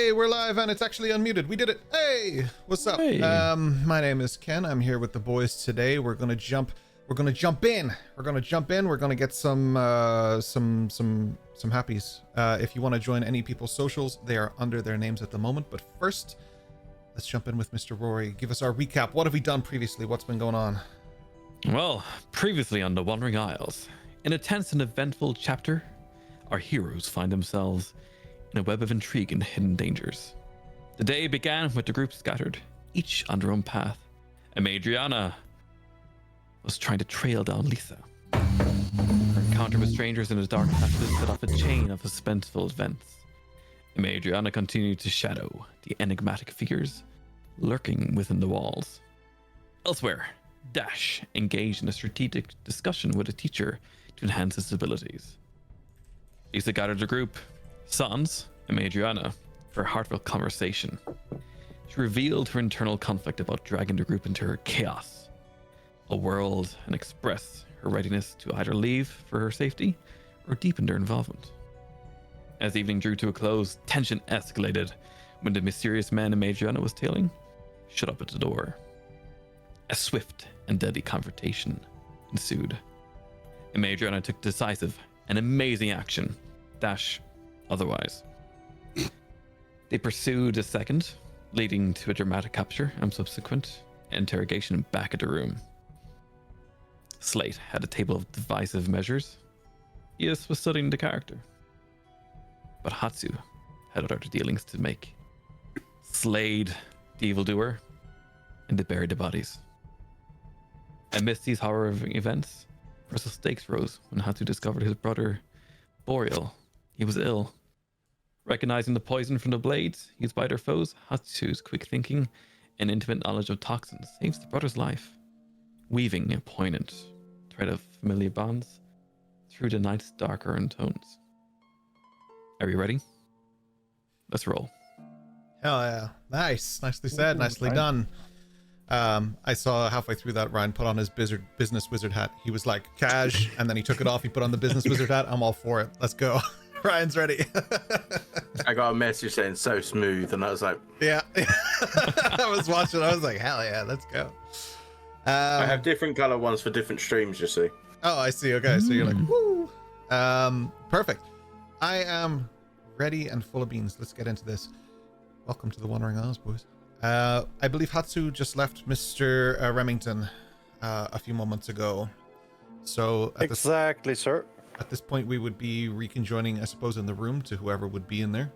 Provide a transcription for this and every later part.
Hey, we're live and it's actually unmuted. We did it. Hey, what's up? Hey. My name is Ken. I'm here with the boys today. We're gonna jump in. We're gonna get some happies. If you want to join any people's socials, they are under their names at the moment. But first, let's jump in with Mr. Rory. Give us our recap. What have we done previously? What's been going on? Well, previously on the Wandering Isles, in a tense and eventful chapter, our heroes find themselves in a web of intrigue and hidden dangers. The day began with the group scattered, each on their own path, and Adriana was trying to trail down Lisa. Her encounter with strangers in the dark passages set off a chain of suspenseful events, and Adriana continued to shadow the enigmatic figures lurking within the walls. Elsewhere, Dash engaged in a strategic discussion with a teacher to enhance his abilities. Lisa gathered the group, Sans and Adriana, for a heartfelt conversation. She revealed her internal conflict about dragging the group into her chaos, a world, and expressed her readiness to either leave for her safety or deepen their involvement. As evening drew to a close, tension escalated when the mysterious man Adriana was tailing shut up at the door. A swift and deadly confrontation ensued. Adriana took decisive and amazing action, Dash otherwise. They pursued a second, leading to a dramatic capture and subsequent interrogation back at the room. Slate had a table of divisive measures. Ias was studying the character. But Hatsu had other dealings to make. Slayed the evildoer, and they buried the bodies. Amidst these horror events, personal stakes rose when Hatsu discovered his brother, Boreal. He was ill. Recognizing the poison from the blades used by their foes, Hatsu's quick thinking and intimate knowledge of toxins saves the brother's life, weaving a poignant thread of familiar bonds through the night's darker undertones. Are you ready? Let's roll. Hell yeah. Nice. Nicely said. Nicely done. I saw halfway through that Ryan put on his business wizard hat. He was like, cash, and then he took it off. He put on the business wizard hat. I'm all for it. Let's go. Ryan's ready. I got a message saying so smooth, and I was like, yeah. I was watching. I was like, hell yeah, let's go. I have different color ones for different streams, you see. Oh, I see. Okay, so you're like, woo. Perfect. I am ready and full of beans. Let's get into this. Welcome to the Wandering Isles, boys. I believe Hatsu just left Mr. Remington a few moments ago. So exactly, sir. At this point, we would be reconjoining, I suppose, in the room to whoever would be in there.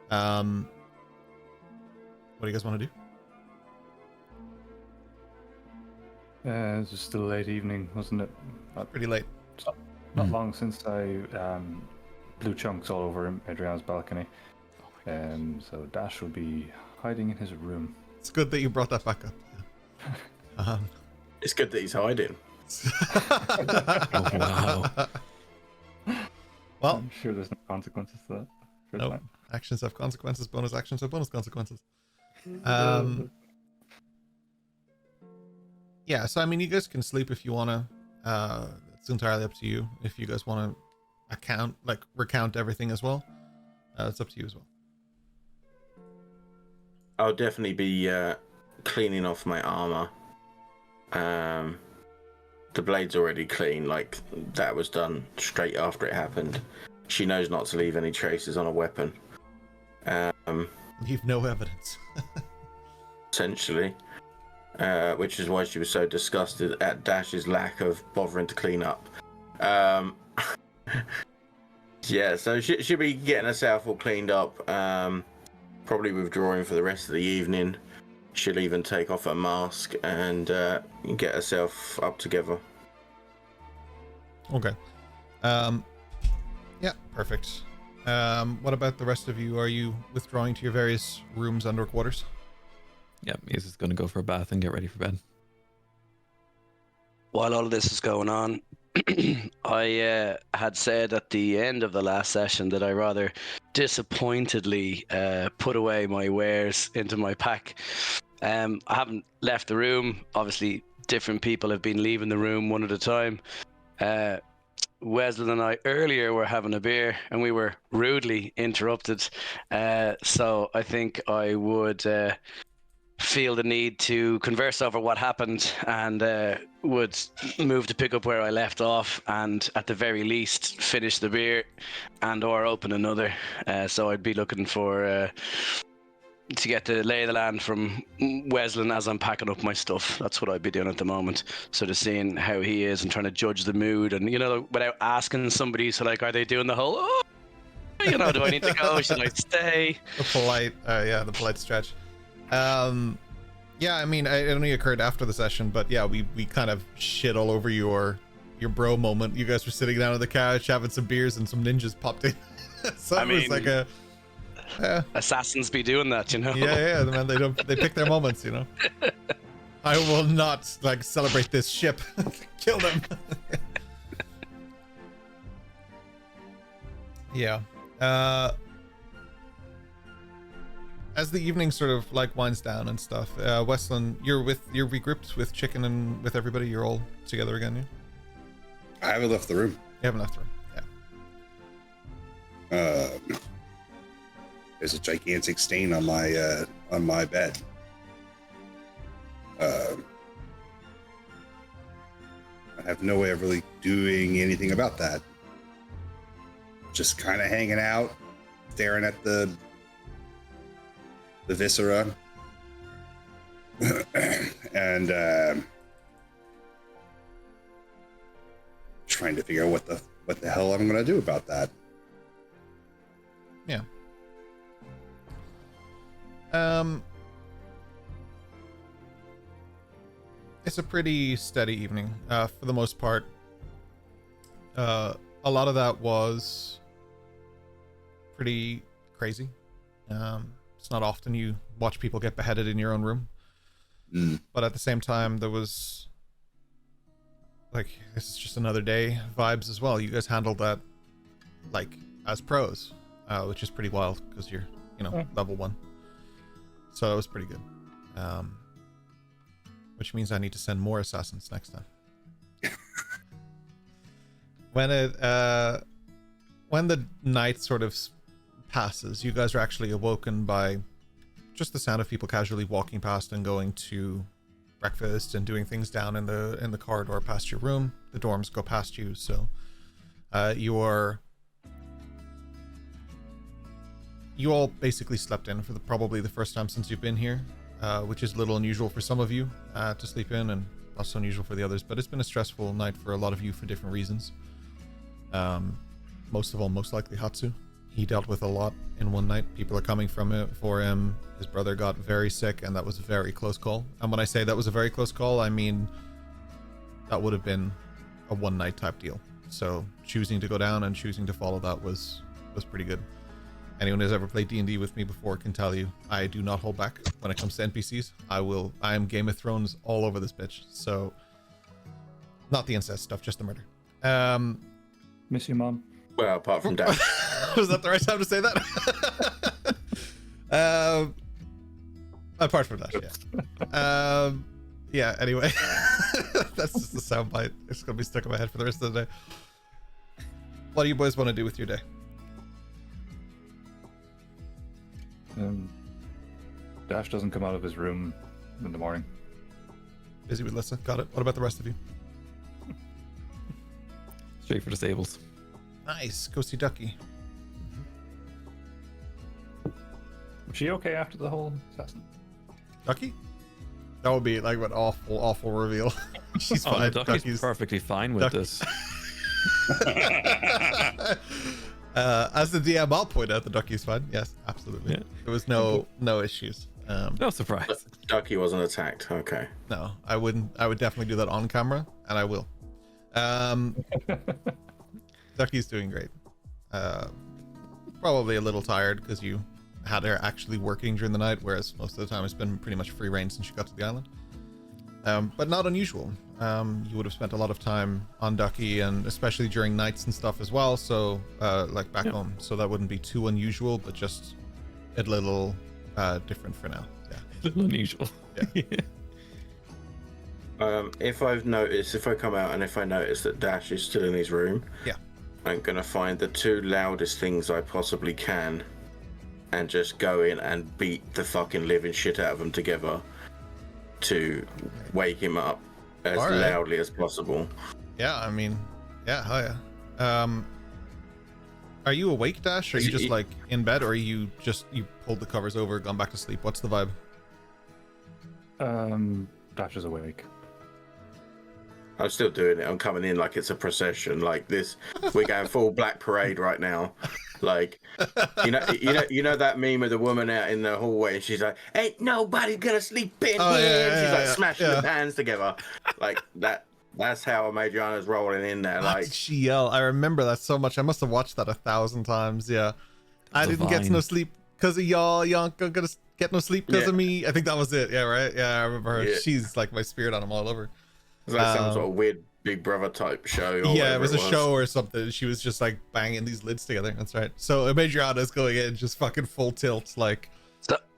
What do you guys want to do? It was still late evening, wasn't it? Pretty late. Not long since I blew chunks all over Adriana's balcony. So Dash will be hiding in his room. It's good that you brought that back up. It's good that he's hiding. Oh, wow. Well, I'm sure there's no consequences to that. No, actions have consequences. Bonus actions have bonus consequences. Yeah, so I mean, you guys can sleep if you want to. It's entirely up to you. If you guys want to recount everything as well, it's up to you as well. I'll definitely be cleaning off my armor. The blade's already clean, like that was done straight after it happened. She knows not to leave any traces on a weapon. Leave no evidence. Essentially. Which is why she was so disgusted at Dash's lack of bothering to clean up. Yeah, so she'll be getting herself all cleaned up. Probably withdrawing for the rest of the evening. She'll even take off her mask and get herself up together. Okay. Yeah, perfect. What about the rest of you? Are you withdrawing to your various rooms under quarters? Yeah, he's just going to go for a bath and get ready for bed. While all of this is going on, I had said at the end of the last session that I rather disappointedly put away my wares into my pack. I haven't left the room. Obviously, different people have been leaving the room one at a time. Wesley and I earlier were having a beer and we were rudely interrupted. So I think I would feel the need to converse over what happened and would move to pick up where I left off and at the very least finish the beer and or open another. So I'd be looking for to get the lay of the land from Wesleyan as I'm packing up my stuff. That's what I'd be doing at the moment. Sort of seeing how he is and trying to judge the mood and, without asking somebody, so like, are they doing the whole, do I need to go? Should I stay? The polite stretch. Yeah, I mean, it only occurred after the session, but yeah, we kind of shit all over your bro moment. You guys were sitting down on the couch having some beers and some ninjas popped in. So it was like a assassins be doing that, Yeah, man, they pick their moments, I will not celebrate this ship. Kill them. Yeah. As the evening sort of winds down and stuff, Westland, you're regrouped with Chicken and with everybody. You're all together again. Yeah? I haven't left the room. You haven't left the room. Yeah. There's a gigantic stain on my bed. I have no way of really doing anything about that. Just kind of hanging out, staring at the viscera, and trying to figure out what the hell I'm gonna do about that. Yeah. It's a pretty steady evening, for the most part. A lot of that was pretty crazy. It's not often you watch people get beheaded in your own room. But at the same time, there was this is just another day vibes as well. You guys handled that as pros, which is pretty wild because you're level 1. So that was pretty good. Which means I need to send more assassins next time. When the night sort of passes, you guys are actually awoken by just the sound of people casually walking past and going to breakfast and doing things down in the corridor past your room. The dorms go past you, so you all basically slept in for probably the first time since you've been here, which is a little unusual for some of you to sleep in, and not so unusual for the others. But it's been a stressful night for a lot of you for different reasons. Most of all, most likely Hatsu. He dealt with a lot in one night. People are coming for him. His brother got very sick, and that was a very close call. And when I say that was a very close call, I mean that would have been a one-night type deal. So choosing to go down and choosing to follow that was pretty good. Anyone who's ever played D&D with me before can tell you I do not hold back when it comes to NPCs. I am Game of Thrones all over this bitch. So not the incest stuff, just the murder. Miss you, Mom. Well, apart from that. Was that the right time to say that? Apart from that, yeah. Yeah, anyway. That's just the soundbite. It's going to be stuck in my head for the rest of the day. What do you boys want to do with your day? Dash doesn't come out of his room in the morning. Busy with Lissa. Got it. What about the rest of you? Straight for the stables. Nice. Go see Ducky. Was she okay after the whole assassin? Ducky? That would be an awful reveal. She's fine. Ducky's perfectly fine with this. As the DM, I'll point out the Ducky's fine. Yes, absolutely. Yeah. There was no issues. No surprise. Ducky wasn't attacked. Okay. No, I wouldn't. I would definitely do that on camera, and I will. Ducky's doing great. Probably a little tired because you had her actually working during the night, whereas most of the time it's been pretty much free reign since she got to the island. But not unusual. You would have spent a lot of time on Ducky, and especially during nights and stuff as well. So, back home. So that wouldn't be too unusual, but just a little different for now. Yeah. A little unusual. Yeah. If I come out and if I notice that Dash is still in his room, Yeah. I'm gonna find the two loudest things I possibly can, and just go in and beat the fucking living shit out of them together, to wake him up as All right. loudly as possible. Yeah, I mean, yeah, hell yeah. Are you awake, Dash? Or are you just like in bed, or are you pulled the covers over, gone back to sleep? What's the vibe? Dash is awake. I'm still doing it. I'm coming in like it's a procession. Like this, we're going full Black Parade right now. Like, you know that meme of the woman out in the hallway, and she's like, "Ain't nobody gonna sleep in here." Yeah, She's like yeah, smashing yeah. the pans together, like that. That's how Madriana's rolling in there. What Like, did she yell? I remember that so much. I must have watched that 1,000 times. Yeah, I didn't get no sleep because of y'all. Y'all ain't gonna get no sleep because of me. I think that was it. Yeah, right. Yeah, I remember her. Yeah. She's like my spirit animal all over. it's like some sort of weird Big Brother type show. Or Yeah, it was a was. show or something. She was just like banging these lids together. That's right. So Madriana's going in just fucking full tilt, like.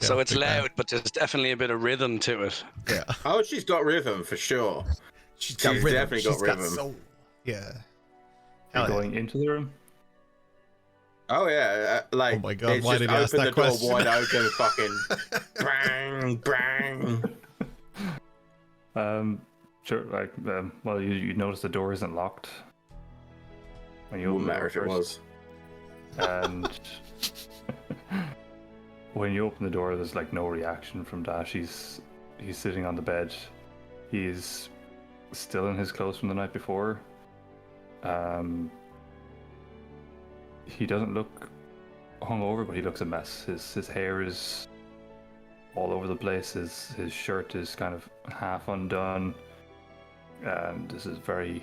So it's big loud, bang. but there's definitely a bit of rhythm to it. Yeah. Oh, she's got rhythm for sure. She's got She's rhythm. definitely got She's got rhythm. soul. Yeah. Are Hell you yeah. going into the room? Oh yeah, like Oh my God, it's why just did you ask open that the door question? wide open, fucking bang, bang. Sure. Like, well, you notice the door isn't locked. When you Wouldn't open the matter door if it first. was. And when you open the door, there's like no reaction from Dash. He's sitting on the bed. He's still in his clothes from the night before. He doesn't look hungover, but he looks a mess. His hair is all over the place. His shirt is kind of half undone. And this is very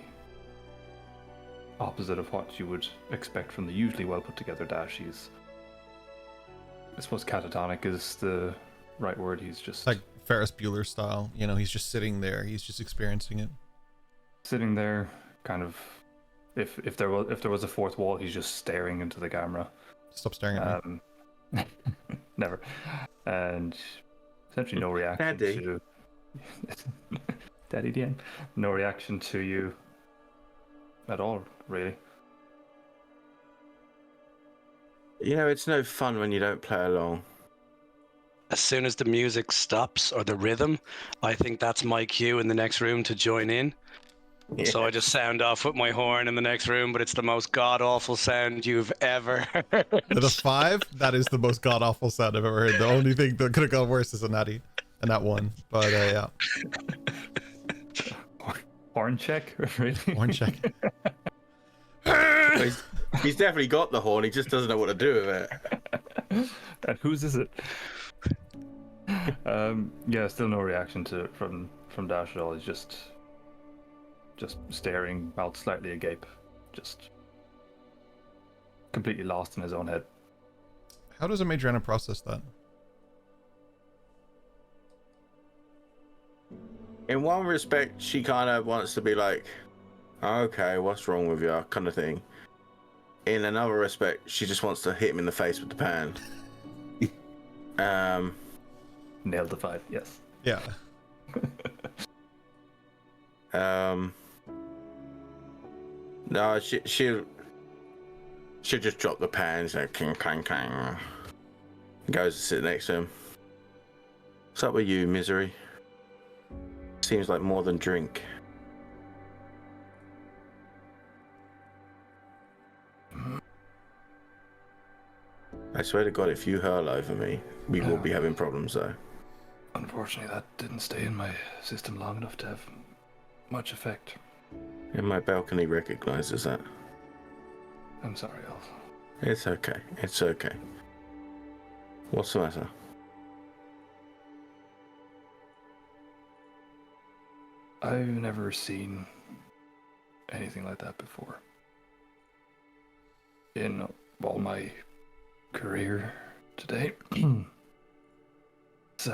opposite of what you would expect from the usually well put together Dash. He's, I suppose, catatonic is the right word. He's just Like Ferris Bueller style. You know, he's just sitting there. He's just experiencing it. sitting there, kind of. If there was a fourth wall, he's just staring into the camera. Stop staring at me. Never. And essentially no reaction Daddy. to Daddy Dien. No reaction to you at all, really. You know, it's no fun when you don't play along. As soon as the music stops or the rhythm, I think that's my cue in the next room to join in. Yeah. So I just sound off with my horn in the next room, but it's the most god-awful sound you've ever heard. To the 5, that is the most god awful sound I've ever heard. The only thing that could have gone worse is a natty, and that one. But yeah, Horn check, really? horn check. He's definitely got the horn. He just doesn't know what to do with it. And whose is it? Yeah, still no reaction from Dash at all. He's just staring, mouth slightly agape, just completely lost in his own head. How does a Madriana process that? In one respect, she kind of wants to be like, okay, what's wrong with you, kind of thing. In another respect, she just wants to hit him in the face with the pan. Nailed the 5, yes. Yeah. No, she'll just drop the pan, so clang, clang, clang. Goes to sit next to him. What's up with you, misery? Seems like more than drink. I swear to God, if you hurl over me, we will be having problems, though. Unfortunately, that didn't stay in my system long enough to have much effect. And my balcony recognizes that. I'm sorry, Elf. It's okay. It's okay. What's the matter? I've never seen anything like that before. In all my career today. It's,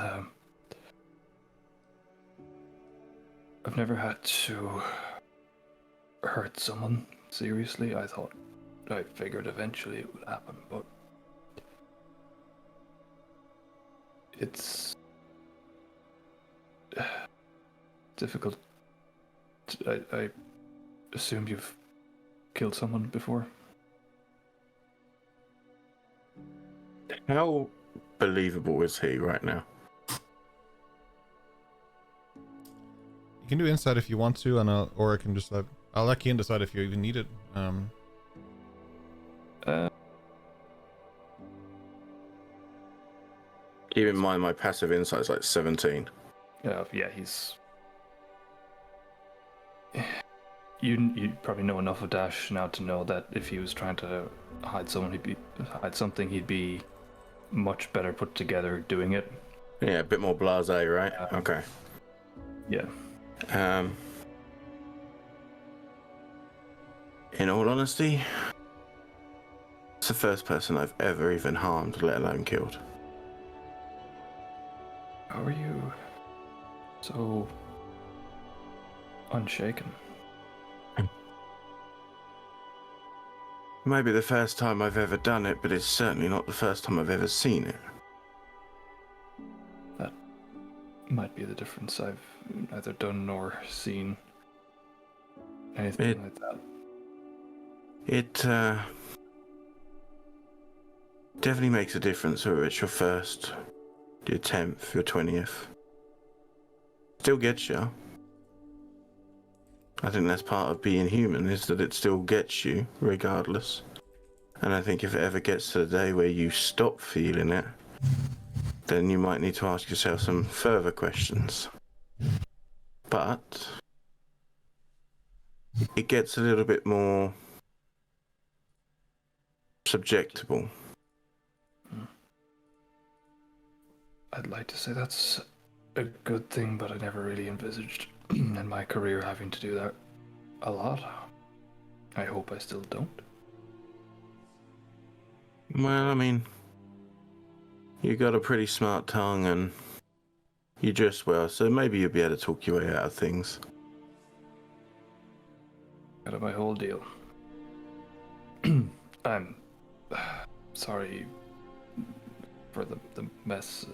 I've never had to hurt someone seriously. I figured eventually it would happen, but it's difficult I assume you've killed someone before. How believable is he right now? You can do insight if you want to, and or I can just I'll let Kian decide if you even need it. Keep in mind my passive insight's like 17. Yeah, he's. You probably know enough of Dash now to know that if he was trying to hide something, he'd be much better put together doing it. Yeah, a bit more blasé, right? Okay. Yeah. In all honesty, it's the first person I've ever even harmed, let alone killed. How are you so unshaken? Maybe the first time I've ever done it, but it's certainly not the first time I've ever seen it. That might be the difference. I've neither done nor seen anything like that. It definitely makes a difference whether it's your first, your 10th, your 20th. Still gets you. I think that's part of being human, is that it still gets you, regardless. And I think if it ever gets to the day where you stop feeling it, then you might need to ask yourself some further questions. But it gets a little bit more subjectable. I'd like to say that's a good thing, but I never really envisaged in my career having to do that a lot. I hope I still don't. Well, I mean, you got a pretty smart tongue and you dress well, so maybe you'll be able to talk your way out of things. Out of my whole deal. I'm sorry for the mess.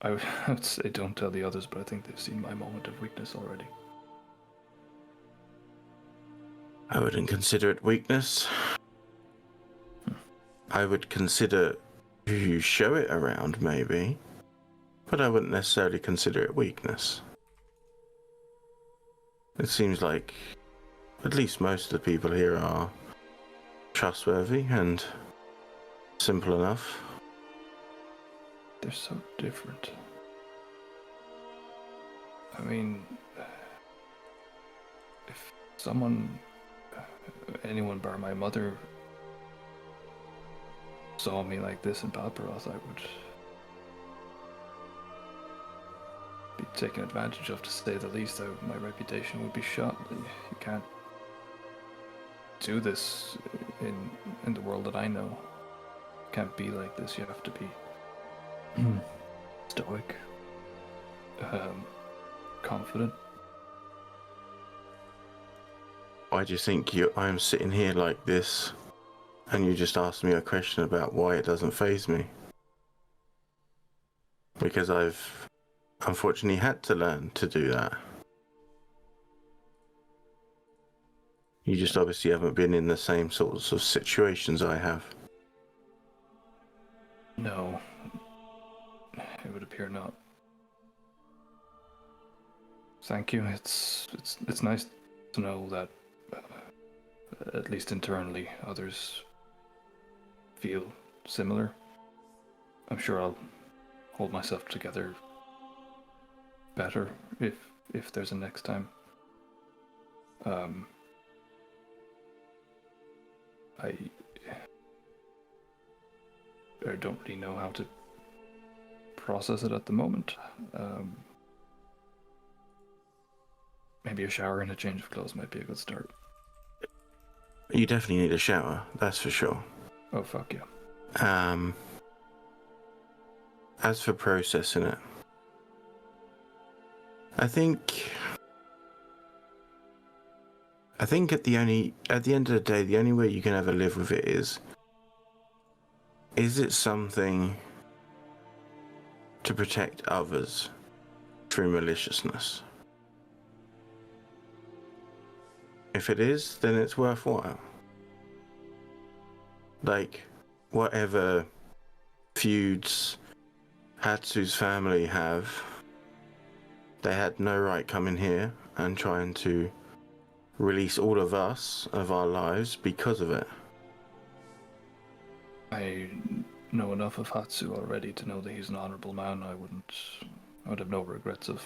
I would say don't tell the others, but I think they've seen my moment of weakness already. I wouldn't consider it weakness. I would consider who you show it around, maybe. But I wouldn't necessarily consider it weakness. It seems like at least most of the people here are trustworthy and simple enough. They're so different. I mean, if anyone bar my mother, saw me like this in Balparoth, I would be taken advantage of, to say the least. My reputation would be shot. You can't do this in the world that I know. You can't be like this. You have to be stoic, confident. Why do you think I'm sitting here like this and you just asked me a question about why it doesn't faze me? Because I've unfortunately had to learn to do that. You just obviously haven't been in the same sorts of situations I have. No, it would appear not. Thank you. It's nice to know that at least internally others feel similar. I'm sure I'll hold myself together better if there's a next time. I don't really know how to process it at the moment. Maybe a shower and a change of clothes might be a good start. You definitely need a shower, that's for sure. Oh, fuck yeah. As for processing it, I think at the end of the day, the only way you can ever live with it is it something to protect others? through maliciousness? If it is, then it's worthwhile. Like, whatever feuds Hatsu's family have, they had no right coming here and trying to release all of us of our lives because of it. I know enough of Hatsu already to know that he's an honorable man. I would have no regrets of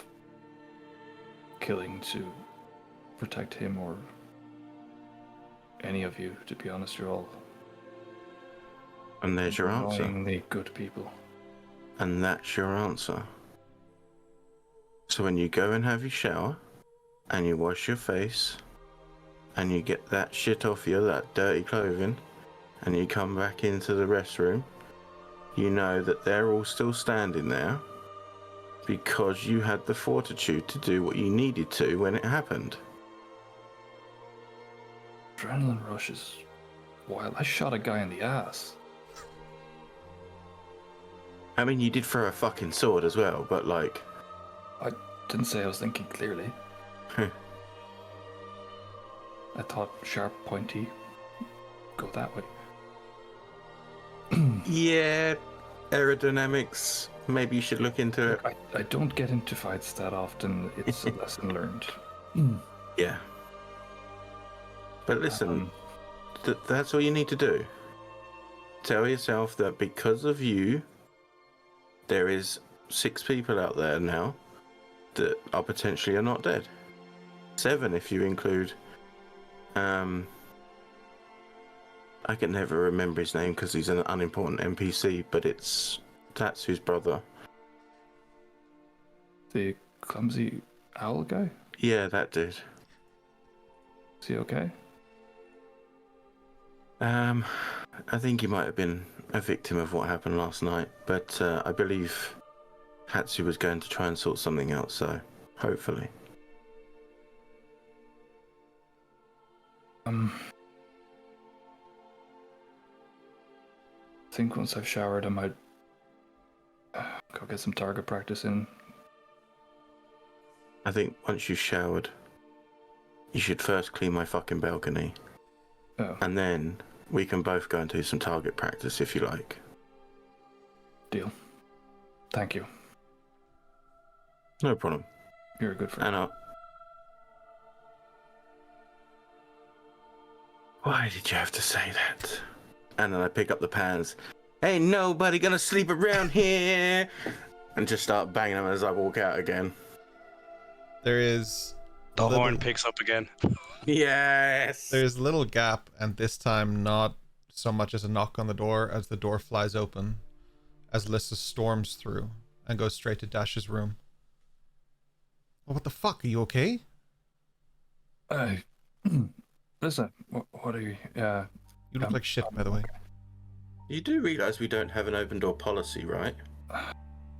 killing to protect him or any of you. To be honest, you're all And there's your answer. annoyingly good people. And that's your answer. So when you go and have your shower, and you wash your face, and you get that shit off you, that dirty clothing, and you come back into the restroom, you know that they're all still standing there because you had the fortitude to do what you needed to when it happened. Adrenaline rush is wild. I shot a guy in the ass. I mean, you did throw a fucking sword as well, but like... I didn't say I was thinking clearly. I thought sharp, pointy, go that way. Yeah, aerodynamics. Maybe you should look into it. I don't get into fights that often. It's a lesson learned. Yeah. But listen, that's all you need to do. Tell yourself that because of you, there is 6 people out there now that are potentially are not dead. 7 if you include... I can never remember his name because he's an unimportant NPC, but it's Tatsu's brother. The clumsy owl guy? Yeah, that dude. Is he okay? I think he might have been a victim of what happened last night, but I believe Hatsu was going to try and sort something out, so hopefully. I think once I've showered, I might go get some target practice in. I think once you've showered, you should first clean my fucking balcony. Oh. And then we can both go and do some target practice if you like. Deal. Thank you. No problem. You're a good friend. And why did you have to say that? And then I pick up the pans. Ain't nobody gonna sleep around here! And just start banging them as I walk out again. There is... The horn picks up again. Yes! There's a little gap, and this time not so much as a knock on the door as the door flies open as Lissa storms through and goes straight to Dash's room. Oh, what the fuck? Are you okay? Listen, what are you... You look like shit, by the way. You do realise we don't have an open door policy, right?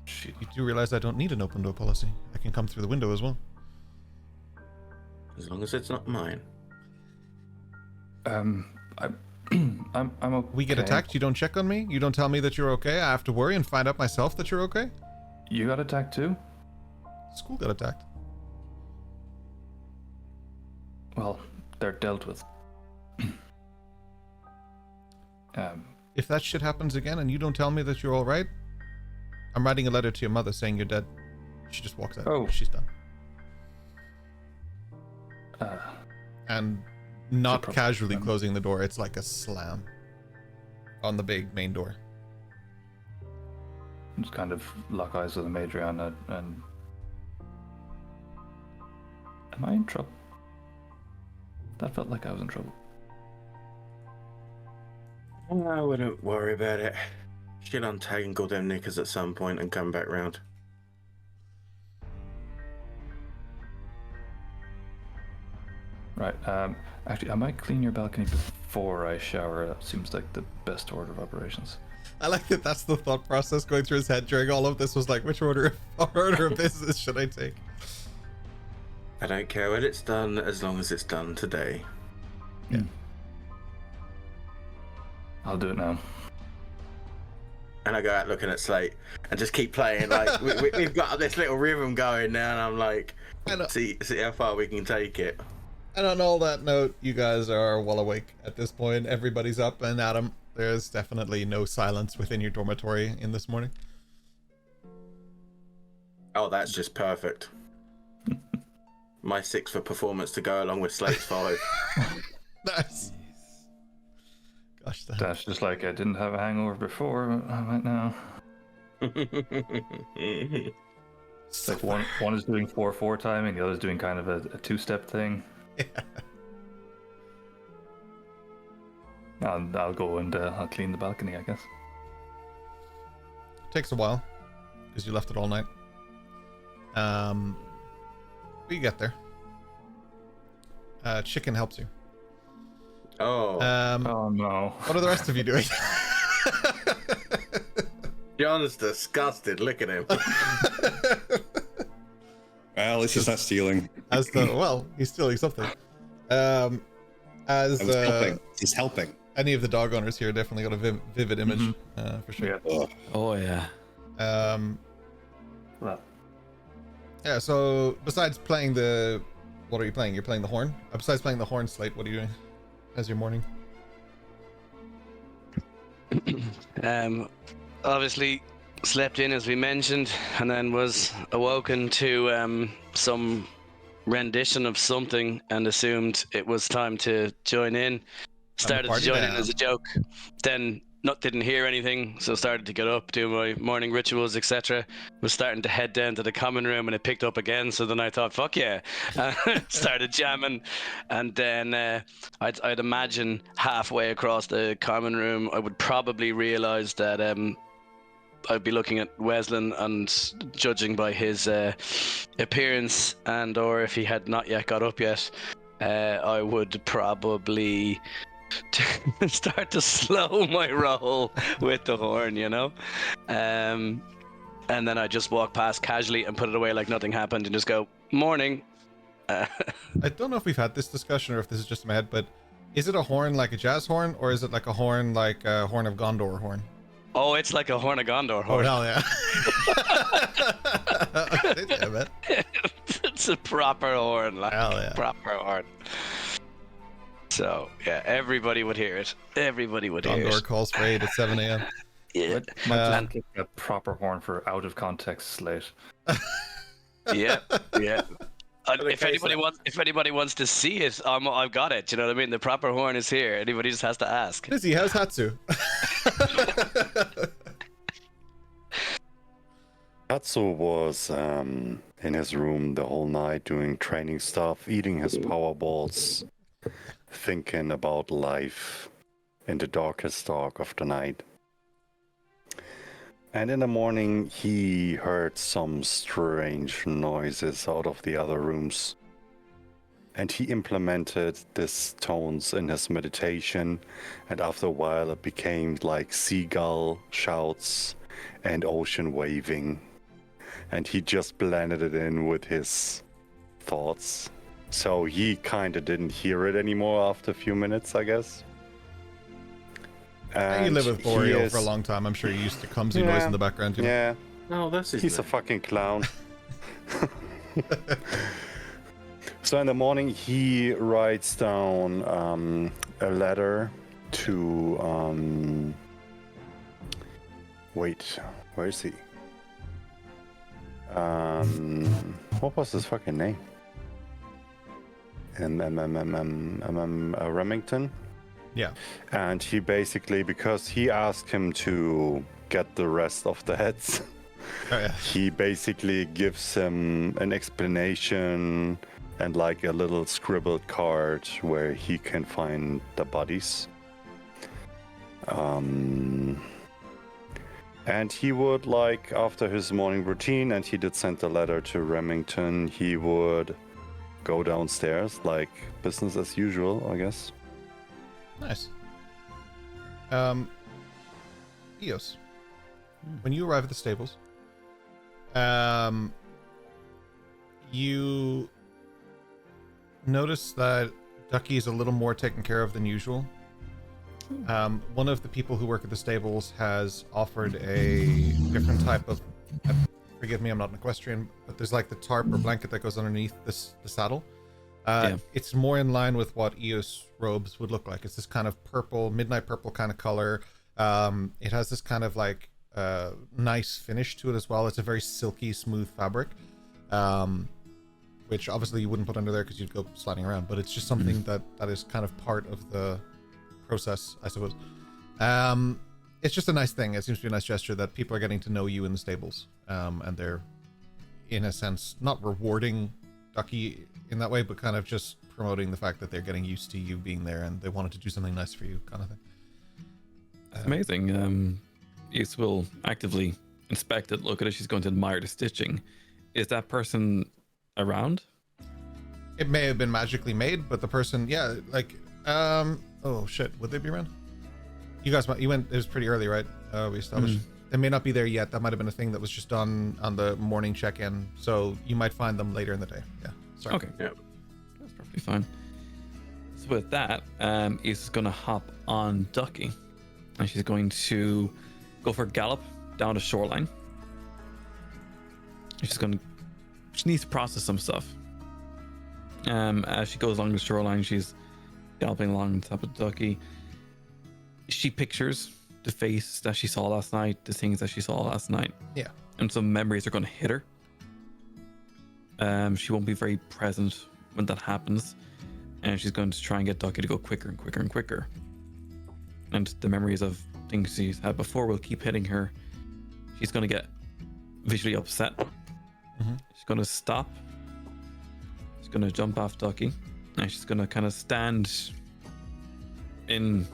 Shit. You do realize I don't need an open door policy. I can come through the window as well. As long as it's not mine. I'm okay. We get attacked, you don't check on me? You don't tell me that you're okay? I have to worry and find out myself that you're okay? You got attacked too? School got attacked. Well, they're dealt with. If that shit happens again and you don't tell me that you're alright, I'm writing a letter to your mother saying you're dead. She just walks out. Oh. She's done. And not casually closing the door. It's like a slam on the big main door. Just kind of lock eyes with Adriana and... Am I in trouble? That felt like I was in trouble. I wouldn't worry about it. She'll untangle them knickers at some point and come back round. Right, actually, I might clean your balcony before I shower. That seems like the best order of operations. I like that that's the thought process going through his head during all of this was like, which order of business should I take? I don't care when it's done as long as it's done today. Yeah. I'll do it now. And I go out looking at Slate and just keep playing. Like we've got this little rhythm going now, and I'm like, see how far we can take it. And on all that note, you guys are well awake at this point. Everybody's up, and Adam, there's definitely no silence within your dormitory in this morning. Oh, that's just perfect. My 6 for performance to go along with Slate's 5. Nice. Gosh, That's just like I didn't have a hangover before. Right now, so like one is doing 4/4 timing, the other is doing kind of a 2-step thing. Yeah. I'll go and I'll clean the balcony, I guess. Takes a while because you left it all night. But you get there. Chicken helps you. Oh. Oh no. What are the rest of you doing? John's disgusted. Look at him. Well, at least he's not stealing. Well, he's stealing something. I was helping. He's helping. Any of the dog owners here definitely got a vivid image, for sure. Yeah. Ugh. Oh yeah. Well, Yeah, so besides playing what are you playing? You're playing the horn? Besides playing the horn, Slate, what are you doing? How's your morning? Obviously slept in as we mentioned, and then was awoken to some rendition of something and assumed it was time to join in. Started to join in as a joke, then didn't hear anything, so started to get up, do my morning rituals, etc. Was starting to head down to the common room, and it picked up again. So then I thought, "Fuck yeah!" Started jamming, and then I'd imagine halfway across the common room, I would probably realise that I'd be looking at Weslin, and judging by his appearance, and or if he had not yet got up yet, I would probably start to slow my roll with the horn, you know, and then I just walk past casually and put it away like nothing happened, and just go morning. I don't know if we've had this discussion or if this is just in my head, but is it a horn like a jazz horn, or is it like a horn like a Horn of Gondor horn? Oh, it's like a Horn of Gondor horn. Oh hell yeah! Okay, damn it. It's a proper horn, like Hell yeah. proper horn. So yeah, everybody would hear it. Everybody would hear Gondor it. calls for 8 at 7 a.m. Yeah, might just get a proper horn for out of context Slate. yeah. If anybody wants to see it, I've got it. You know what I mean? The proper horn is here. Anybody just has to ask. Lizzie, how's Hatsu? Hatsu was in his room the whole night doing training stuff, eating his power balls, thinking about life in the darkest dark of the night. And in the morning, he heard some strange noises out of the other rooms. And he implemented these tones in his meditation. And after a while, it became like seagull shouts and ocean waving. And he just blended it in with his thoughts. So he kind of didn't hear it anymore after a few minutes, I guess. And you live with Boreal for a long time. I'm sure you're used to clumsy noise in the background. You know? Yeah. Oh, that's his He's a name. fucking clown. So in the morning, he writes down a letter to... Wait, where is he? What was his fucking name? Remington? Yeah. And he basically, because he asked him to get the rest of the heads, Oh, yeah. he basically gives him an explanation and like a little scribbled card where he can find the bodies. And he would, like, after his morning routine, and he did send a letter to Remington, he would go downstairs, like business as usual, I guess. Nice. Eos, when you arrive at the stables, you notice that Ducky is a little more taken care of than usual. One of the people who work at the stables has offered a different type of, forgive me, I'm not an equestrian, but there's like the tarp or blanket that goes underneath the saddle. It's more in line with what Eos robes would look like. It's this kind of purple, midnight purple kind of color. It has this kind of like nice finish to it as well. It's a very silky, smooth fabric, which obviously you wouldn't put under there because you'd go sliding around, but it's just something that is kind of part of the process, I suppose. It's just a nice thing. It seems to be a nice gesture that people are getting to know you in the stables, and they're, in a sense, not rewarding Ducky in that way, but kind of just promoting the fact that they're getting used to you being there and they wanted to do something nice for you, kind of thing. It's amazing. Ys will actively inspect it, look at it. She's going to admire the stitching. Is that person around? It may have been magically made, but the person, yeah, like, oh shit, would they be around? You guys, you went, it was pretty early, right? We established. They may not be there yet. That might have been a thing that was just done on the morning check-in, so you might find them later in the day. Yeah, sorry. Okay, yeah, that's perfectly fine. So with that, Ys is going to hop on Ducky, and she's going to go for a gallop down the shoreline. She needs to process some stuff. As she goes along the shoreline, she's galloping along on top of Ducky. She pictures the face that she saw last night, the things that she saw last night. Yeah. And some memories are going to hit her. She won't be very present when that happens. And she's going to try and get Ducky to go quicker and quicker and quicker. And the memories of things she's had before will keep hitting her. She's going to get visually upset. She's going to stop. She's going to jump off Ducky. And she's going to kind of stand in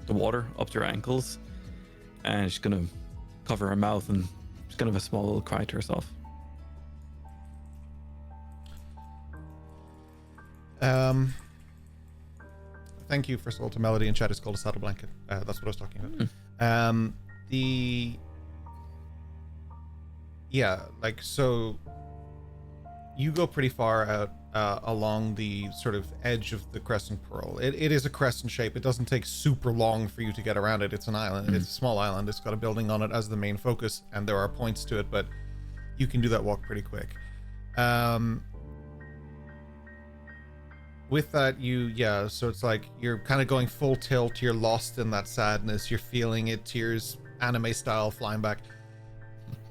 the water up to her ankles. And she's going to cover her mouth and she's going to have a small little cry to herself. Thank you, first of all, to Melody in chat. It's called a saddle blanket. That's what I was talking about. So you go pretty far out along the sort of edge of the crescent pearl. It is a crescent shape. It doesn't take super long for you to get around it. It's an island. It's a small island. It's got a building on it as the main focus, and there are points to it, but you can do that walk pretty quick. With that, so it's like you're kind of going full tilt. You're lost in that sadness. You're feeling it, tears, anime style, flying back.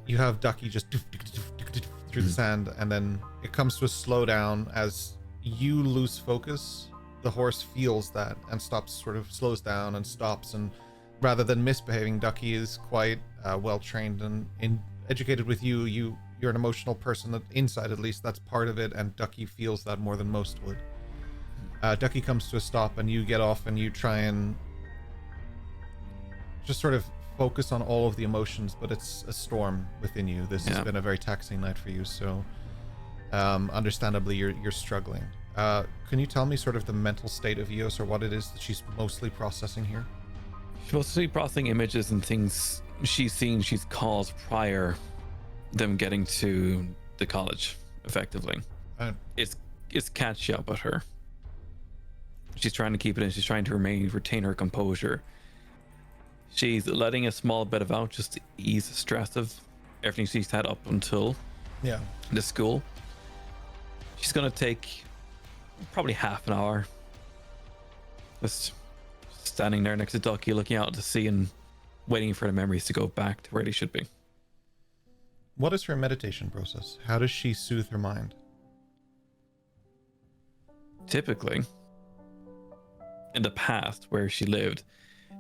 You have Ducky just through the sand, and then it comes to a slowdown as you lose focus. The horse feels that and slows down and stops. And rather than misbehaving, Ducky is quite well trained and educated with you. You're an emotional person, that inside at least, that's part of it, and Ducky feels that more than most would. Ducky comes to a stop, and you get off and you try and just sort of focus on all of the emotions, but it's a storm within you. This has been a very taxing night for you, so understandably you're struggling. Can you tell me sort of the mental state of Eos, or what it is that she's mostly processing here? She's mostly processing images and things she's seen she's caused prior them getting to the college, effectively. It's catchy up at her. She's trying to keep it in. She's trying to retain her composure. She's letting a small bit of out just to ease the stress of everything she's had up until the school. She's going to take probably half an hour just standing there next to Ducky, looking out to sea and waiting for the memories to go back to where they should be. What is her meditation process? How does she soothe her mind? Typically, in the past where she lived,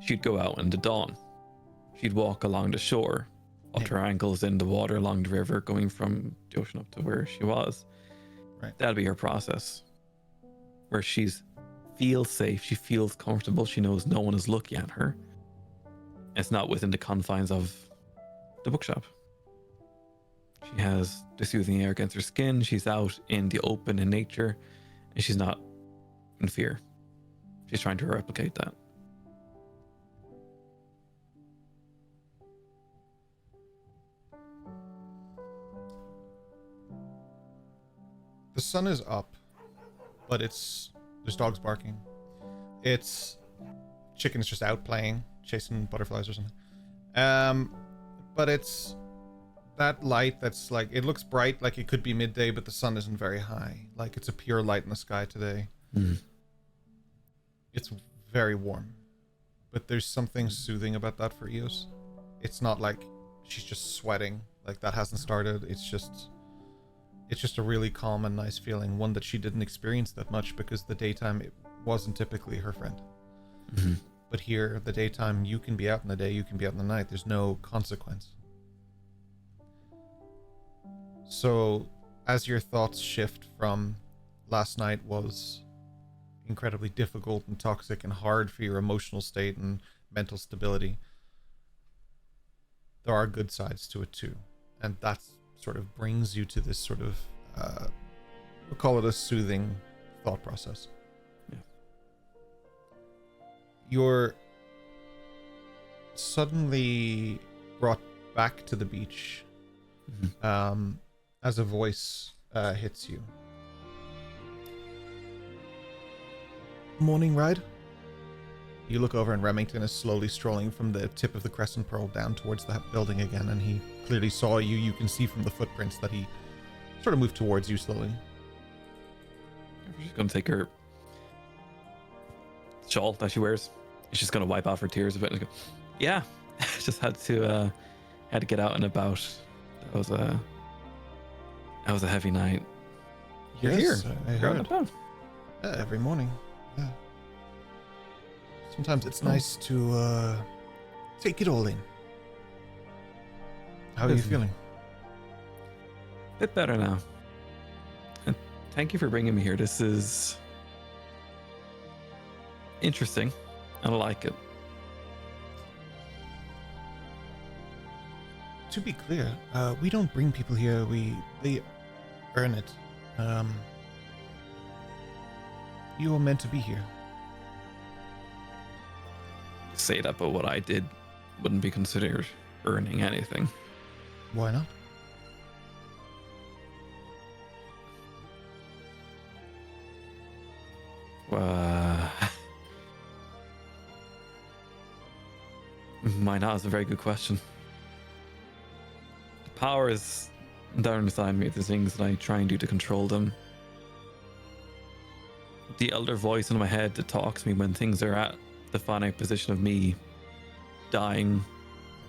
she'd go out in the dawn. She'd walk along the shore, up to her ankles in the water along the river, going from the ocean up to where she was. Right. That'd be her process, where she's feels safe, she feels comfortable, she knows no one is looking at her. It's not within the confines of the bookshop. She has the soothing air against her skin. She's out in the open in nature, and she's not in fear. She's trying to replicate that. The sun is up, but there's dogs barking. It's chicken's just out playing, chasing butterflies or something. But it's that light that's like, it looks bright, like it could be midday, but the sun isn't very high. Like it's a pure light in the sky today. It's very warm, but there's something soothing about that for Eos. It's not like she's just sweating, like that hasn't started. It's just a really calm and nice feeling, one that she didn't experience that much because the daytime it wasn't typically her friend. But here, the daytime, you can be out in the day, you can be out in the night. There's no consequence. So, as your thoughts shift from last night was incredibly difficult and toxic and hard for your emotional state and mental stability, there are good sides to it too. And that sort of brings you to this sort of, we'll call it a soothing thought process. Yeah. You're suddenly brought back to the beach as a voice hits you. Morning ride? You look over and Remington is slowly strolling from the tip of the Crescent Pearl down towards that building again, and he clearly saw you. You can see from the footprints that he sort of moved towards you slowly. She's gonna take her shawl that she wears. She's gonna wipe off her tears a bit and go, yeah, just had to get out and about. That was a heavy night. You're Yes, here. I You're out heard. and about. Every morning. Yeah. Sometimes it's nice to take it all in. How are you Listen. feeling? Bit better now. And thank you for bringing me here. This is interesting. I like it. To be clear, we don't bring people here. They earn it. You were meant to be here. Say that, but what I did wouldn't be considered earning anything. Why not? Why not is a very good question. The power is down inside me. The things that I try and do to control them. The elder voice in my head that talks to me when things are at the finite position of me dying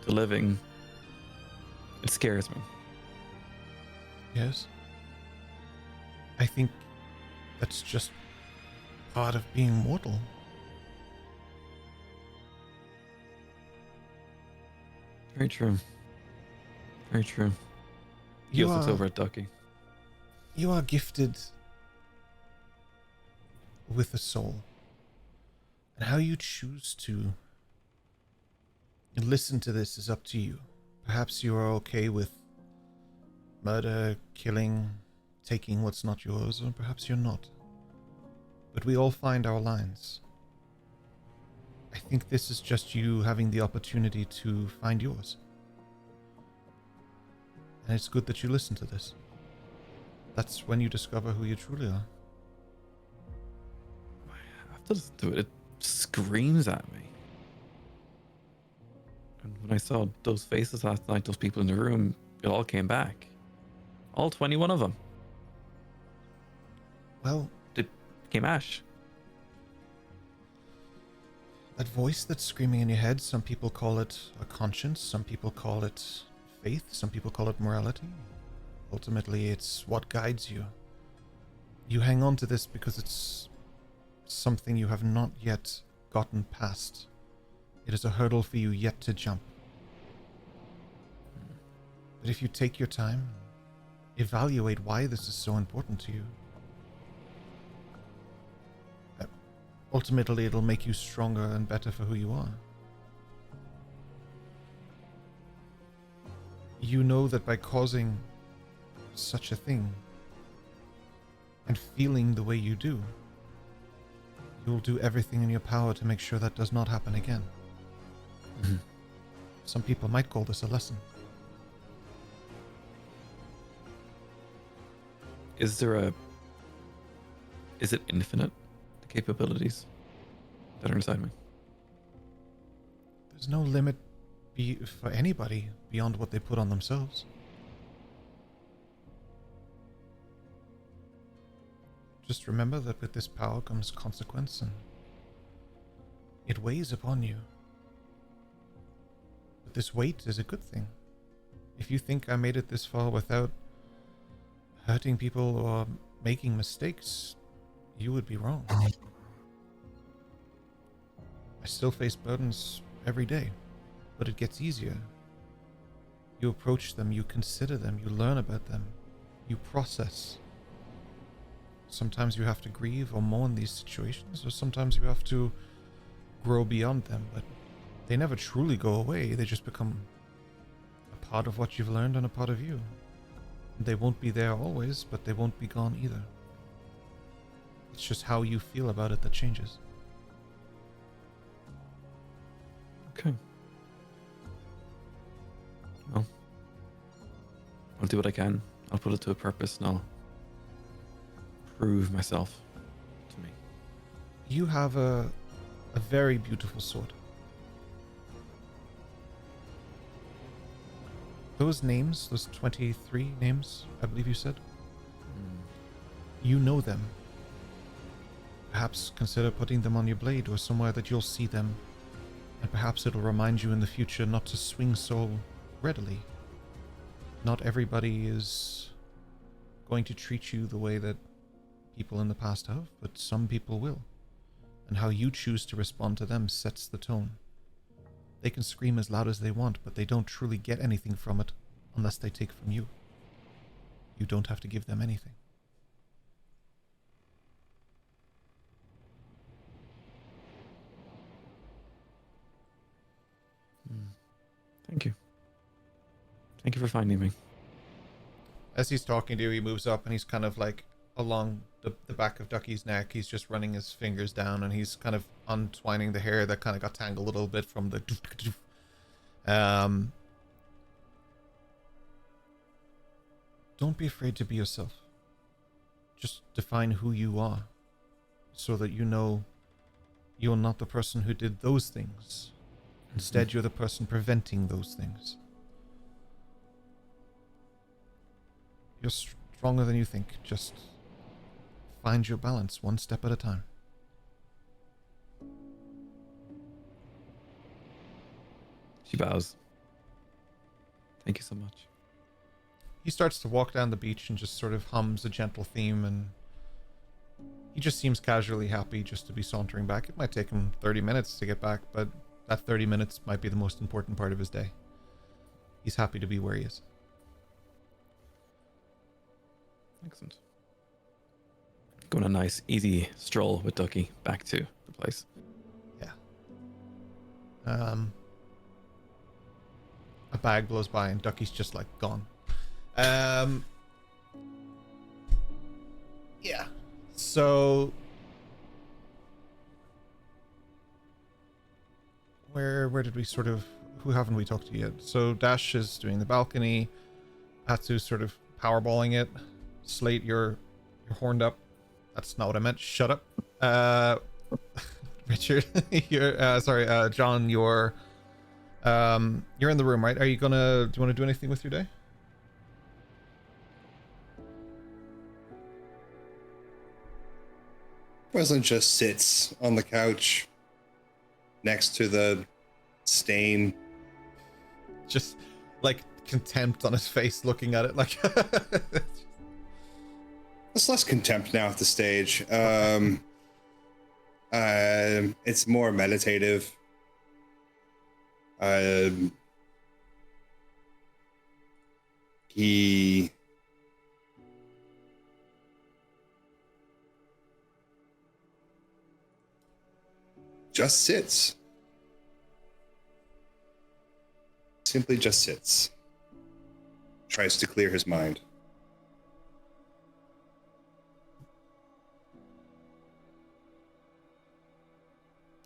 to living. It scares me. Yes. I think that's just part of being mortal. Very true. Very true. He You also looks are- over at Ducky. You are gifted with a soul. And how you choose to listen to this is up to you. Perhaps you are okay with murder, killing, taking what's not yours, or perhaps you're not. But we all find our lines. I think this is just you having the opportunity to find yours. And it's good that you listen to this. That's when you discover who you truly are. I have to listen to it. It screams at me. And when I saw those faces last night, those people in the room, it all came back. All 21 of them. Well, It became ash. that voice that's screaming in your head, some people call it a conscience, some people call it faith, some people call it morality. Ultimately, it's what guides you. You hang on to this because it's something you have not yet gotten past. It is a hurdle for you yet to jump. But if you take your time, evaluate why this is so important to you, ultimately it'll make you stronger and better for who you are. You know that by causing such a thing and feeling the way you do, you'll do everything in your power to make sure that does not happen again. Mm-hmm. Some people might call this a lesson. Is it infinite, the capabilities that are inside me? There's no limit for anybody beyond what they put on themselves. Just remember that with this power comes consequence, and it weighs upon you. But this weight is a good thing. If you think I made it this far without hurting people or making mistakes, you would be wrong. I still face burdens every day, but it gets easier. You approach them, you consider them, you learn about them, you process. Sometimes you have to grieve or mourn these situations, or sometimes you have to grow beyond them, but they never truly go away. They just become a part of what you've learned and a part of you. They won't be there always, but they won't be gone either. It's just how you feel about it that changes. Okay. Well, I'll do what I can. I'll put it to a purpose, and I'll prove myself to me. You have a very beautiful sword. Those names, those 23 names, I believe you said, you know them. Perhaps consider putting them on your blade or somewhere that you'll see them, and perhaps it'll remind you in the future not to swing so readily. Not everybody is going to treat you the way that people in the past have, but some people will. And how you choose to respond to them sets the tone. They can scream as loud as they want, but they don't truly get anything from it unless they take from you. You don't have to give them anything. Thank you. Thank you for finding me. As he's talking to you, he moves up and he's kind of like along the back of Ducky's neck. He's just running his fingers down and he's kind of untwining the hair that kind of got tangled a little bit from the don't be afraid to be yourself. Just define who you are so that you know you're not the person who did those things. Instead, you're the person preventing those things. You're stronger than you think. Just find your balance one step at a time. She bows. Thank you so much. He starts to walk down the beach and just sort of hums a gentle theme, and he just seems casually happy just to be sauntering back. It might take him 30 minutes to get back, but that 30 minutes might be the most important part of his day. He's happy to be where he is. Excellent. Go on a nice, easy stroll with Ducky back to the place. Yeah. A bag blows by and Ducky's just like gone. Yeah. So where did we sort of, who haven't we talked to yet? So Dash is doing the balcony. Atsu's sort of powerballing it. Slate, you're horned up. That's not what I meant. Shut up. Richard, you're John, you're in the room, right? Do you want to do anything with your day? Wesleyan just sits on the couch next to the stain. Just like contempt on his face, looking at it like. It's less contempt now at the stage. It's more meditative. He just sits. Simply just sits. Tries to clear his mind.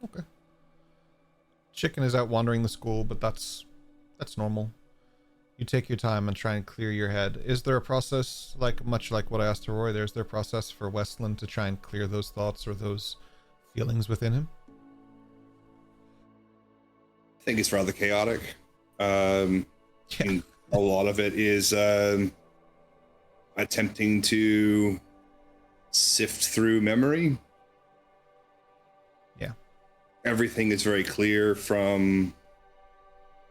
Okay. Chicken is out wandering the school, but that's normal. You take your time and try and clear your head. Is there a process, like much like what I asked to Roy, is there a process for Westland to try and clear those thoughts or those feelings within him? think it's rather chaotic. I mean, a lot of it is attempting to sift through memory. Yeah. Everything is very clear from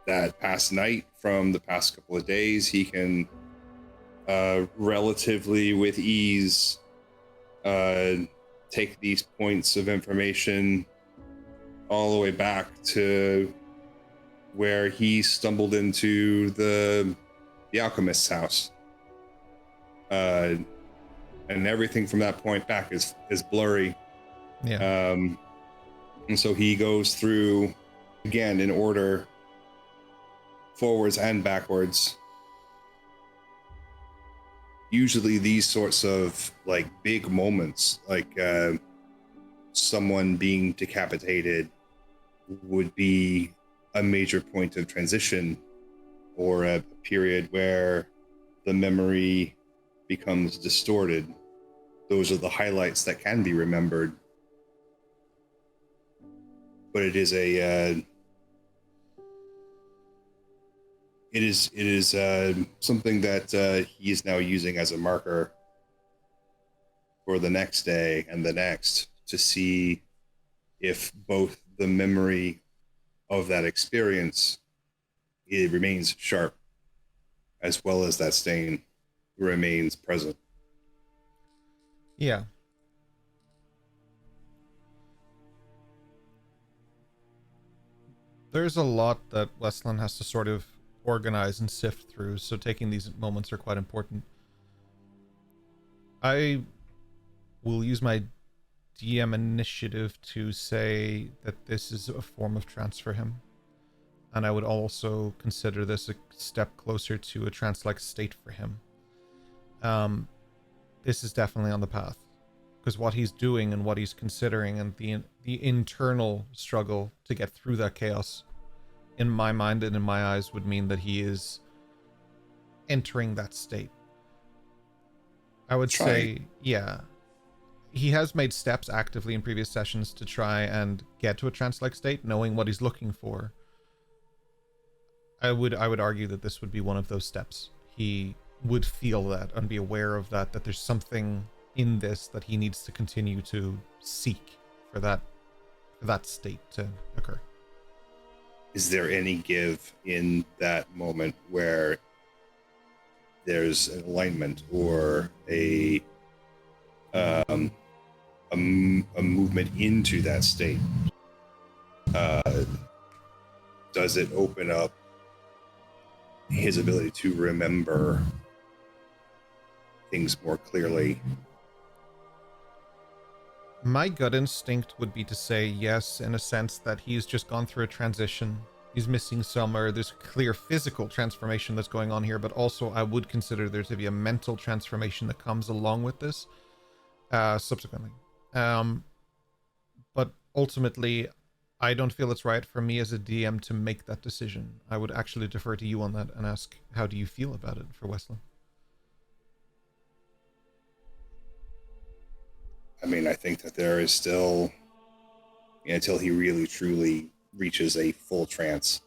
that past night, from the past couple of days. He can relatively with ease take these points of information all the way back to where he stumbled into the alchemist's house. And everything from that point back is blurry. Yeah. And so he goes through, again, in order, forwards and backwards. Usually these sorts of like big moments, like someone being decapitated, would be a major point of transition, or a period where the memory becomes distorted. Those are the highlights that can be remembered. But it is something that he is now using as a marker for the next day and the next, to see if both the memory of that experience, it remains sharp, as well as that stain remains present. Yeah. There's a lot that Westland has to sort of organize and sift through, so taking these moments are quite important. I will use my DM initiative to say that this is a form of trance for him. And I would also consider this a step closer to a trance-like state for him. This is definitely on the path. Because what he's doing and what he's considering, and the internal struggle to get through that chaos, in my mind and in my eyes, would mean that he is entering that state. I would say, yeah. He has made steps actively in previous sessions to try and get to a trance-like state, knowing what he's looking for. I would argue that this would be one of those steps. He would feel that and be aware of that there's something in this that he needs to continue to seek for that state to occur. Is there any give in that moment where there's an alignment or a movement into that state? Does it open up his ability to remember things more clearly? My gut instinct would be to say yes, in a sense that he's just gone through a transition. He's missing some, or there's a clear physical transformation that's going on here, but also I would consider there to be a mental transformation that comes along with this subsequently. But ultimately, I don't feel it's right for me as a DM to make that decision. I would actually defer to you on that and ask, how do you feel about it for Westland? I mean, I think that there is still, until he really truly reaches a full trance,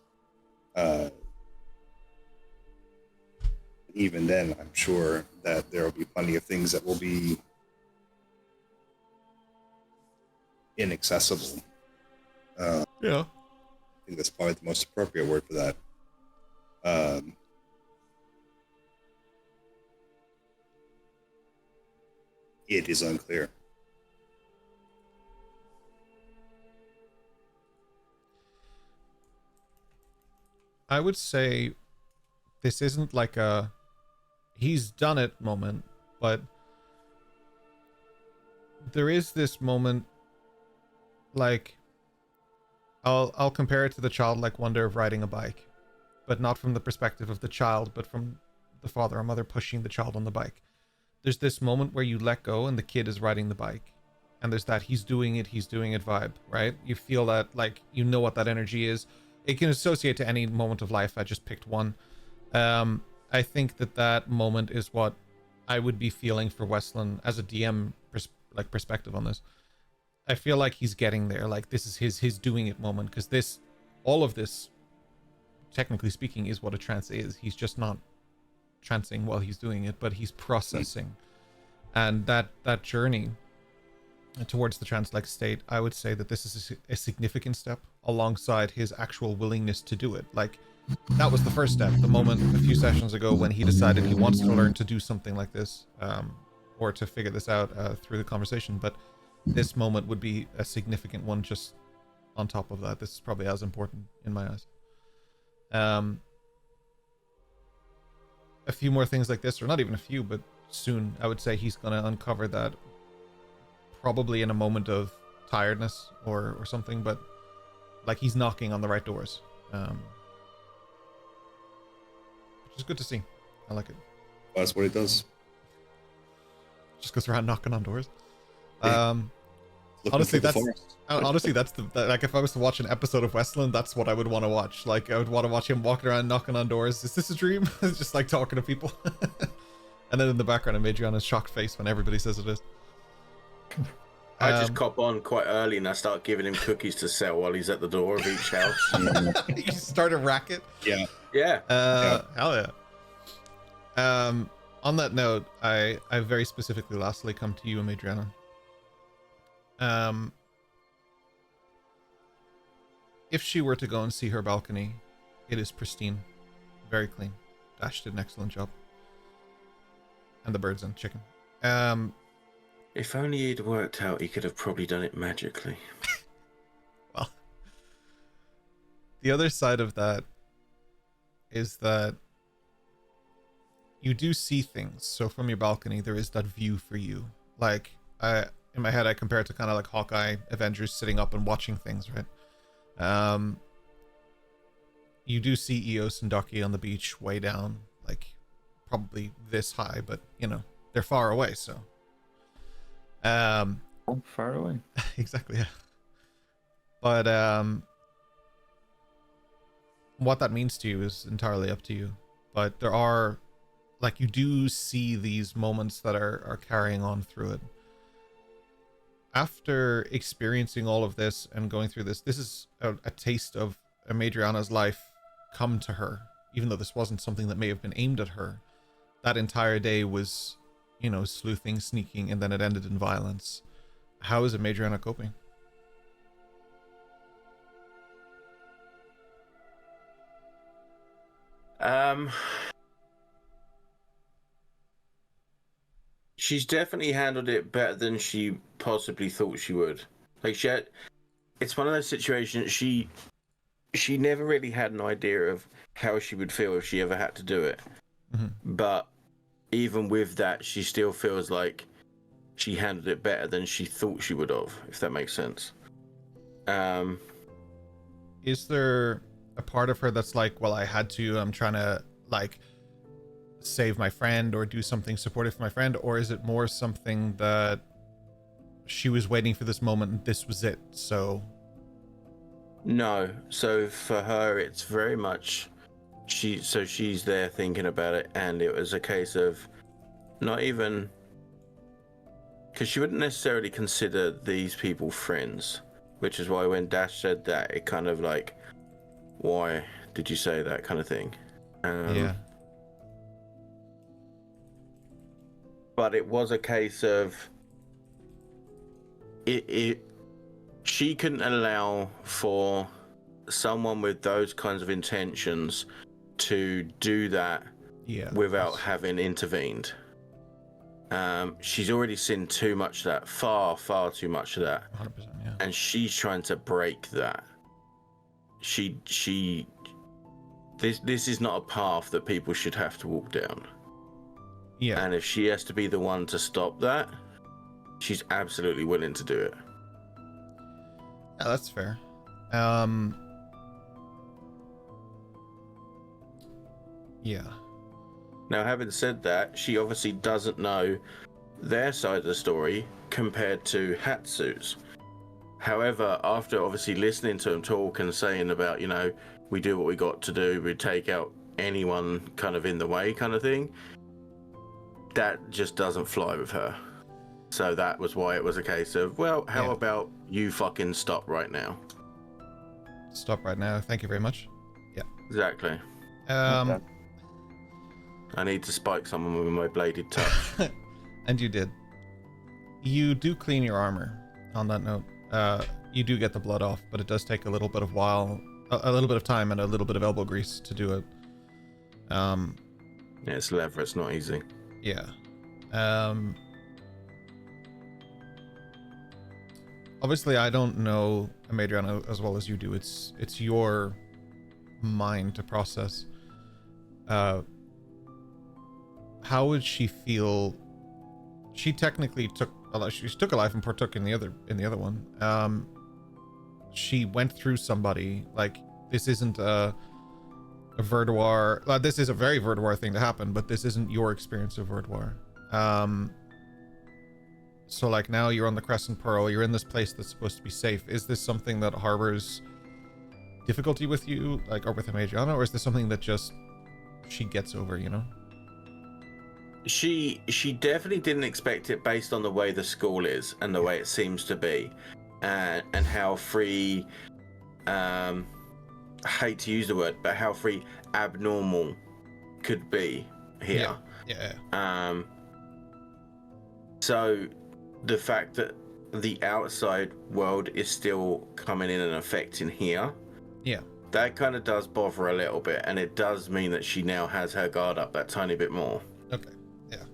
even then, I'm sure that there will be plenty of things that will be inaccessible. Yeah. I think that's probably the most appropriate word for that. It is unclear. I would say this isn't like a he's done it moment, but there is this moment, like, I'll compare it to the childlike wonder of riding a bike, but not from the perspective of the child, but from the father or mother pushing the child on the bike. There's this moment where you let go and the kid is riding the bike, and there's that he's doing it vibe, right? You feel that, like, you know what that energy is. It can associate to any moment of life. I just picked one. I think that moment is what I would be feeling for Westland as a DM perspective on this. I feel like he's getting there. Like, this is his doing it moment, because all of this technically speaking, is what a trance is. He's just not trancing while he's doing it, but he's processing. And that journey towards the trance-like state, I would say that this is a significant step alongside his actual willingness to do it. Like, that was the first step, the moment a few sessions ago when he decided he wants to learn to do something like this, or to figure this out through the conversation. But this moment would be a significant one just on top of that. This is probably as important in my eyes. A few more things like this, or not even a few, but soon, I would say he's going to uncover that probably in a moment of tiredness or something, but like he's knocking on the right doors. Which is good to see. I like it. That's what he does. Just goes around knocking on doors. Yeah. Honestly, that's like, if I was to watch an episode of Westland, that's what I would want to watch. Like, I would want to watch him walking around knocking on doors. Is this a dream? Just like talking to people. And then in the background, Adriana's shocked face when everybody says it is. I just cop on quite early and I start giving him cookies to sell while he's at the door of each house. You start a racket. Yeah. Hell yeah. On that note, I very specifically lastly come to you, Adriana. If she were to go and see her balcony, it is pristine, very clean. Dash did an excellent job. And the birds and chicken. If only he'd worked out, he could have probably done it magically. Well, the other side of that is that you do see things. So from your balcony, there is that view for you. Like, in my head, I compare it to kind of like Hawkeye, Avengers sitting up and watching things, right? You do see Eos and Ducky on the beach way down, like probably this high, but you know, they're far away, so. Far away. Exactly, yeah. But what that means to you is entirely up to you. But there are, like, you do see these moments that are carrying on through it. After experiencing all of this and going through this, this is a taste of Madriana's life come to her, even though this wasn't something that may have been aimed at her. That entire day was, you know, sleuthing, sneaking, and then it ended in violence. How is Madriana coping? She's definitely handled it better than she possibly thought she would. Like, it's one of those situations, she never really had an idea of how she would feel if she ever had to do it. Mm-hmm. But even with that, she still feels like she handled it better than she thought she would have, if that makes sense. Is there a part of her that's like, well, I had to, I'm trying to, like, save my friend or do something supportive for my friend? Or is it more something that she was waiting for this moment and this was it, so... No. So for her, it's very much... she's there thinking about it, and it was a case of not even... Because she wouldn't necessarily consider these people friends, which is why when Dash said that, it kind of like, why did you say that kind of thing? Yeah. But it was a case of she couldn't allow for someone with those kinds of intentions to do that without having intervened. She's already seen too much of that, far too much of that. 100%, yeah. And she's trying to break that. This is not a path that people should have to walk down. Yeah. And if she has to be the one to stop that, she's absolutely willing to do it. Yeah, that's fair. Yeah. Now, having said that, she obviously doesn't know their side of the story compared to Hatsu's. However, after obviously listening to him talk and saying about, you know, we do what we got to do, we take out anyone kind of in the way kind of thing, that just doesn't fly with her. So that was why it was a case of, well, how about you fucking stop right now? Stop right now. Thank you very much. Yeah. Exactly. Um, I need to spike someone with my bladed touch. and you did. You do clean your armor. On that note, you do get the blood off, but it does take a little bit of time and a little bit of elbow grease to do it. Yeah, it's leather. It's not easy. Yeah. Obviously, I don't know Amadriana as well as you do. It's your mind to process. How would she feel? She technically took a life and partook in the other one. She went through somebody. Like, this isn't a Verdoir. This is a very Verdoir thing to happen, but this isn't your experience of Verdoir. So like, now you're on the Crescent Pearl, you're in this place that's supposed to be safe. Is this something that harbors difficulty with you, like, or with Amadriana, or is this something that just she gets over, you know? She definitely didn't expect it based on the way the school is and the way it seems to be, and how free, I hate to use the word, but how free abnormal could be here. Yeah. So the fact that the outside world is still coming in and affecting here, Yeah. that kind of does bother a little bit, and it does mean that she now has her guard up that tiny bit more. Okay. Yeah.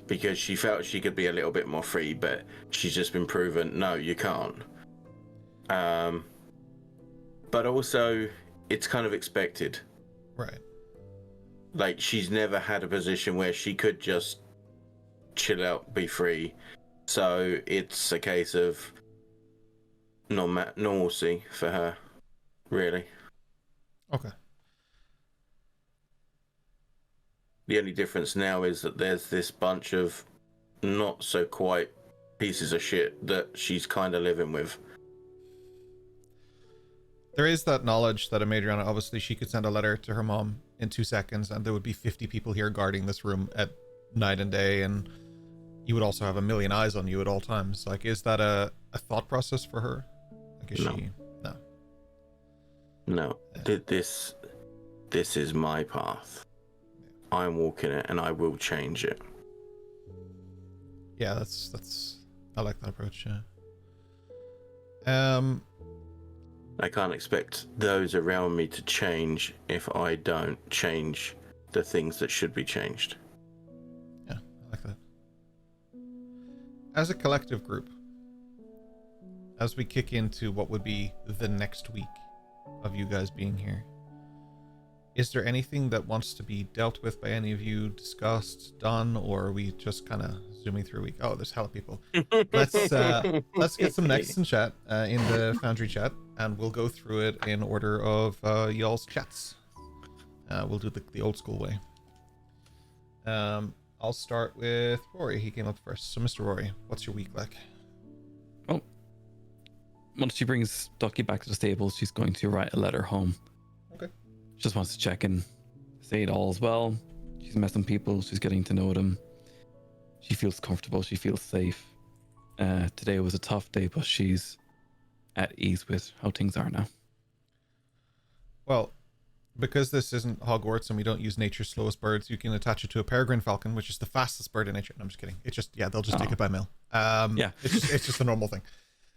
Because she felt she could be a little bit more free, but she's just been proven, no, you can't. But also, it's kind of expected. Right. Like, she's never had a position where she could just chill out, be free. So it's a case of normalcy for her, really. Okay. The only difference now is that there's this bunch of not so quite pieces of shit that she's kind of living with. There is that knowledge that Amadriana, obviously, she could send a letter to her mom in 2 seconds, and there would be 50 people here guarding this room at night and day, and you would also have a million eyes on you at all times. Like, is that a thought process for her? Like, is she... No. This is my path. I'm walking it, and I will change it. Yeah, that's I like that approach. Yeah. I can't expect those around me to change if I don't change the things that should be changed. Yeah, I like that. As a collective group, as we kick into what would be the next week of you guys being here, is there anything that wants to be dealt with by any of you, discussed, done, or are we just kind of zooming through a week? Oh, there's hella people. Let's get some next in chat, in the Foundry chat, and we'll go through it in order of y'all's chats. We'll do the old school way. I'll start with Rory. He came up first. So, Mr. Rory, what's your week like? Well, once she brings Ducky back to the stable, she's going to write a letter home. Okay. Just wants to check in, say it all is well. She's met some people. She's getting to know them. She feels comfortable. She feels safe. Today was a tough day, but she's at ease with how things are now. Well, because this isn't Hogwarts and we don't use nature's slowest birds, you can attach it to a peregrine falcon, which is the fastest bird in nature. No, I'm just kidding. It's just, they'll just take it by mail. Yeah. It's just a normal thing.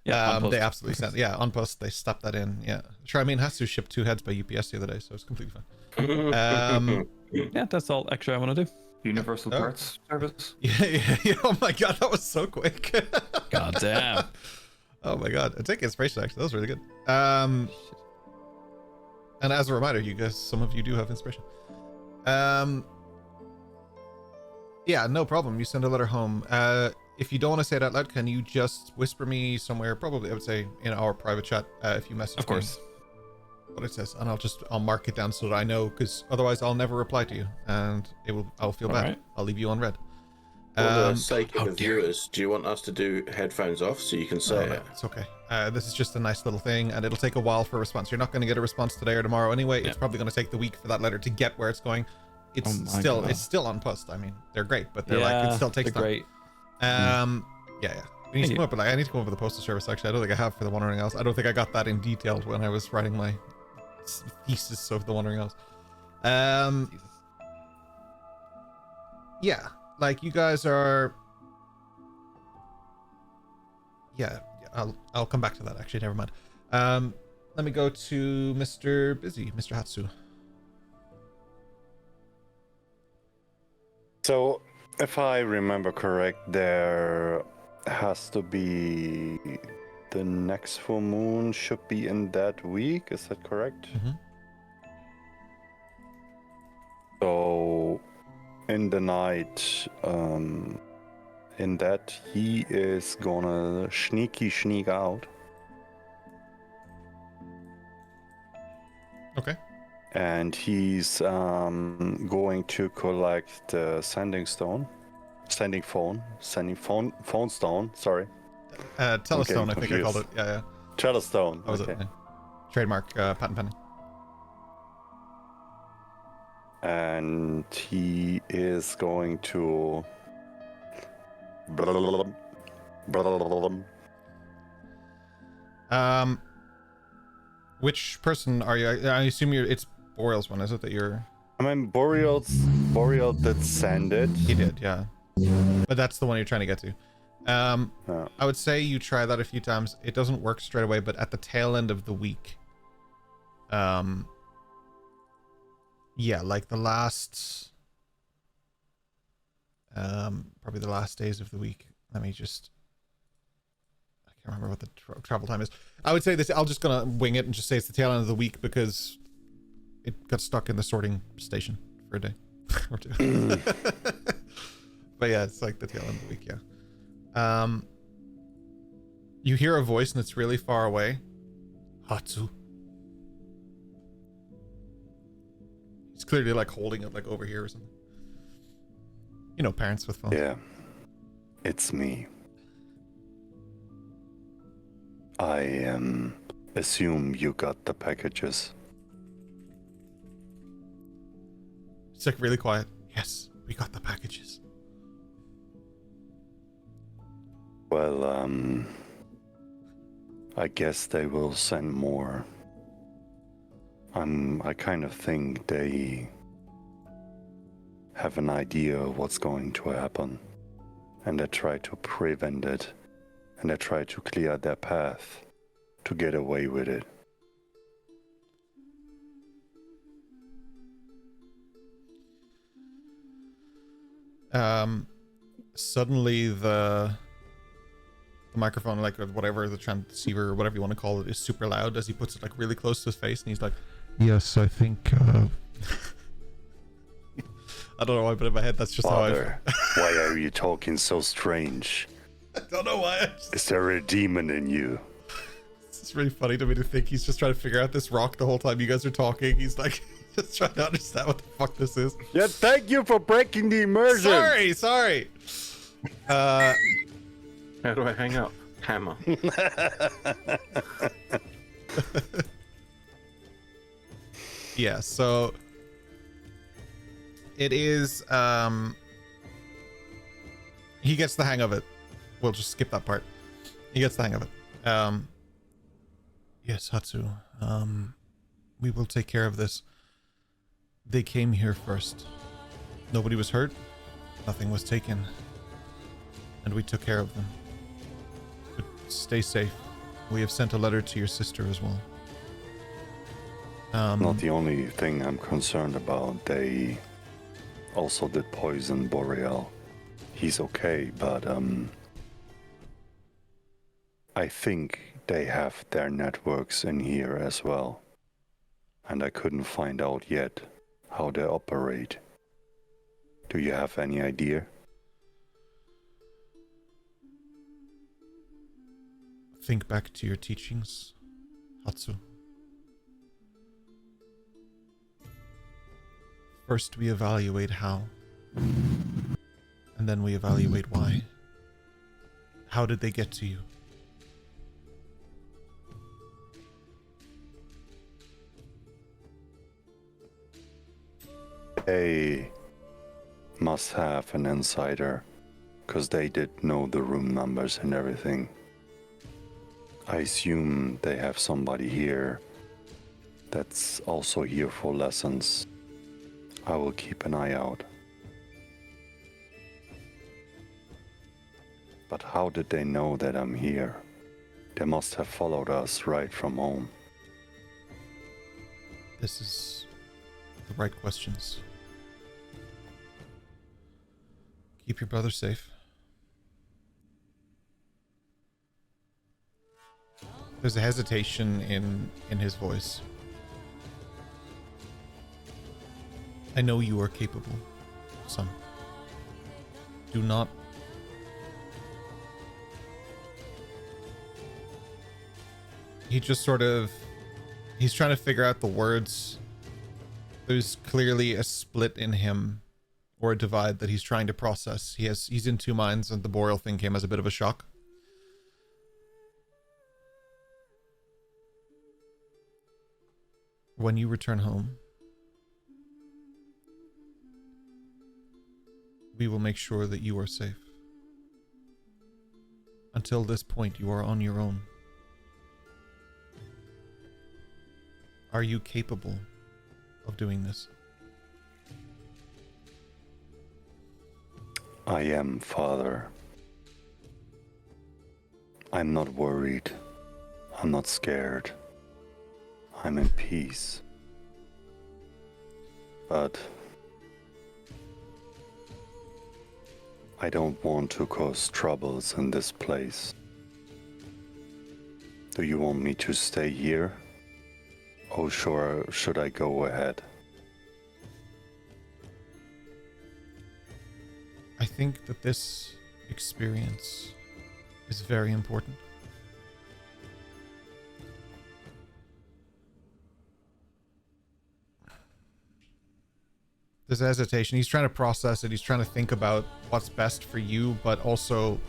Yeah, they absolutely sent. Yeah, on post they stuffed that in. Yeah, sure. I mean, Hatsu shipped 2 heads by UPS the other day, so it's completely fine. Yeah, that's all extra I want to do. Universal Parts Service. Yeah. Oh my god, that was so quick. God damn. Oh my god, I take inspiration. Actually, that was really good. And as a reminder, you guys, some of you do have inspiration. Yeah, no problem. You send a letter home. If you don't want to say it out loud, can you just whisper me somewhere? Probably, I would say in our private chat. If you message, of course, me, what it says, and I'll mark it down so that I know, because otherwise I'll never reply to you, and I'll feel bad. Right. I'll leave you on red. For the sake of the viewers, do you want us to do headphones off so you can say it? It's okay. This is just a nice little thing, and it'll take a while for a response. You're not going to get a response today or tomorrow anyway. Yeah. It's probably going to take the week for that letter to get where it's going. It's still on post. I mean, they're great, but they're it still takes time. Great. Yeah. We need to come up with I need to come up with a postal service. Actually, I don't think I have for the Wandering Isles. I don't think I got that in detail when I was writing my thesis of the Wandering Elves. Yeah, like you guys are. Yeah, I'll come back to that. Actually, never mind. Let me go to Mr. Busy, Mr. Hatsu. So, if I remember correct, there has to be the next full moon should be in that week. Is that correct? Mhm. So, in the night, in that he is gonna sneak out. Okay. And he's going to collect the sending phone stone. Sorry, Telestone, I think I confused. called it. Yeah. Telestone. That was Okay. it. Yeah. Trademark, patent pending. And he is going to. Which person are you? I assume it's Boreal's one, is it? That you're. I mean, Boreal did send it. He did, yeah. But that's the one you're trying to get to. Yeah. I would say you try that a few times. It doesn't work straight away, but at the tail end of the week, yeah, like the last, probably the last days of the week. Let me just. I can't remember what the travel time is. I would say this. I'm just gonna wing it and just say it's the tail end of the week because it got stuck in the sorting station for a day or two. But yeah, it's like the tail end of the week. Yeah. You hear a voice and it's really far away. Hatsu. He's clearly like holding it like over here or something. You know, parents with phones. Yeah, it's me. I assume you got the packages. It's like really quiet. Yes, we got the packages. Well, I guess they will send more. I kind of think they have an idea of what's going to happen, and they try to prevent it, and they try to clear their path to get away with it. Suddenly the microphone, like, or whatever, the transceiver or whatever you want to call it, is super loud as he puts it like really close to his face, and he's like, yes, I think I don't know why, but in my head that's just Father, why are you talking so strange? I don't know why. Is there a demon in you? It's really funny to me to think he's just trying to figure out this rock the whole time you guys are talking. He's like just trying to understand what the fuck this is. Yeah, thank you for breaking the immersion. Sorry. How do I hang up? Hammer. Yeah, so it is he gets the hang of it. We'll just skip that part. He gets the hang of it. Yes, Hatsu. We will take care of this. They came here first. Nobody was hurt. Nothing was taken. And we took care of them. But stay safe. We have sent a letter to your sister as well. Not the only thing I'm concerned about. They also did poison Boreal. He's okay, but I think they have their networks in here as well. And I couldn't find out yet how they operate. Do you have any idea? Think back to your teachings, Hatsu. First we evaluate how, and then we evaluate why. How did they get to you? They must have an insider, because they did know the room numbers and everything. I assume they have somebody here that's also here for lessons. I will keep an eye out. But how did they know that I'm here? They must have followed us right from home. This is the right questions. Keep your brother safe. There's a hesitation in his voice. I know you are capable, son. Do not. He just sort of, he's trying to figure out the words. There's clearly a split in him, or a divide that he's trying to process. He's in two minds, and the Boreal thing came as a bit of a shock. When you return home, we will make sure that you are safe. Until this point, you are on your own. Are you capable of doing this? I am, Father. I'm not worried. I'm not scared. I'm in peace. But I don't want to cause troubles in this place. Do you want me to stay here? Oh, sure, should I go ahead? I think that this experience is very important. There's hesitation. He's trying to process it. He's trying to think about what's best for you, but also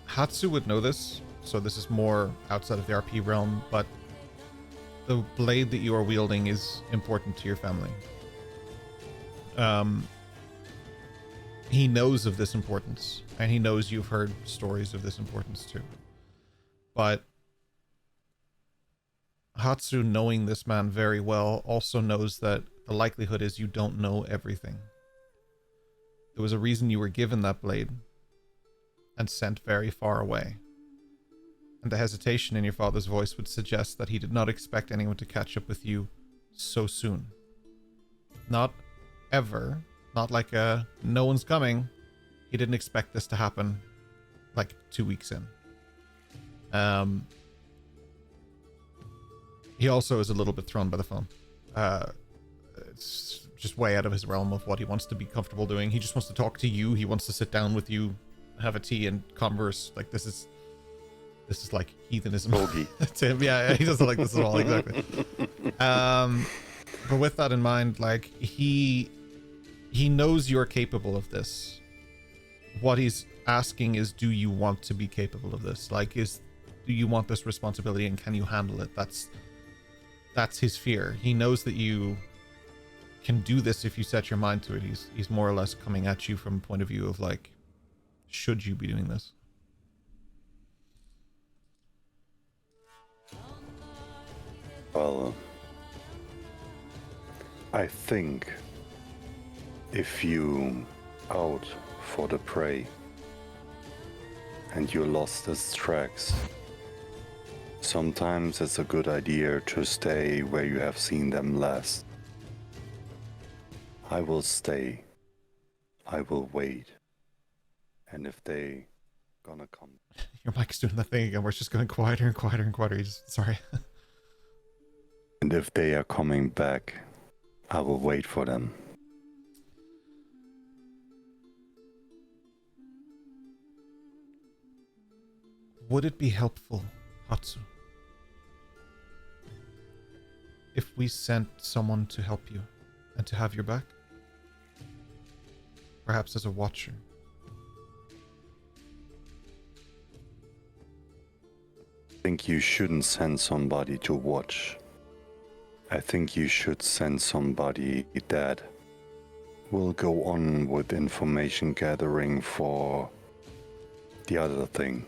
Hatsu would know this, so this is more outside of the RP realm, but the blade that you are wielding is important to your family. He knows of this importance, and he knows you've heard stories of this importance too. But Hatsu, knowing this man very well, also knows that the likelihood is you don't know everything. There was a reason you were given that blade and sent very far away. And the hesitation in your father's voice would suggest that he did not expect anyone to catch up with you so soon. Not ever. Not like no one's coming. He didn't expect this to happen like 2 weeks in. He also is a little bit thrown by the phone. It's just way out of his realm of what he wants to be comfortable doing. He just wants to talk to you. He wants to sit down with you, have a tea and converse. Like this is like heathenism to him. Yeah, he doesn't like this at all. Exactly. But with that in mind, like he knows you're capable of this. What he's asking is, do you want to be capable of this? Like, do you want this responsibility and can you handle it? That's his fear. He knows that you can do this if you set your mind to it. He's more or less coming at you from a point of view of like, should you be doing this? Well, I think if you out for the prey and you lost its tracks, sometimes it's a good idea to stay where you have seen them last. I will stay. I will wait. And if they gonna come... Your mic's doing that thing again where it's just going quieter and quieter and quieter. Sorry. And if they are coming back, I will wait for them. Would it be helpful, Hatsu, if we sent someone to help you and to have your back? Perhaps as a watcher. I think you shouldn't send somebody to watch. I think you should send somebody that will go on with information gathering for the other thing.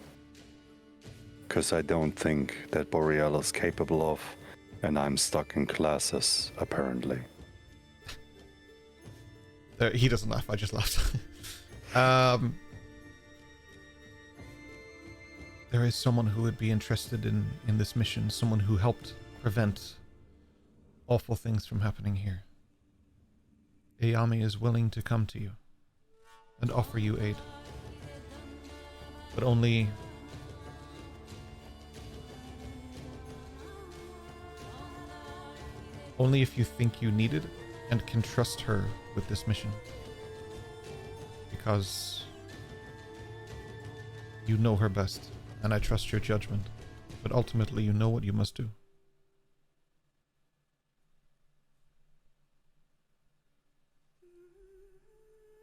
Because I don't think that Boreal is capable of And I'm stuck in classes, apparently. He doesn't laugh, I just laughed. There is someone who would be interested in this mission, someone who helped prevent awful things from happening here. Ayami is willing to come to you and offer you aid. But only if you think you need it and can trust her with this mission. Because you know her best, and I trust your judgment. But ultimately, you know what you must do.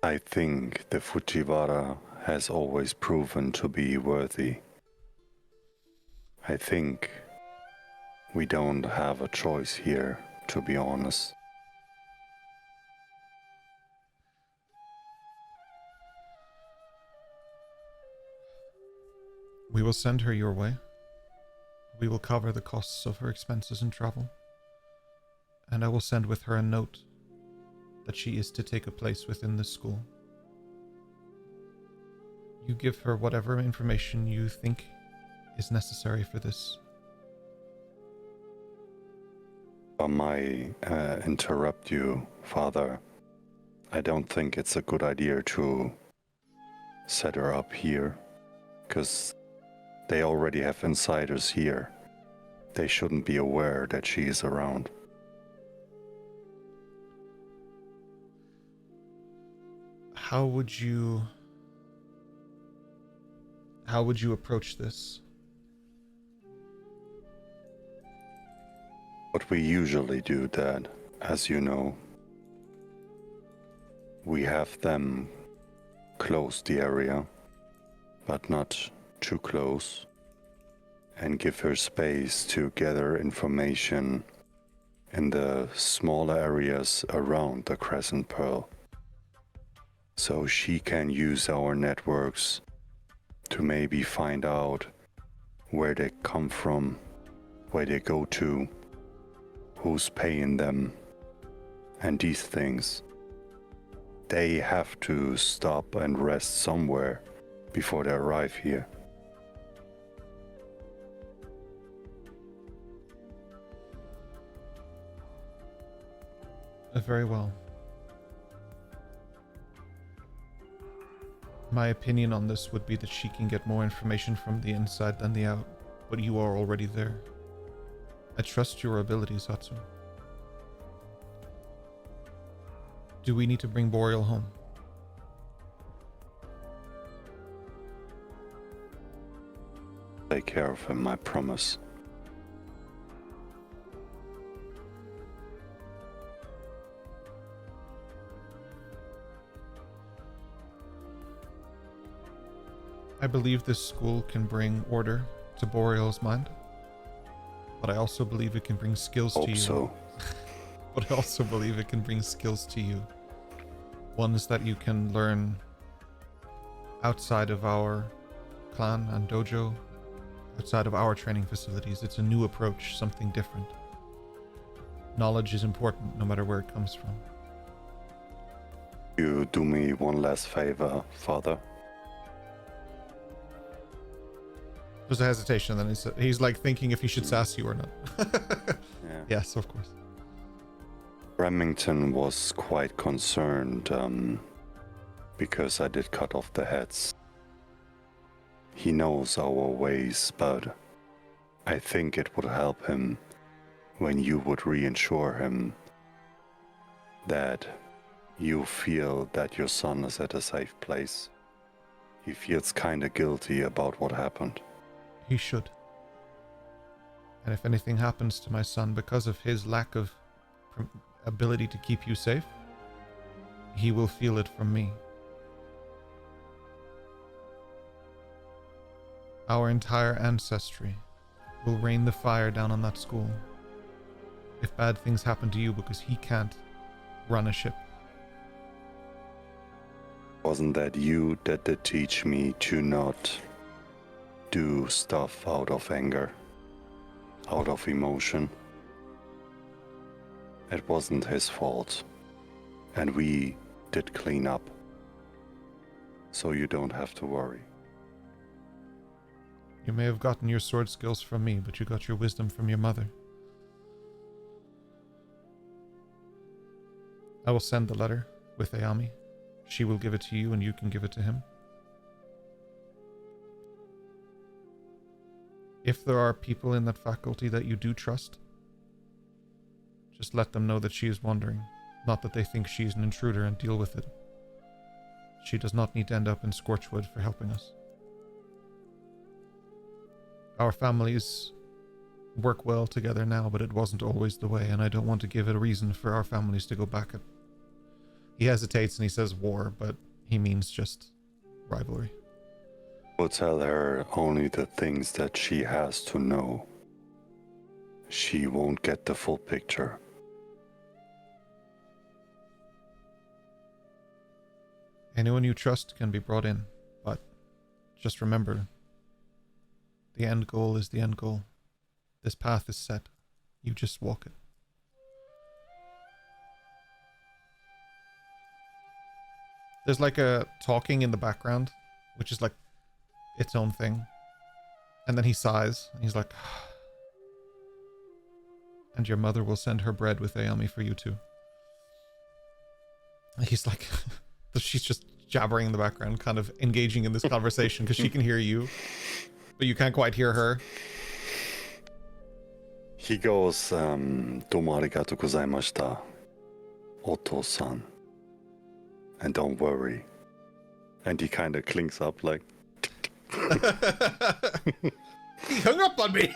I think the Fujiwara has always proven to be worthy. I think we don't have a choice here, to be honest. We will send her your way. We will cover the costs of her expenses and travel. And I will send with her a note that she is to take a place within this school. You give her whatever information you think is necessary for this. I might interrupt you, Father. I don't think it's a good idea to set her up here, because they already have insiders here. They shouldn't be aware that she is around. How would you approach this? What we usually do, Dad, as you know, we have them close the area, but not too close, and give her space to gather information in the smaller areas around the Crescent Pearl, so she can use our networks to maybe find out where they come from, where they go to, who's paying them, and these things. They have to stop and rest somewhere before they arrive here. Very well. My opinion on this would be that she can get more information from the inside than the out, but you are already there. I trust your abilities, Hatsu. Do we need to bring Boreal home? Take care of him, I promise. I believe this school can bring order to Boreal's mind, but I also believe it can bring skills to you. So. But I also believe it can bring skills to you. Ones that you can learn outside of our clan and dojo, outside of our training facilities. It's a new approach, something different. Knowledge is important no matter where it comes from. You do me one last favor, Father. There's a hesitation, and then he's like thinking if he should sass you or not. Yeah. Yes, of course. Remington was quite concerned because I did cut off the heads. He knows our ways, but I think it would help him when you would reassure him that you feel that your son is at a safe place. He feels kinda guilty about what happened. He should. And if anything happens to my son because of his lack of ability to keep you safe, he will feel it from me. Our entire ancestry will rain the fire down on that school if bad things happen to you because he can't run a ship. Wasn't that you that did teach me to not do stuff out of anger, out of emotion? It wasn't his fault. And we did clean up. So you don't have to worry. You may have gotten your sword skills from me, but you got your wisdom from your mother. I will send the letter with Ayami. She will give it to you and you can give it to him. If there are people in that faculty that you do trust, just let them know that she is wandering, not that they think she is an intruder, and deal with it. She does not need to end up in Scorchwood for helping us. Our families work well together now, but it wasn't always the way, and I don't want to give it a reason for our families to go back at... He hesitates and he says war, but he means just rivalry. We'll tell her only the things that she has to know. She won't get the full picture. Anyone you trust can be brought in, but just remember, the end goal is the end goal. This path is set. You just walk it. There's like a talking in the background, which is like its own thing. And then he sighs, and he's like, and your mother will send her bread with Ayami for you too. And he's like, she's just jabbering in the background, kind of engaging in this conversation, because she can hear you, but you can't quite hear her. He goes, Domo arigato gozaimashita, Oto-san. And don't worry. And he kind of clinks up like... He hung up on me.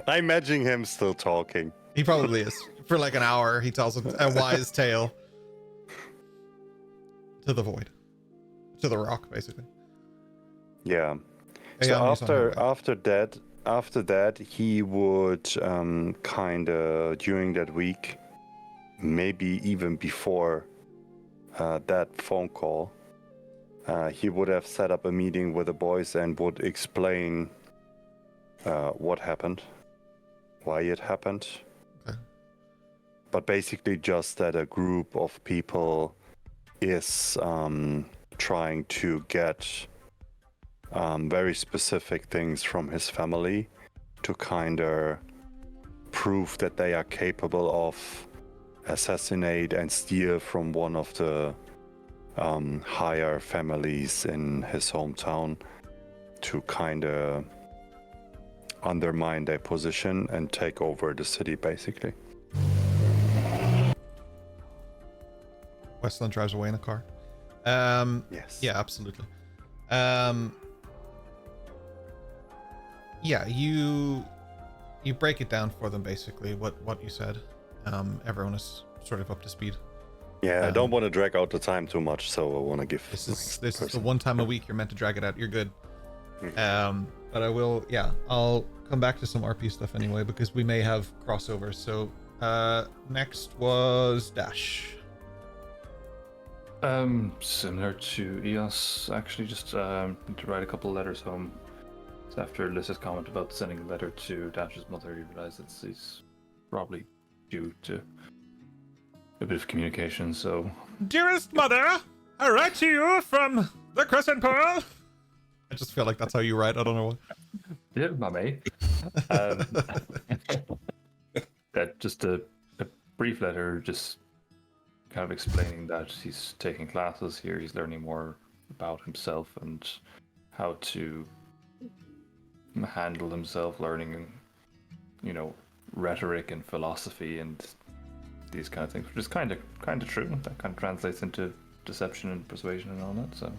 I imagine him still talking. He probably is. For like an hour, he tells a wise tale. To the void. To the rock, basically. Yeah. Hey, So after that, he would kind of, during that week, maybe even before that phone call, he would have set up a meeting with the boys and would explain what happened, why it happened. Okay. But basically just that a group of people is trying to get very specific things from his family to kind of prove that they are capable of assassinate and steal from one of the higher families in his hometown to kind of undermine their position and take over the city, basically. Westland drives away in a car. Yes. Yeah, absolutely. Yeah, you break it down for them, basically, what you said. Everyone is sort of up to speed. Yeah, I don't want to drag out the time too much, so I want to give... This is the one time a week you're meant to drag it out. You're good. But I will, I'll come back to some RP stuff anyway, because we may have crossovers. So next was Dash. Similar to EOS, actually, just to write a couple letters home. So after Alyssa's comment about sending a letter to Dash's mother, he realized that he's probably due to a bit of communication, so... Dearest mother, I write to you from the Crescent Pearl. I just feel like that's how you write. I don't know why. Yeah, mummy. That just a brief letter, just kind of explaining that he's taking classes here, he's learning more about himself and how to handle himself, learning, rhetoric and philosophy and these kind of things, which is kind of true. That kind of translates into deception and persuasion and all that. So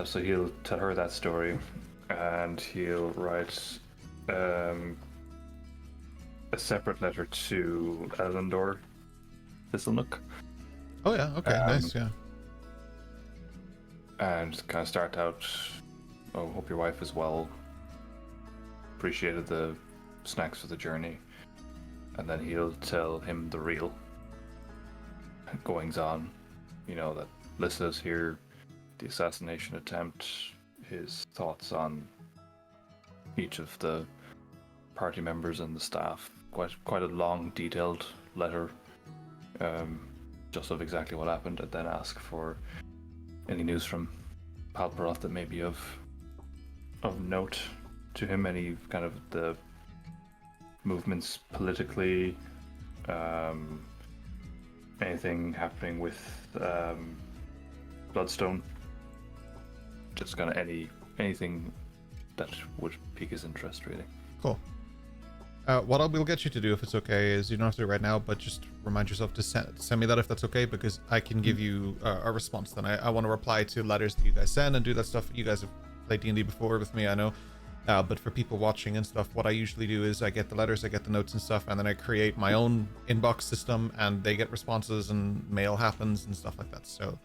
so he'll tell her that story, and he'll write a separate letter to Elendor Thistleneck. Oh yeah, okay, nice, yeah. And kind of start out, hope your wife is well. Appreciated the snacks for the journey. And then he'll tell him the real goings on. That Lissa's here, the assassination attempt, his thoughts on each of the party members and the staff. Quite a long, detailed letter, just of exactly what happened, and then ask for any news from Palperoth that may be of note to him. Any kind of the movements politically, anything happening with Bloodstone. Just kind of anything that would pique his interest, really. Cool. What I will get you to do, if it's okay, is you don't have to do it right now, but just remind yourself to send me that if that's okay, because I can give you a response. Then I want to reply to letters that you guys send and do that stuff. You guys have played D&D before with me, I know. But for people watching and stuff, what I usually do is I get the letters, I get the notes and stuff, and then I create my own inbox system, and they get responses and mail happens and stuff like that. So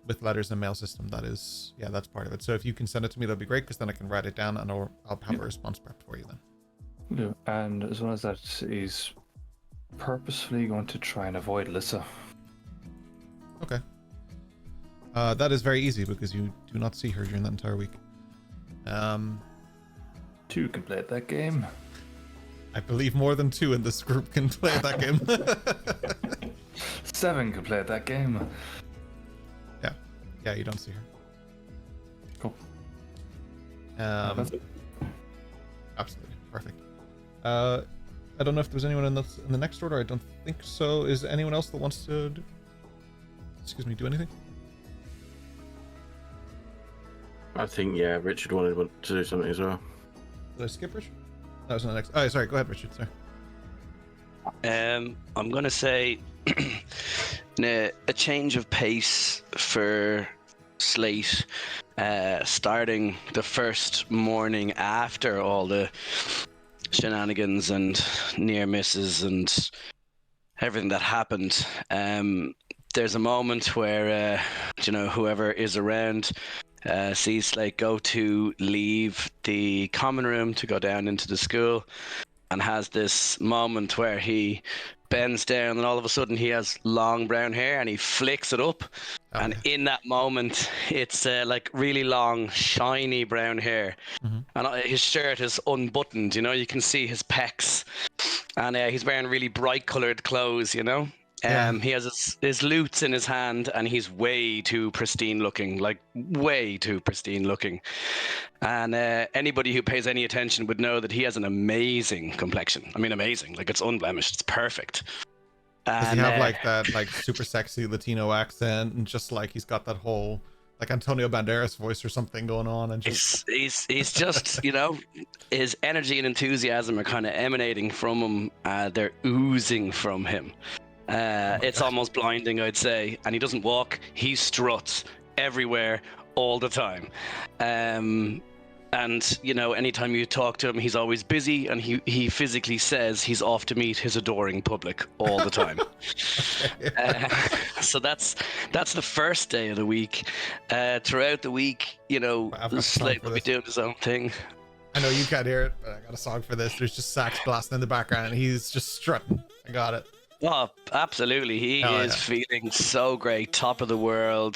with letters and mail system, that's part of it. So if you can send it to me, that'd be great, because then I can write it down and I'll have a response prepped for you then. Yeah, and as well as that, he's purposefully going to try and avoid Lissa. Okay. That is very easy, because you do not see her during that entire week. 2 can play at that game. I believe more than 2 in this group can play at that game. 7 can play at that game. Yeah, you don't see her. Cool. That's it. Absolutely perfect. I don't know if there's anyone in the next order. I don't think so. Is anyone else that wants to do anything? I think, yeah, Richard wanted to do something as well. Did I skip Richard? That was on the next. Oh, sorry. Go ahead, Richard. Sorry. I'm gonna say a change of pace for Slate, starting the first morning after all the shenanigans and near misses and everything that happened. There's a moment where whoever is around sees Slate go to leave the common room to go down into the school, and has this moment where he bends down and all of a sudden he has long brown hair and he flicks it up. And in that moment, it's like really long, shiny brown hair. Mm-hmm. And his shirt is unbuttoned, you can see his pecs. And he's wearing really bright colored clothes, Yeah. He has his lutes in his hand, and he's way too pristine looking, And anybody who pays any attention would know that he has an amazing complexion. I mean, amazing. Like, it's unblemished. It's perfect. Does he have that super sexy Latino accent, and just like he's got that whole like Antonio Banderas voice or something going on, and just he's just his energy and enthusiasm are kind of emanating from him. They're oozing from him. It's almost blinding, I'd say. And he doesn't walk; he struts everywhere all the time. And anytime you talk to him, he's always busy, and he physically says he's off to meet his adoring public all the time. So that's the first day of the week. Throughout the week, Slate will be doing his own thing. I know you can't hear it, but I got a song for this. There's just sax blasting in the background, and he's just strutting. I got it. Oh, absolutely. He is feeling so great, top of the world,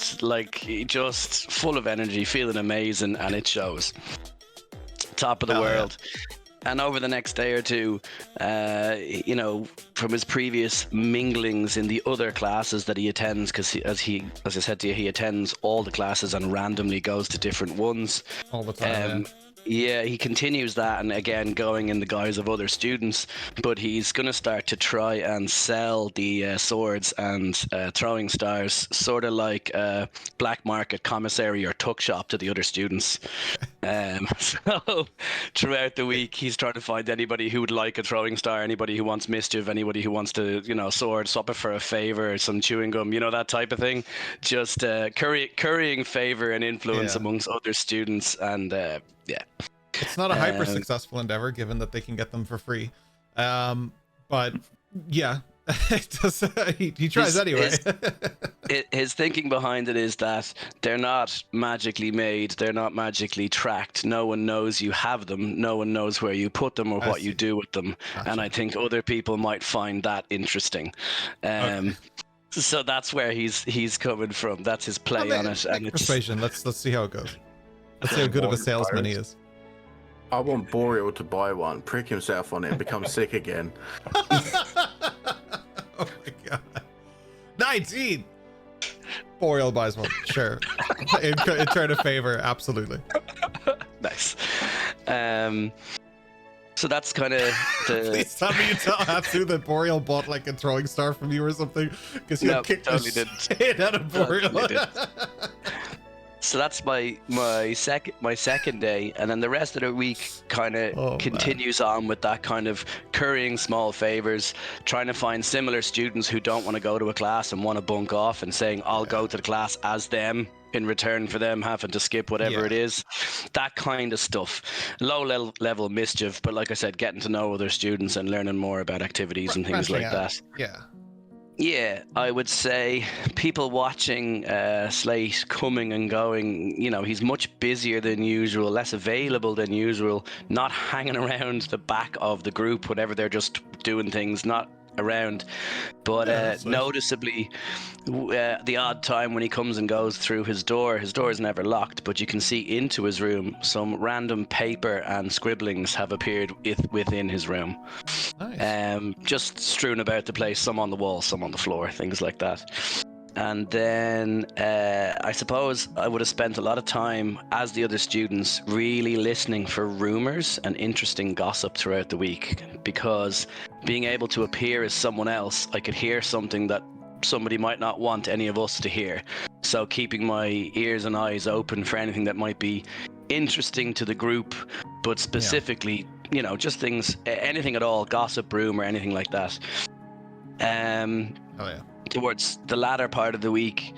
just full of energy, feeling amazing, and it shows. Top of the world. Yeah. And over the next day or two, from his previous minglings in the other classes that he attends, because as I said to you, he attends all the classes and randomly goes to different ones. All the time, Yeah, he continues that, and again going in the guise of other students, but he's going to start to try and sell the swords and throwing stars, sort of like a black market commissary or tuck shop to the other students. So throughout the week, he's trying to find anybody who would like a throwing star, anybody who wants mischief, anybody who wants to, sword, swap it for a favor, some chewing gum, that type of thing. Just currying favor and influence amongst other students, and yeah. It's not a hyper successful endeavor, given that they can get them for free. But yeah, it does, he tries anyway. His thinking behind it is that they're not magically made, they're not magically tracked. No one knows you have them. No one knows where you put them or what you do with them. Gotcha. And I think other people might find that interesting. So that's where he's coming from. That's his play on it. And persuasion. Let's see how it goes. Let's see how good of a salesman he is. I want Boreal to buy one, prick himself on it, and become sick again. Oh my god. 19! Boreal buys one, sure. in turn of favor, absolutely. Nice. So that's kind of the. Please tell me you tell Hatsu that Boreal bought like a throwing star from you or something, because you No, kicked totally the didn't. shit out of Boreal. Totally didn't. So that's my second day, and then the rest of the week kind of continues on with that kind of currying small favors, trying to find similar students who don't want to go to a class and want to bunk off, and saying I'll go to the class as them in return for them having to skip whatever it is. That kind of stuff. Low level mischief, but like I said, getting to know other students and learning more about activities and things like that. Yeah, I would say people watching Slate coming and going, you know, he's much busier than usual, less available than usual, not hanging around the back of the group whenever they're just doing things, not around. But noticeably, the odd time when he comes and goes through his door is never locked, but you can see into his room. Some random paper and scribblings have appeared within his room. Nice. Just strewn about the place, some on the wall, some on the floor, things like that. And then I suppose I would have spent a lot of time, as the other students, really listening for rumors and interesting gossip throughout the week, because being able to appear as someone else, I could hear something that somebody might not want any of us to hear. So keeping my ears and eyes open for anything that might be interesting to the group, but specifically, you know, just things, anything at all, gossip, rumor, anything like that. Towards the latter part of the week,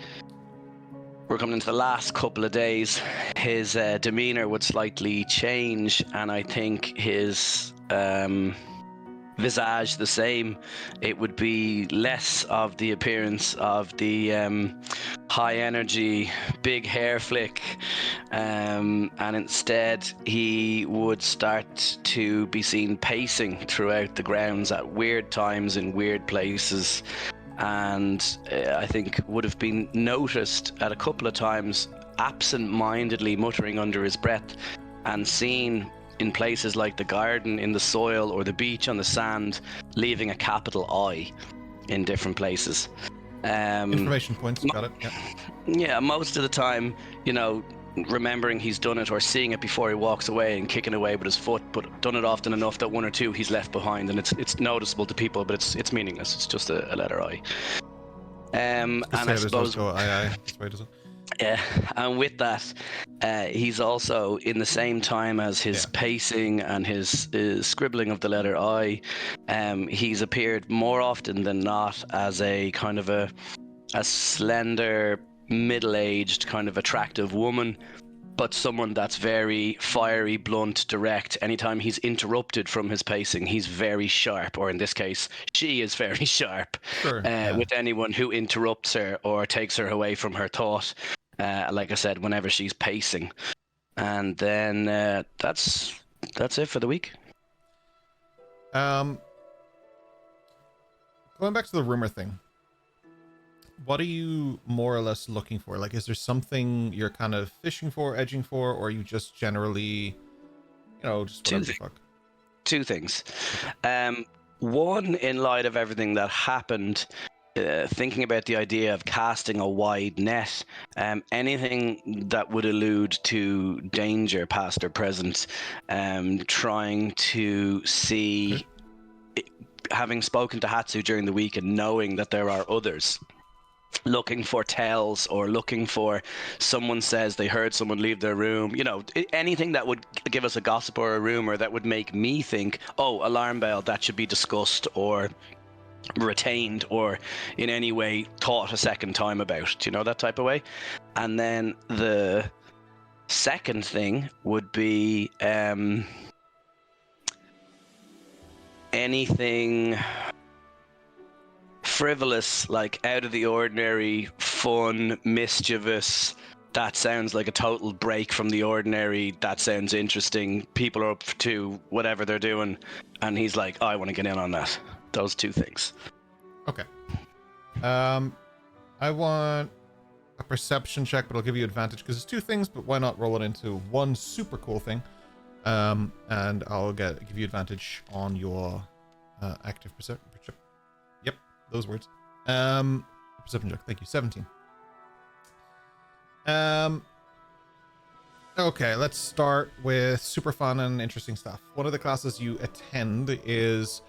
we're coming into the last couple of days, his demeanor would slightly change, and I think his visage the same. It would be less of the appearance of the high energy, big hair flick, and instead he would start to be seen pacing throughout the grounds at weird times in weird places. And I think would have been noticed at a couple of times absent-mindedly muttering under his breath, and seen in places like the garden in the soil or the beach on the sand, leaving a capital I in different places. Information points, got it. Yeah, most of the time, you know, remembering he's done it or seeing it before he walks away and kicking away with his foot, but done it often enough that one or two he's left behind, and it's noticeable to people, but it's meaningless. It's just a letter I. And I suppose yeah, and with that, he's also in the same time as his pacing and his scribbling of the letter I, he's appeared more often than not as a kind of a slender, middle-aged, kind of attractive woman, but someone that's very fiery, blunt, direct. Anytime he's interrupted from his pacing, he's very sharp, or in this case, she is very sharp with anyone who interrupts her or takes her away from her thought. Like I said, whenever she's pacing. And then that's it for the week. Going back to the rumor thing, what are you more or less looking for? Like, is there something you're kind of fishing for, edging for, or are you just generally, you know, just whatever the fuck? Two things. One, in light of everything that happened, thinking about the idea of casting a wide net, anything that would allude to danger, past or present, trying to see, having spoken to Hatsu during the week and knowing that there are others, looking for tells or looking for someone says they heard someone leave their room, you know, anything that would give us a gossip or a rumor that would make me think, oh, alarm bell, that should be discussed or retained or in any way thought a second time about, you know, that type of way. And then the second thing would be anything frivolous, like out of the ordinary, fun, mischievous, that sounds like a total break from the ordinary, that sounds interesting, people are up to whatever they're doing, and he's like, oh, I want to get in on that. Those two things. Okay. I want a perception check, but I'll give you advantage because it's two things, but why not roll it into one super cool thing? And I'll give you advantage on your active perception. Yep, those words. Perception check. Thank you. 17. Okay, let's start with super fun and interesting stuff. One of the classes you attend is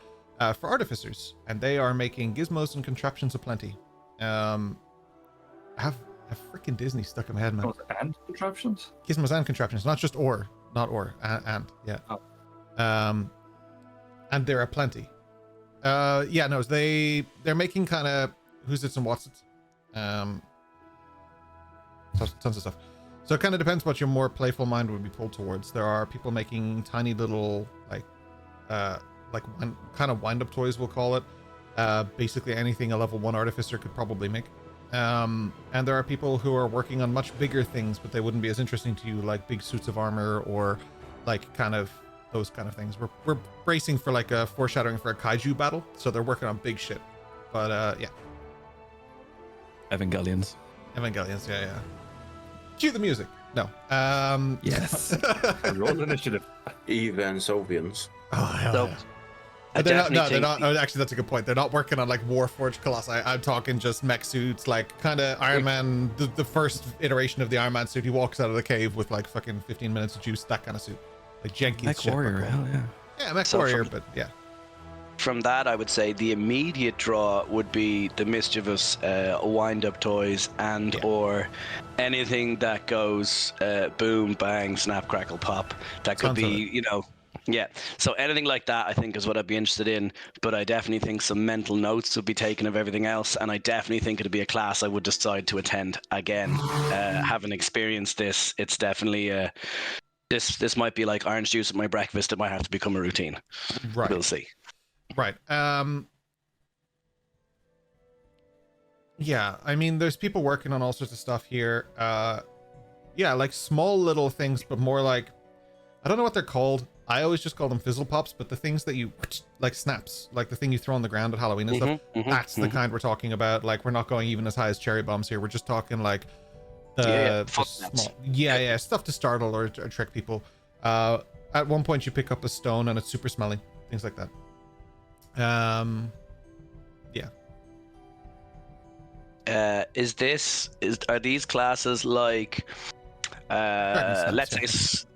for artificers, and they are making gizmos and contraptions aplenty. I have freaking Disney stuck in my head, man. And contraptions? Gizmos and contraptions, not just yeah. Oh. And there are plenty. Yeah, no, they're making kind of who's it and what's it. Tons of stuff. So it kind of depends what your more playful mind would be pulled towards. There are people making tiny little kind of wind-up toys, we'll call it. Basically anything a level 1 artificer could probably make. And there are people who are working on much bigger things, but they wouldn't be as interesting to you, like big suits of armor or like kind of those kind of things. We're bracing for like a foreshadowing for a kaiju battle, so they're working on big shit. But yeah. Evangelions, yeah. Cue the music. No. Yes. Roll initiative. Even Sovians. Oh, hell So, yeah. I They're definitely not. think Oh, actually, that's a good point. They're not working on like Warforged Colossi. I'm talking just mech suits, like kind of Iron Man, the first iteration of the Iron Man suit. He walks out of the cave with like fucking 15 minutes of juice, that kind of suit. Like Jenkins Mech shit. Warrior, hell yeah. Yeah, mech So warrior, from- but yeah. from that, I would say the immediate draw would be the mischievous wind-up toys and Yeah. or anything that goes boom, bang, snap, crackle, pop. That could Tons of be, yeah. So anything like that, I think, is what I'd be interested in. But I definitely think some mental notes would be taken of everything else, and I definitely think it'd be a class I would decide to attend again. Having experienced this, it's definitely this might be like orange juice at my breakfast. It might have to become a routine. Right. We'll see. Right. Yeah, I mean, there's people working on all sorts of stuff here. Yeah, like small little things, but more like, I don't know what they're called. I always just call them fizzle pops, but the things that you, like snaps, like the thing you throw on the ground at Halloween and stuff, that's the kind we're talking about. Like, we're not going even as high as cherry bombs here. We're just talking like the Fuck snaps. small, yeah, stuff to startle or trick people. At one point you pick up a stone and it's super smelly, things like that. Yeah. Are these classes like let's say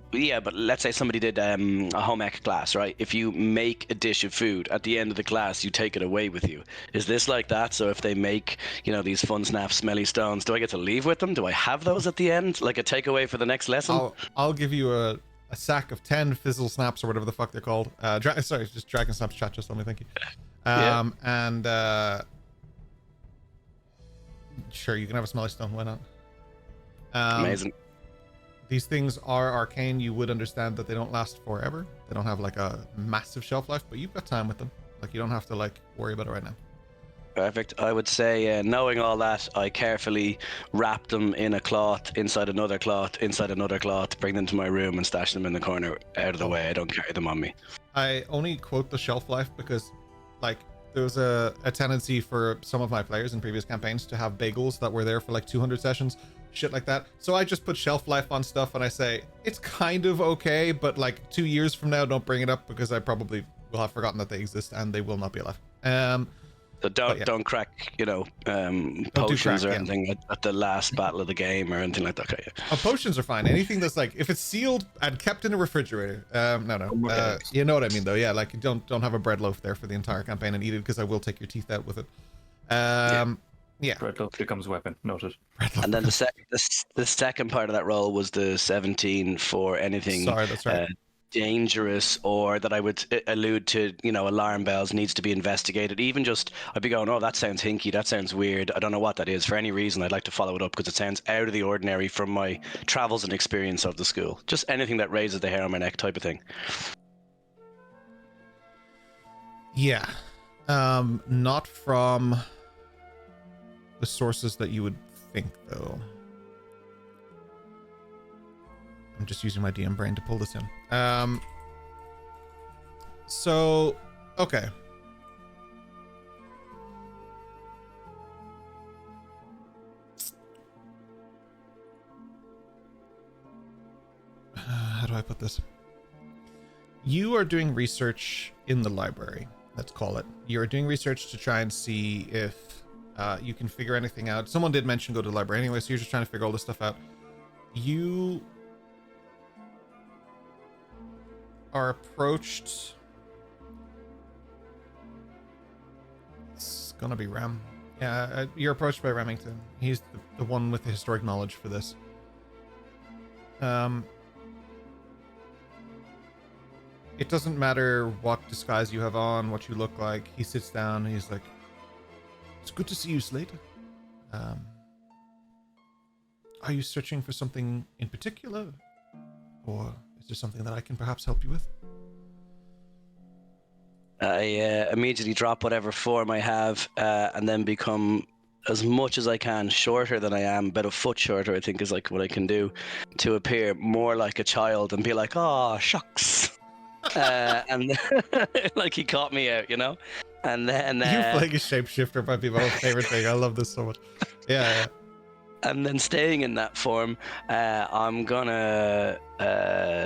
let's say somebody did a home ec class, right? If you make a dish of food at the end of the class, you take it away with you. Is this like that? So if they make these fun snap smelly stones, do I get to leave with them? Do I have those at the end, like a takeaway for the next lesson? I'll give you a sack of 10 fizzle snaps or whatever the fuck they're called. Sorry, just Dragon Snaps chat just told me, thank you. And sure, you can have a smelly stone, why not? Amazing. These things are arcane. You would understand that they don't last forever. They don't have like a massive shelf life, but you've got time with them. Like, you don't have to like worry about it right now. Perfect. I would say, knowing all that, I carefully wrap them in a cloth, inside another cloth, inside another cloth, bring them to my room and stash them in the corner out of the way. I don't carry them on me. I only quote the shelf life because, like, there was a tendency for some of my players in previous campaigns to have bagels that were there for like 200 sessions, shit like that. So I just put shelf life on stuff and I say, it's kind of okay, but like 2 years from now, don't bring it up because I probably will have forgotten that they exist and they will not be alive. So don't crack, potions or anything at the last battle of the game or anything like that. Okay, yeah. Potions are fine. Anything that's like, if it's sealed and kept in a refrigerator. No. You know what I mean, though. Yeah, like don't have a bread loaf there for the entire campaign and eat it because I will take your teeth out with it. Yeah. Bread loaf becomes a weapon. Noted. And then the second part of that roll was the 17 for anything. Sorry, that's right. Dangerous or that I would allude to, alarm bells needs to be investigated. Even just, I'd be going, oh, that sounds hinky, that sounds weird, I don't know what that is. For any reason, I'd like to follow it up because it sounds out of the ordinary from my travels and experience of the school. Just anything that raises the hair on my neck type of thing. Yeah. Not from the sources that you would think, though. I'm just using my DM brain to pull this in. So, okay. How do I put this? You are doing research in the library, let's call it. You're doing research to try and see if you can figure anything out. Someone did mention go to the library anyway, so you're just trying to figure all this stuff out. You are approached. It's gonna be Ram. Yeah, you're approached by Remington. He's the one with the historic knowledge for this. It doesn't matter what disguise you have on, what you look like. He sits down and he's like, "It's good to see you, Slate. Are you searching for something in particular? Or is there something that I can perhaps help you with?" I immediately drop whatever form I have and then become as much as I can shorter than I am, about a foot shorter, I think is like what I can do, to appear more like a child and be like, "Oh, shucks." And like he caught me out, you know? And then You playing a shapeshifter might be my favorite thing. I love this so much. Yeah. And then staying in that form, I'm gonna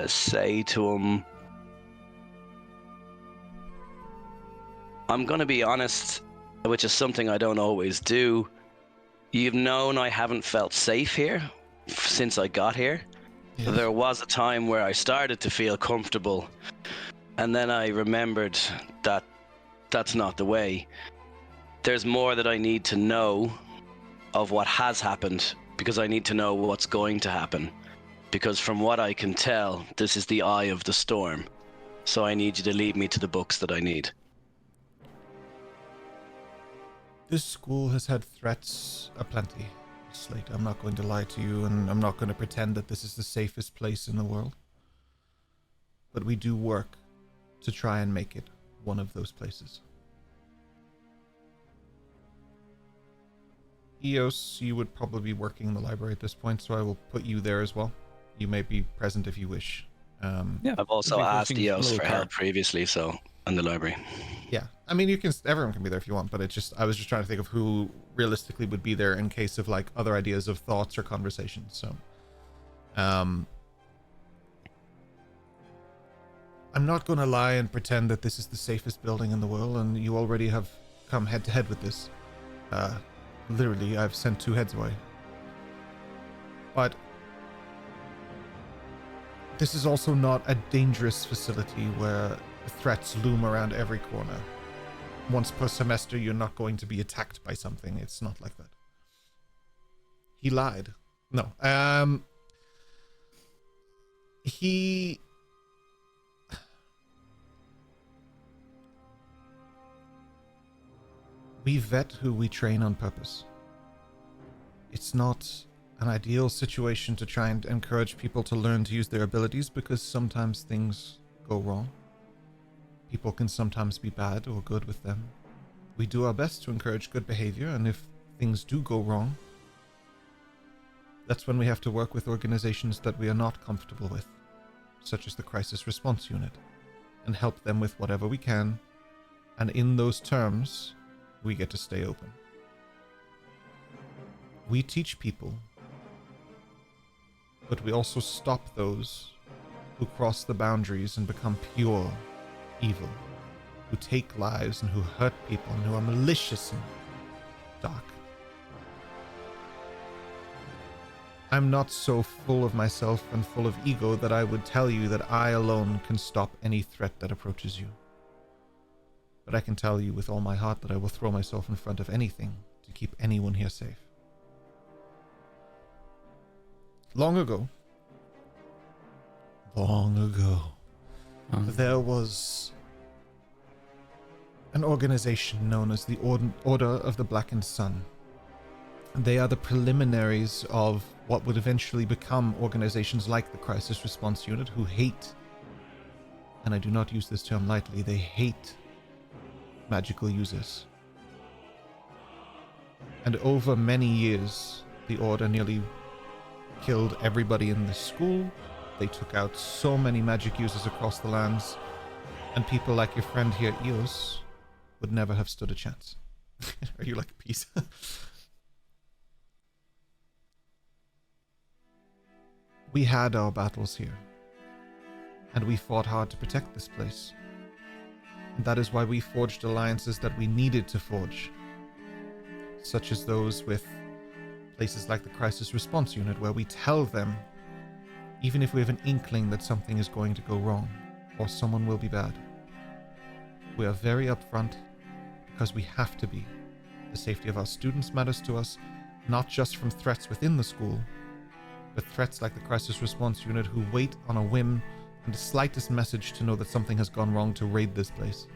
say to him, I'm gonna be honest, which is something I don't always do. You've known I haven't felt safe here since I got here. Yes. There was a time where I started to feel comfortable, and then I remembered that that's not the way. There's more that I need to know of what has happened, because I need to know what's going to happen. Because from what I can tell, this is the eye of the storm. So I need you to lead me to the books that I need. This school has had threats aplenty, Slate. I'm not going to lie to you, and I'm not going to pretend that this is the safest place in the world. But we do work to try and make it one of those places. Eos, you would probably be working in the library at this point, so I will put you there as well. You may be present if you wish. Yeah, I've also asked Eos for car. help previously, so in the library. Yeah, I mean, everyone can be there if you want, but I was just trying to think of who realistically would be there in case of like other ideas of thoughts or conversations. So, I'm not going to lie and pretend that this is the safest building in the world, and you already have come head to head with this. Literally, I've sent 2 heads away. But this is also not a dangerous facility where threats loom around every corner. Once per semester, you're not going to be attacked by something. It's not like that. He lied. No. We vet who we train on purpose. It's not an ideal situation to try and encourage people to learn to use their abilities, because sometimes things go wrong. People can sometimes be bad or good with them. We do our best to encourage good behavior, and if things do go wrong, that's when we have to work with organizations that we are not comfortable with, such as the Crisis Response Unit, and help them with whatever we can, and in those terms, we get to stay open. We teach people, but we also stop those who cross the boundaries and become pure evil, who take lives and who hurt people and who are malicious and dark. I'm not so full of myself and full of ego that I would tell you that I alone can stop any threat that approaches you. But I can tell you with all my heart that I will throw myself in front of anything to keep anyone here safe. Long ago, there was an organization known as the Order of the Blackened Sun. They are the preliminaries of what would eventually become organizations like the Crisis Response Unit, who hate, and I do not use this term lightly, they hate magical users. And over many years, the Order nearly killed everybody in the school. They took out so many magic users across the lands, and people like your friend here, Eos, would never have stood a chance. Are you like a piece? We had our battles here, and we fought hard to protect this place. And that is why we forged alliances that we needed to forge, such as those with places like the Crisis Response Unit, where we tell them, even if we have an inkling that something is going to go wrong, or someone will be bad, we are very upfront because we have to be. The safety of our students matters to us, not just from threats within the school, but threats like the Crisis Response Unit who wait on a whim and the slightest message to know that something has gone wrong to raid this place,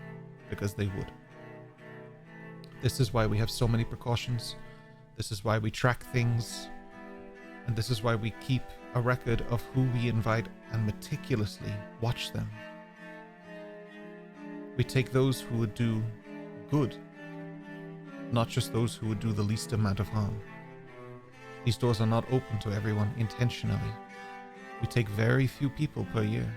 because they would. This is why we have so many precautions. This is why we track things. And this is why we keep a record of who we invite and meticulously watch them. We take those who would do good, not just those who would do the least amount of harm. These doors are not open to everyone intentionally. We take very few people per year.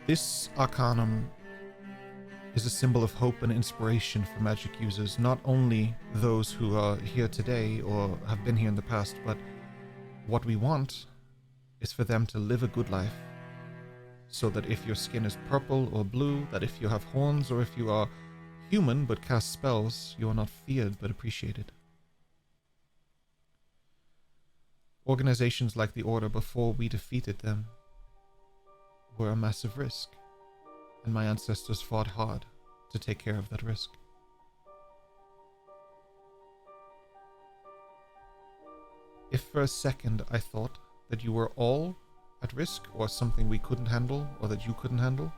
This Arcanum is a symbol of hope and inspiration for magic users, not only those who are here today or have been here in the past, but what we want is for them to live a good life, so that if your skin is purple or blue, that if you have horns or if you are human but cast spells, you are not feared but appreciated. Organizations like the Order, before we defeated them, were a massive risk, and my ancestors fought hard to take care of that risk. If for a second I thought that you were all at risk, or something we couldn't handle, or that you couldn't handle,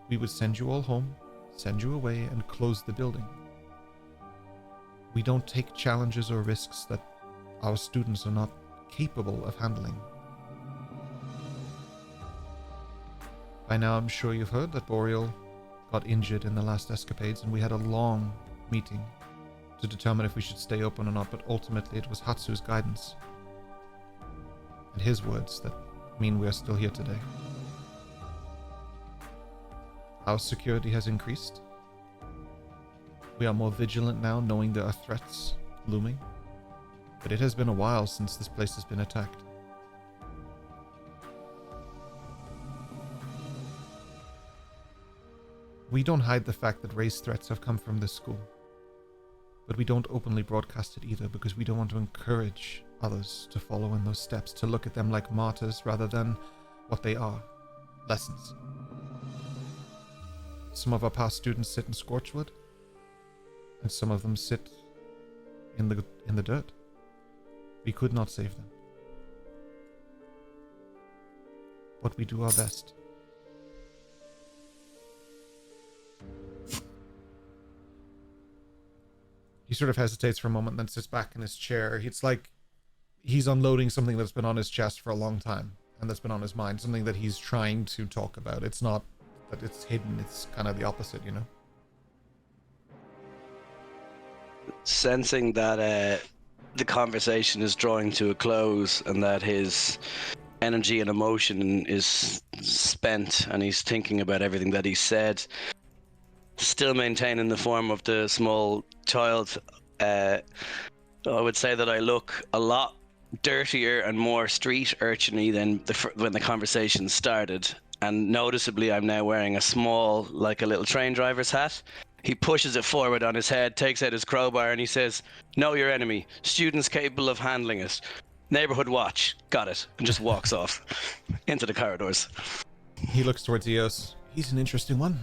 we would send you all home, send you away, and close the building. We don't take challenges or risks that our students are not capable of handling. By now I'm sure you've heard that Boreal got injured in the last escapades, and we had a long meeting to determine if we should stay open or not, but ultimately it was Hatsu's guidance and his words that mean we are still here today. Our security has increased. We are more vigilant now, knowing there are threats looming, but it has been a while since this place has been attacked. We don't hide the fact that race threats have come from this school, but we don't openly broadcast it either, because we don't want to encourage others to follow in those steps, to look at them like martyrs rather than what they are, lessons. Some of our past students sit in Scorchwood, and some of them sit in the dirt. We could not save them, but we do our best. He sort of hesitates for a moment, then sits back in his chair. It's like he's unloading something that's been on his chest for a long time, and that's been on his mind, something that he's trying to talk about. It's not that it's hidden, it's kind of the opposite, you know? Sensing that the conversation is drawing to a close and that his energy and emotion is spent and he's thinking about everything that he said, still maintaining the form of the small child, I would say that I look a lot dirtier and more street urchin-y than when the conversation started. And noticeably, I'm now wearing a small, like a little train driver's hat. He pushes it forward on his head, takes out his crowbar, and he says, "Know your enemy. Students capable of handling it. Neighborhood watch. Got it." And just walks off into the corridors. He looks towards Eos. He's an interesting one.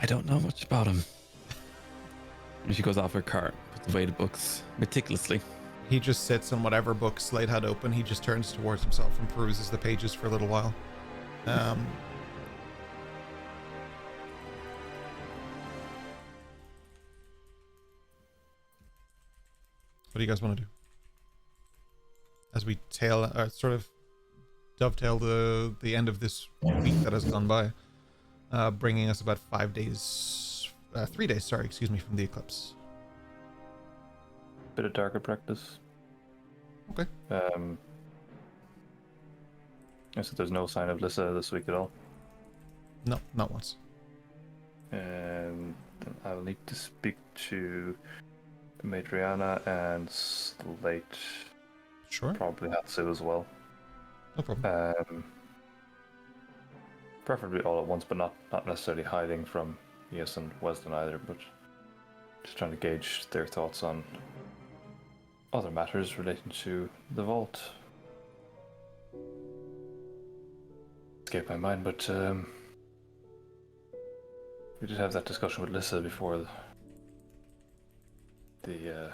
I don't know much about him. And she goes off her cart, puts away the books meticulously. He just sits in whatever book Slate had open. He just turns towards himself and peruses the pages for a little while. What do you guys want to do? As we sort of dovetail the end of this week that has gone by, bringing us about 3 days, from the eclipse. Bit of darker practice. Okay. So there's no sign of Lissa this week at all. No, not once. I'll need to speak to Madriana and Slate. Sure. Probably Hatsu as well. No problem. Preferably all at once, but not necessarily hiding from Eos and Weston either, but just trying to gauge their thoughts on other matters relating to the vault. Escaped my mind, but we did have that discussion with Lissa before the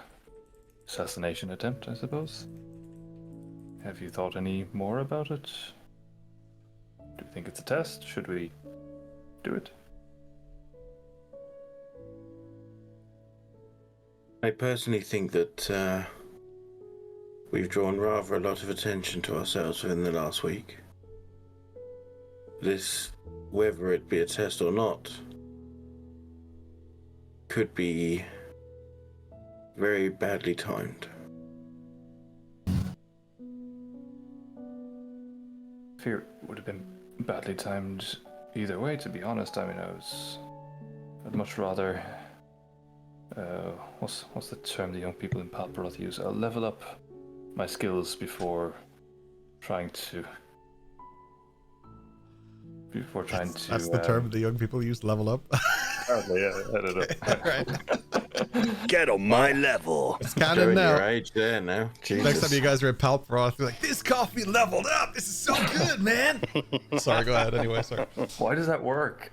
assassination attempt, I suppose. Have you thought any more about it? Do you think it's a test? Should we do it? I personally think that we've drawn rather a lot of attention to ourselves within the last week. This, whether it be a test or not, could be very badly timed. Fear it would have been badly timed either way, to be honest. I mean, I'd much rather what's the term the young people in Palperoth use? I'll level up my skills before trying to That's the term the young people use, level up. Apparently, yeah, I don't know. Right. Get on my level. It's canon Showing now. your age there now. Jesus. Next time you guys are at Palperoth, be like, this coffee leveled up. This is so good, man. Sorry, go ahead. Anyway, sorry. Why does that work?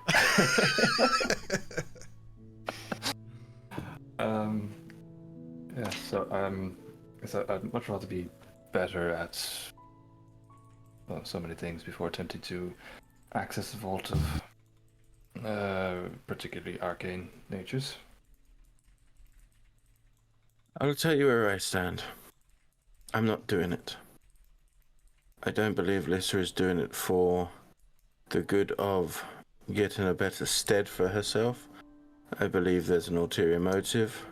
Yeah, so I'd much rather be better at so many things before attempting to access the vault of particularly arcane natures. I'll tell you where I stand. I'm not doing it. I don't believe Lissa is doing it for the good of getting a better stead for herself. I believe there's an ulterior motive,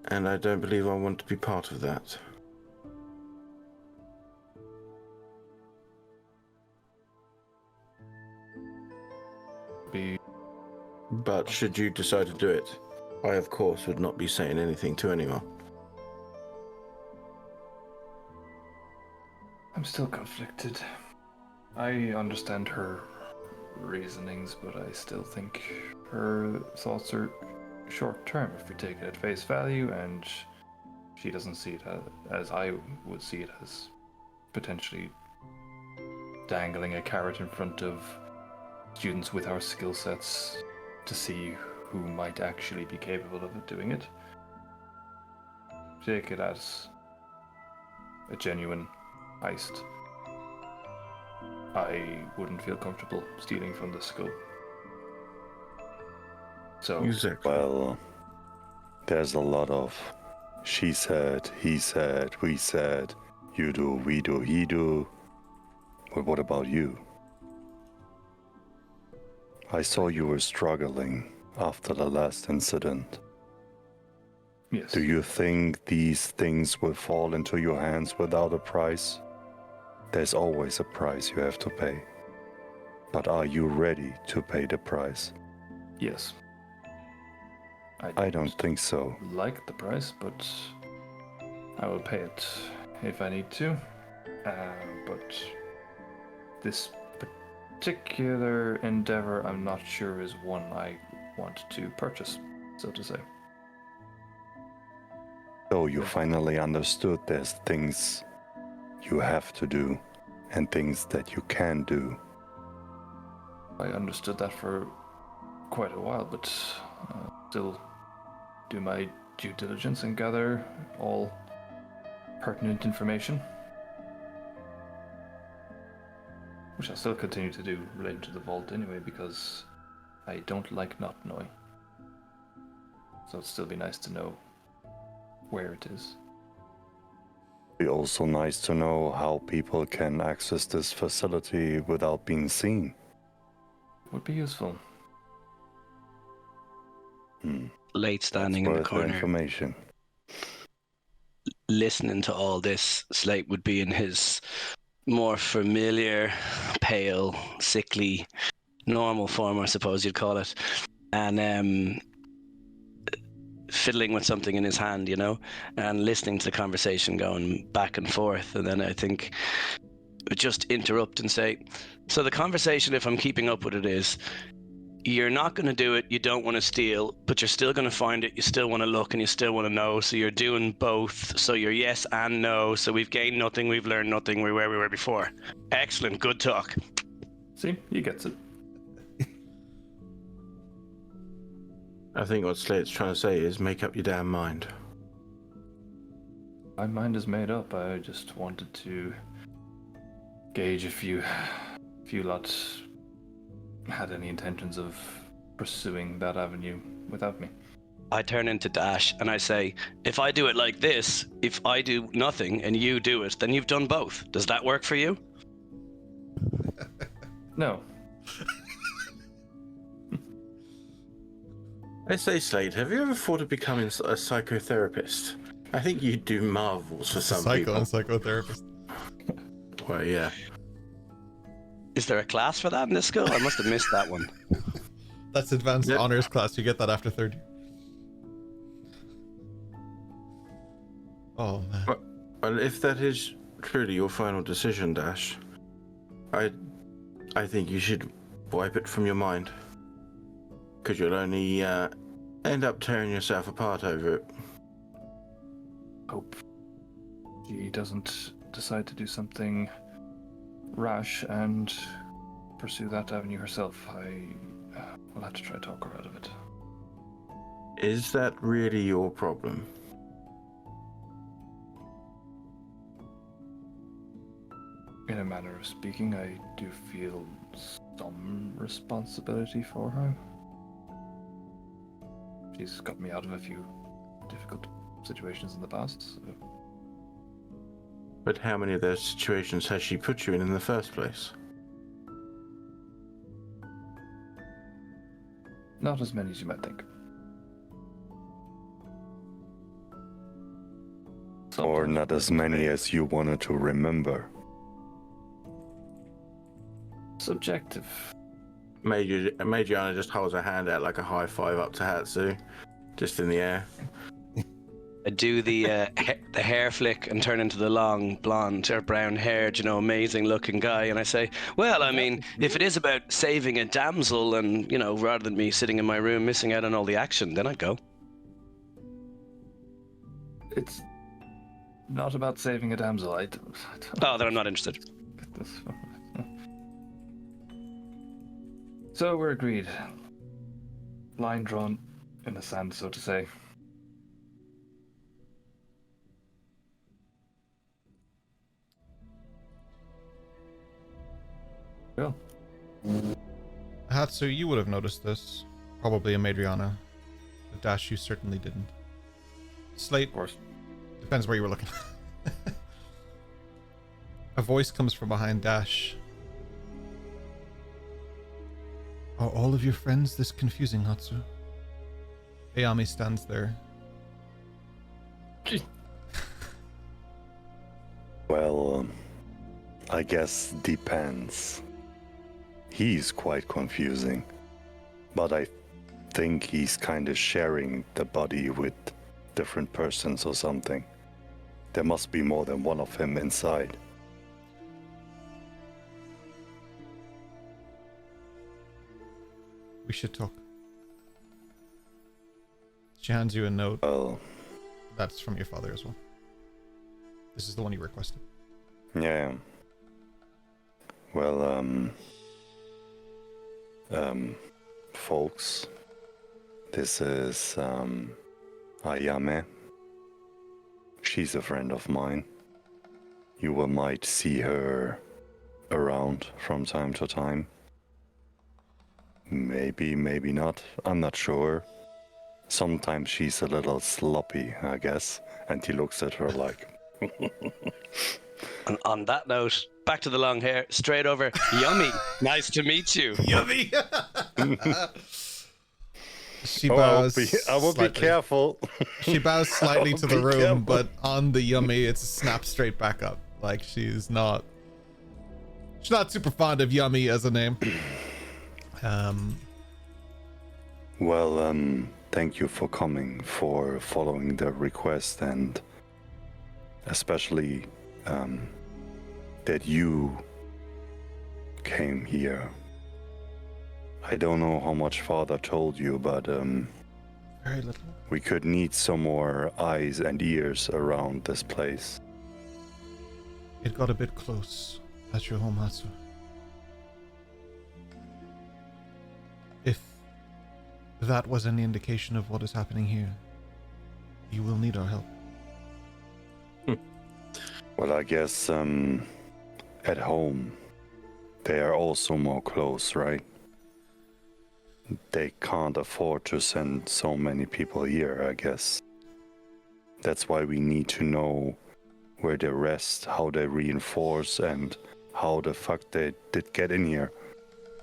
and I don't believe I want to be part of that. But should you decide to do it, I of course would not be saying anything to anyone. I'm still conflicted. I understand her reasonings, but I still think her thoughts are short term if we take it at face value, and she doesn't see it as I would see it, as potentially dangling a carrot in front of students with our skill sets to see who might actually be capable of doing it. Take it as a genuine heist. I wouldn't feel comfortable stealing from the school. So, Exactly. Well, there's a lot of she said, he said, we said, you do, we do, he do. But what about you? I saw you were struggling after the last incident. yes. Do you think these things will fall into your hands without a price? There's always a price you have to pay. But are you ready to pay the price? Yes. I don't think so. like the price, but I will pay it if I need to. But this particular endeavor, I'm not sure is one I want to purchase, so to say. So you finally understood there's things you have to do and things that you can do. I understood that for quite a while, but still do my due diligence and gather all pertinent information, which I'll still continue to do related to the vault anyway, because I don't like not knowing. So it'd still be nice to know where it is. It'd be also nice to know how people can access this facility without being seen. Would be useful. Late standing in the Worth corner, information. listening to all this. Slate would be in his more familiar, pale, sickly, normal form, I suppose you'd call it. And fiddling with something in his hand, and listening to the conversation going back and forth. And then I think just interrupt and say, so the conversation, if I'm keeping up with it, is you're not going to do it, you don't want to steal, but you're still going to find it, you still want to look, and you still want to know, so you're doing both, so you're yes and no, so we've gained nothing, we've learned nothing, we're where we were before. Excellent, good talk. See, he gets it. I think what Slate's trying to say is make up your damn mind. My mind is made up. I just wanted to gauge if you lots had any intentions of pursuing that avenue without me. I turn into Dash and I say, if I do it like this, if I do nothing and you do it, then you've done both. Does that work for you? No. I say, Slate, have you ever thought of becoming a psychotherapist? I think you'd do marvels for some people. Psychotherapist. Well, yeah. Is there a class for that in this school? I must have missed that one. That's advanced Yep. honors class. You get that after 30. Oh, man. Well, if that is truly your final decision, Dash, I think you should wipe it from your mind. Because you'll only end up tearing yourself apart over it. Hope she doesn't decide to do something rash and pursue that avenue herself. I will have to try to talk her out of it. Is that really your problem? In a manner of speaking, I do feel some responsibility for her. She's got me out of a few difficult situations in the past. So. But how many of those situations has she put you in the first place? Not as many as you might think. Or not as many as you wanted to remember. Subjective. Majorana just holds her hand out like a high five up to Hatsu, just in the air. I do the hair flick and turn into the long blonde or brown haired, amazing looking guy. And I say, well, I mean, if it is about saving a damsel and, rather than me sitting in my room missing out on all the action, then I'd go. It's not about saving a damsel. I don't Oh, then I'm not interested. get this. So we're agreed. Line drawn in the sand, so to say. Cool. Hatsu, you would have noticed this. Probably a Madriana. But Dash, you certainly didn't. Slate, Of course. depends where you were looking. A voice comes from behind Dash. Are all of your friends this confusing, Hatsu? Ayami stands there. Well, I guess depends. He's quite confusing. But I think he's kind of sharing the body with different persons or something. There must be more than one of him inside. We should talk. She hands you a note. Well, That's from your father as well. This is the one you requested. yeah. Well, folks, this is, Ayame. She's a friend of mine. You will might see her around from time to time. Maybe, maybe not. I'm not sure. Sometimes she's a little sloppy, I guess. And he looks at her like... And on that note, back to the long hair, straight over. Yummy. Nice to meet you. Yummy! She Oh, bows. I will be slightly. careful. She bows slightly to the Be room, careful. but on the Yummy, it's snapped straight back up. Like she's not super fond of Yummy as a name. Well, thank you for coming, for following the request, and especially that you came here. I don't know how much Father told you, but Very little. we could need some more eyes and ears around this place. It got a bit close at your home, Hatsu. If that was any indication of what is happening here, you will need our help. Well, I guess at home they are also more close, right? They can't afford to send so many people here, I guess. That's why we need to know where they rest, how they reinforce, and how the fuck they did get in here.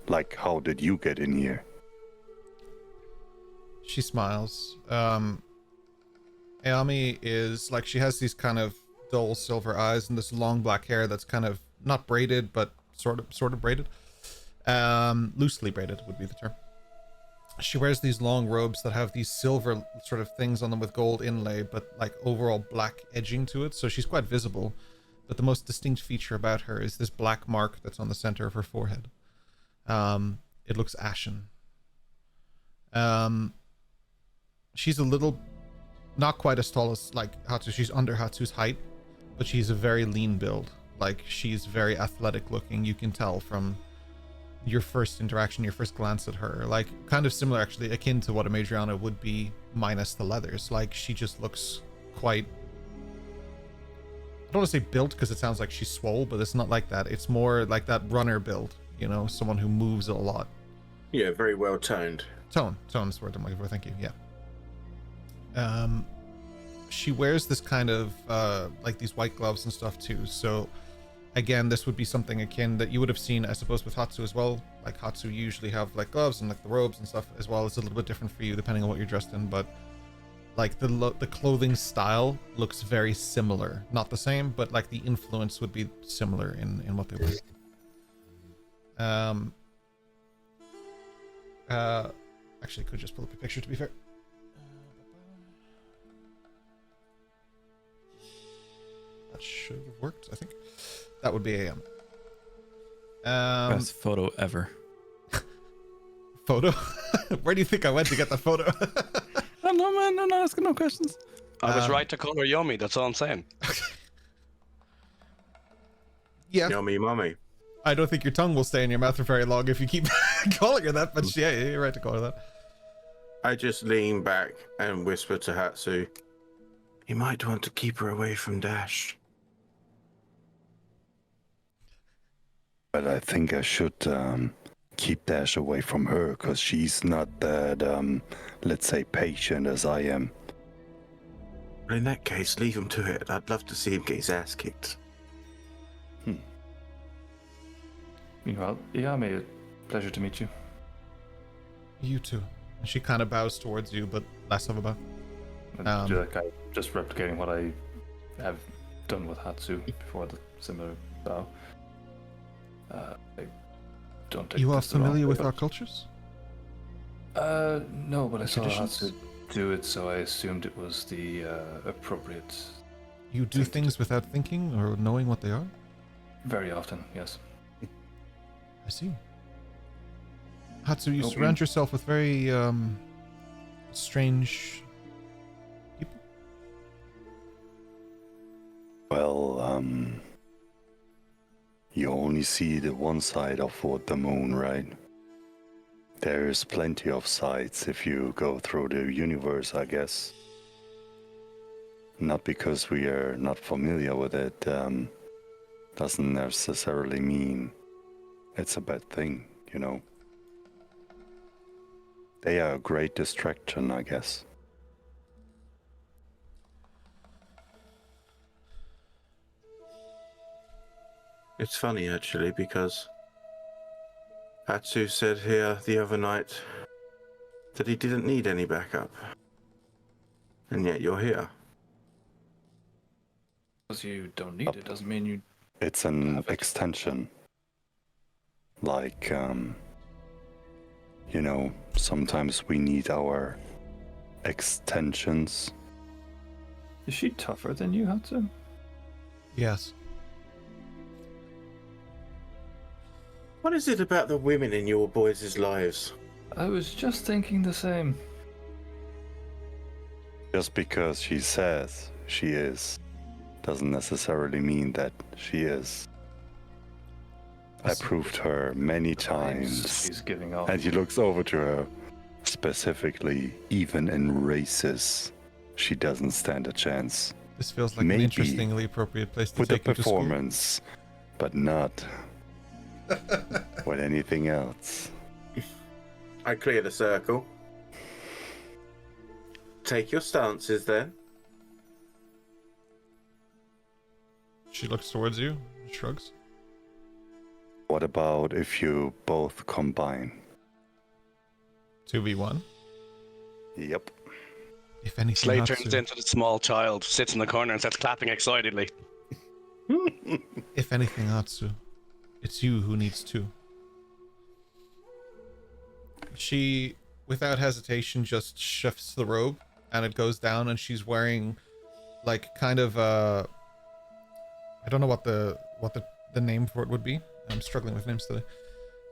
Like, how did you get in here? She smiles. Ayami is like, she has these kind of dull silver eyes and this long black hair that's kind of not braided, but sort of braided. Loosely braided would be the term. She wears these long robes that have these silver sort of things on them with gold inlay, but like overall black edging to it. So she's quite visible. But the most distinct feature about her is this black mark that's on the center of her forehead. It looks ashen. She's a little, not quite as tall as like Hatsu. She's under Hatsu's height, but she's a very lean build. Like, she's very athletic looking. You can tell from your first interaction, your first glance at her. Like, kind of similar, actually, akin to what a Madriana would be, minus the leathers. Like, she just looks quite, I don't want to say built because it sounds like she's swole, but it's not like that. It's more like that runner build, you know, someone who moves a lot. Yeah, very well toned. Tone's the word I'm looking for. Thank you. Yeah. She wears this kind of like these white gloves and stuff too. So again, this would be something akin that you would have seen, I suppose, with Hatsu as well. Like, Hatsu usually have like gloves and like the robes and stuff as well. It's a little bit different for you depending on what you're dressed in, but like the clothing style looks very similar. Not the same, but like the influence would be similar in what they wear. Actually, could just pull up a picture to be fair. That should have worked, I think. That would be AM. Best photo ever. Photo? Where do you think I went to get that photo? Oh, no, man, no asking no questions. I was right to call her Yummy, that's all I'm saying. Yeah. Yummy mummy. I don't think your tongue will stay in your mouth for very long if you keep calling her that, but yeah, you're right to call her that. I just lean back and whisper to Hatsu, "You might want to keep her away from Dash." But I think I should keep Dash away from her, because she's not that, let's say, patient as I am. Well, in that case, leave him to it. I'd love to see him get his ass kicked. Meanwhile, Yami, pleasure to meet you. You too. And she kind of bows towards you, but less of a bow. Just replicating what I have done with Hatsu before, the similar bow. I don't take You are this the wrong familiar way, with but- our cultures? No, but I saw Traditions? Hatsu do it, so I assumed it was the appropriate. You do things without thinking or knowing what they are? Very often, yes. I see. Hatsu, you Okay. surround yourself with very strange people. Well, you only see the one side of the moon, right? There's plenty of sides if you go through the universe, I guess. Not because we are not familiar with it, doesn't necessarily mean it's a bad thing, you know? They are a great distraction, I guess. It's funny, actually, because Hatsu said here the other night that he didn't need any backup. And yet you're here. Because you don't need it doesn't mean you. It's an extension. Like, you know, sometimes we need our extensions. Is she tougher than you, Hudson? Yes. What is it about the women in your boys' lives? I was just thinking the same. Just because she says she is, doesn't necessarily mean that she is. I proved her many times. She's giving up. And he looks over to her. Specifically, even in races, she doesn't stand a chance. This feels like Maybe an interestingly appropriate place to with the take you to school. performance, but not with anything else. I clear the circle. Take your stances then. She looks towards you, shrugs. What about if you both combine? 2v1. Yep. If anything, Slate Hatsu, turns into the small child, sits in the corner, and starts clapping excitedly. If anything, Hatsu, it's you who needs to. She, without hesitation, just shifts the robe, and it goes down, and she's wearing, like, kind of I don't know what the name for it would be. I'm struggling with names today.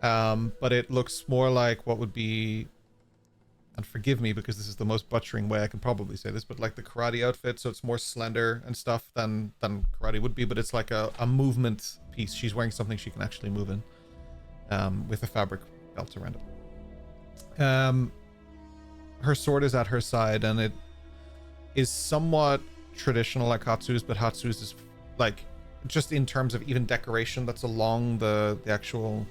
But it looks more like what would be, and forgive me because this is the most butchering way I can probably say this, but like the karate outfit, so it's more slender and stuff than karate would be, but it's like a movement piece. She's wearing something she can actually move in, with a fabric belt around it. Her sword is at her side, and it is somewhat traditional like Hatsu's, but Hatsu's is like, just in terms of even decoration that's along the actual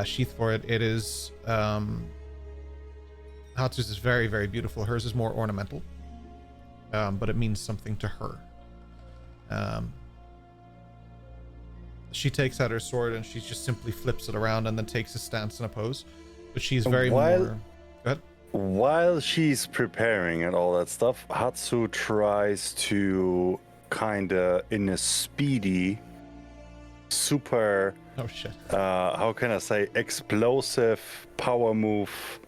sheath for it, it is Hatsu's is very, very beautiful. Hers is more ornamental, but it means something to her. She takes out her sword and she just simply flips it around and then takes a stance and a pose, but she's very more. Go ahead. While she's preparing and all that stuff, Hatsu tries to kinda in a speedy, super, Oh shit. how can I say, explosive power move,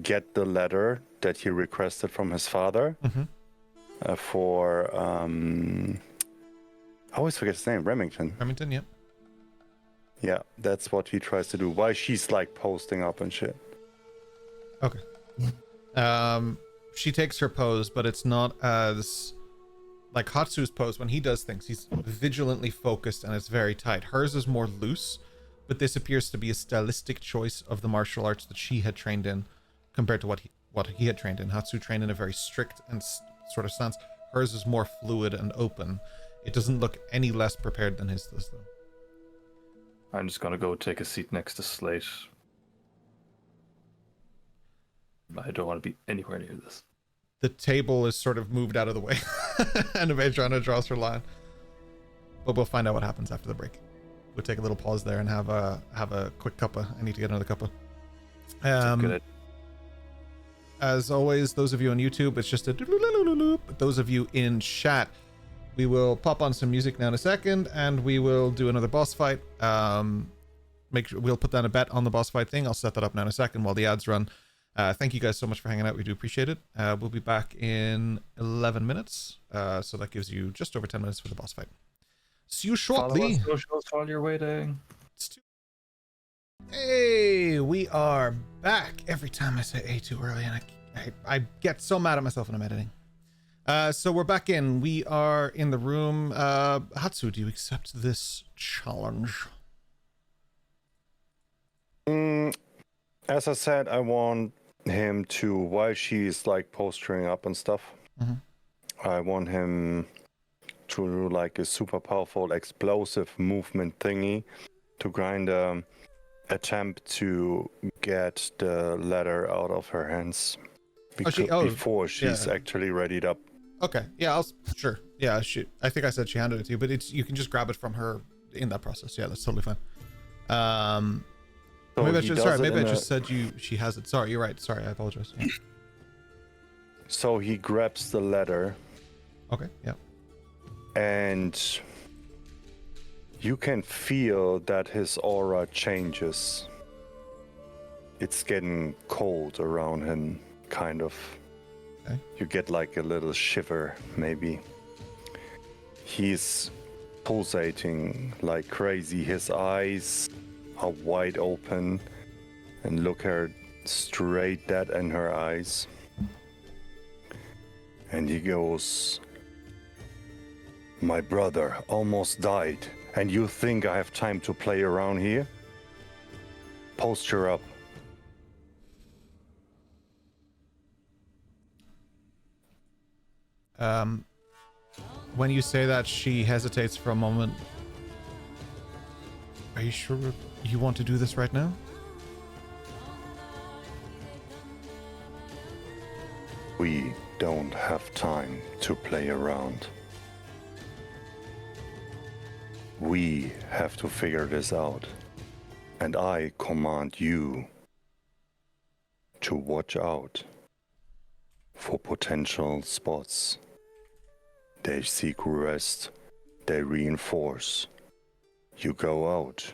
get the letter that he requested from his father. For I always forget his name. Remington, Yep. yeah, that's what he tries to do while she's like posting up and shit. Okay. She takes her pose, but it's not as like Hatsu's pose. When he does things, he's vigilantly focused and it's very tight. Hers is more loose, but this appears to be a stylistic choice of the martial arts that she had trained in compared to what he had trained in. Hatsu trained in a very strict and sort of stance. Hers is more fluid and open. It doesn't look any less prepared than his does, though. I'm just gonna go take a seat next to Slate. I don't want to be anywhere near this. The table is sort of moved out of the way, and Adriana draws her line. But we'll find out what happens after the break. We'll take a little pause there and have a quick cuppa. I need to get another cuppa. As always, those of you on YouTube, it's just a doodle-doodle-doodle. But those of you in chat, we will pop on some music now in a second, and we will do another boss fight. Make sure we'll put down a bet on the boss fight thing. I'll set that up now in a second while the ads run. Thank you guys so much for hanging out. We do appreciate it. We'll be back in 11 minutes. So that gives you just over 10 minutes for the boss fight. See you shortly. Follow us socials while you're waiting. Hey, we are back. Every time I say A too early, and I get so mad at myself when I'm editing. So we're back in. We are in the room. Hatsu, do you accept this challenge? As I said, I want him to, while she's like posturing up and stuff, I want him to do like a super powerful explosive movement thingy to kind of attempt to get the letter out of her hands before she's actually readied up. Okay, yeah, sure. Yeah, I think I said she handed it to you, but you can just grab it from her in that process. Yeah, that's totally fine. So maybe I just said she has it. Sorry, you're right. Sorry, I apologize. Yeah. So he grabs the letter. Okay, yeah. And you can feel that his aura changes. It's getting cold around him, kind of. Okay. You get like a little shiver, maybe. He's pulsating like crazy. His eyes are wide open, and look her straight dead in her eyes. And he goes, "My brother almost died, and you think I have time to play around here? Posture up." When you say that, she hesitates for a moment. Are you sure you want to do this right now? We don't have time to play around. We have to figure this out. And I command you to watch out for potential spots. They seek rest, they reinforce. You go out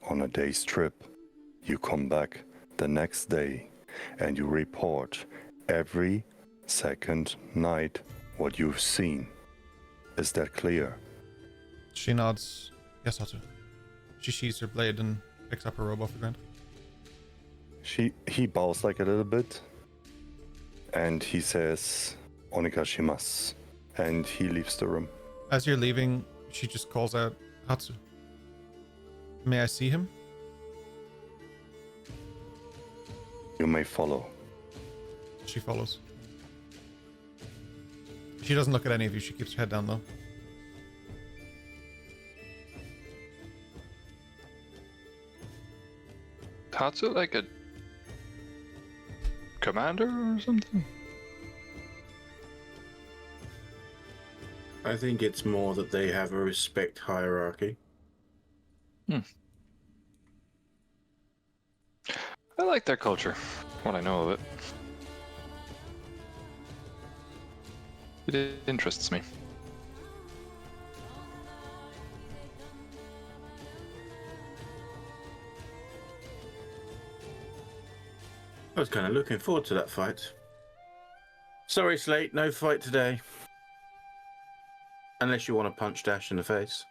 on a day's trip, you come back the next day, and you report every second night what you've seen. Is that clear? She nods. Yes, Otto. She sheathes her blade and picks up her robe off the ground. He bows like a little bit, and he says, "Onegashimasu," and he leaves the room. As you're leaving, she just calls out, "Hatsu, may I see him?" You may follow. She follows. She doesn't look at any of you. She keeps her head down low. Tatsu like a commander or something? I think it's more that they have a respect hierarchy. I like their culture, what I know of it. It interests me. I was kind of looking forward to that fight. Sorry, Slate, no fight today. Unless you want to punch Dash in the face.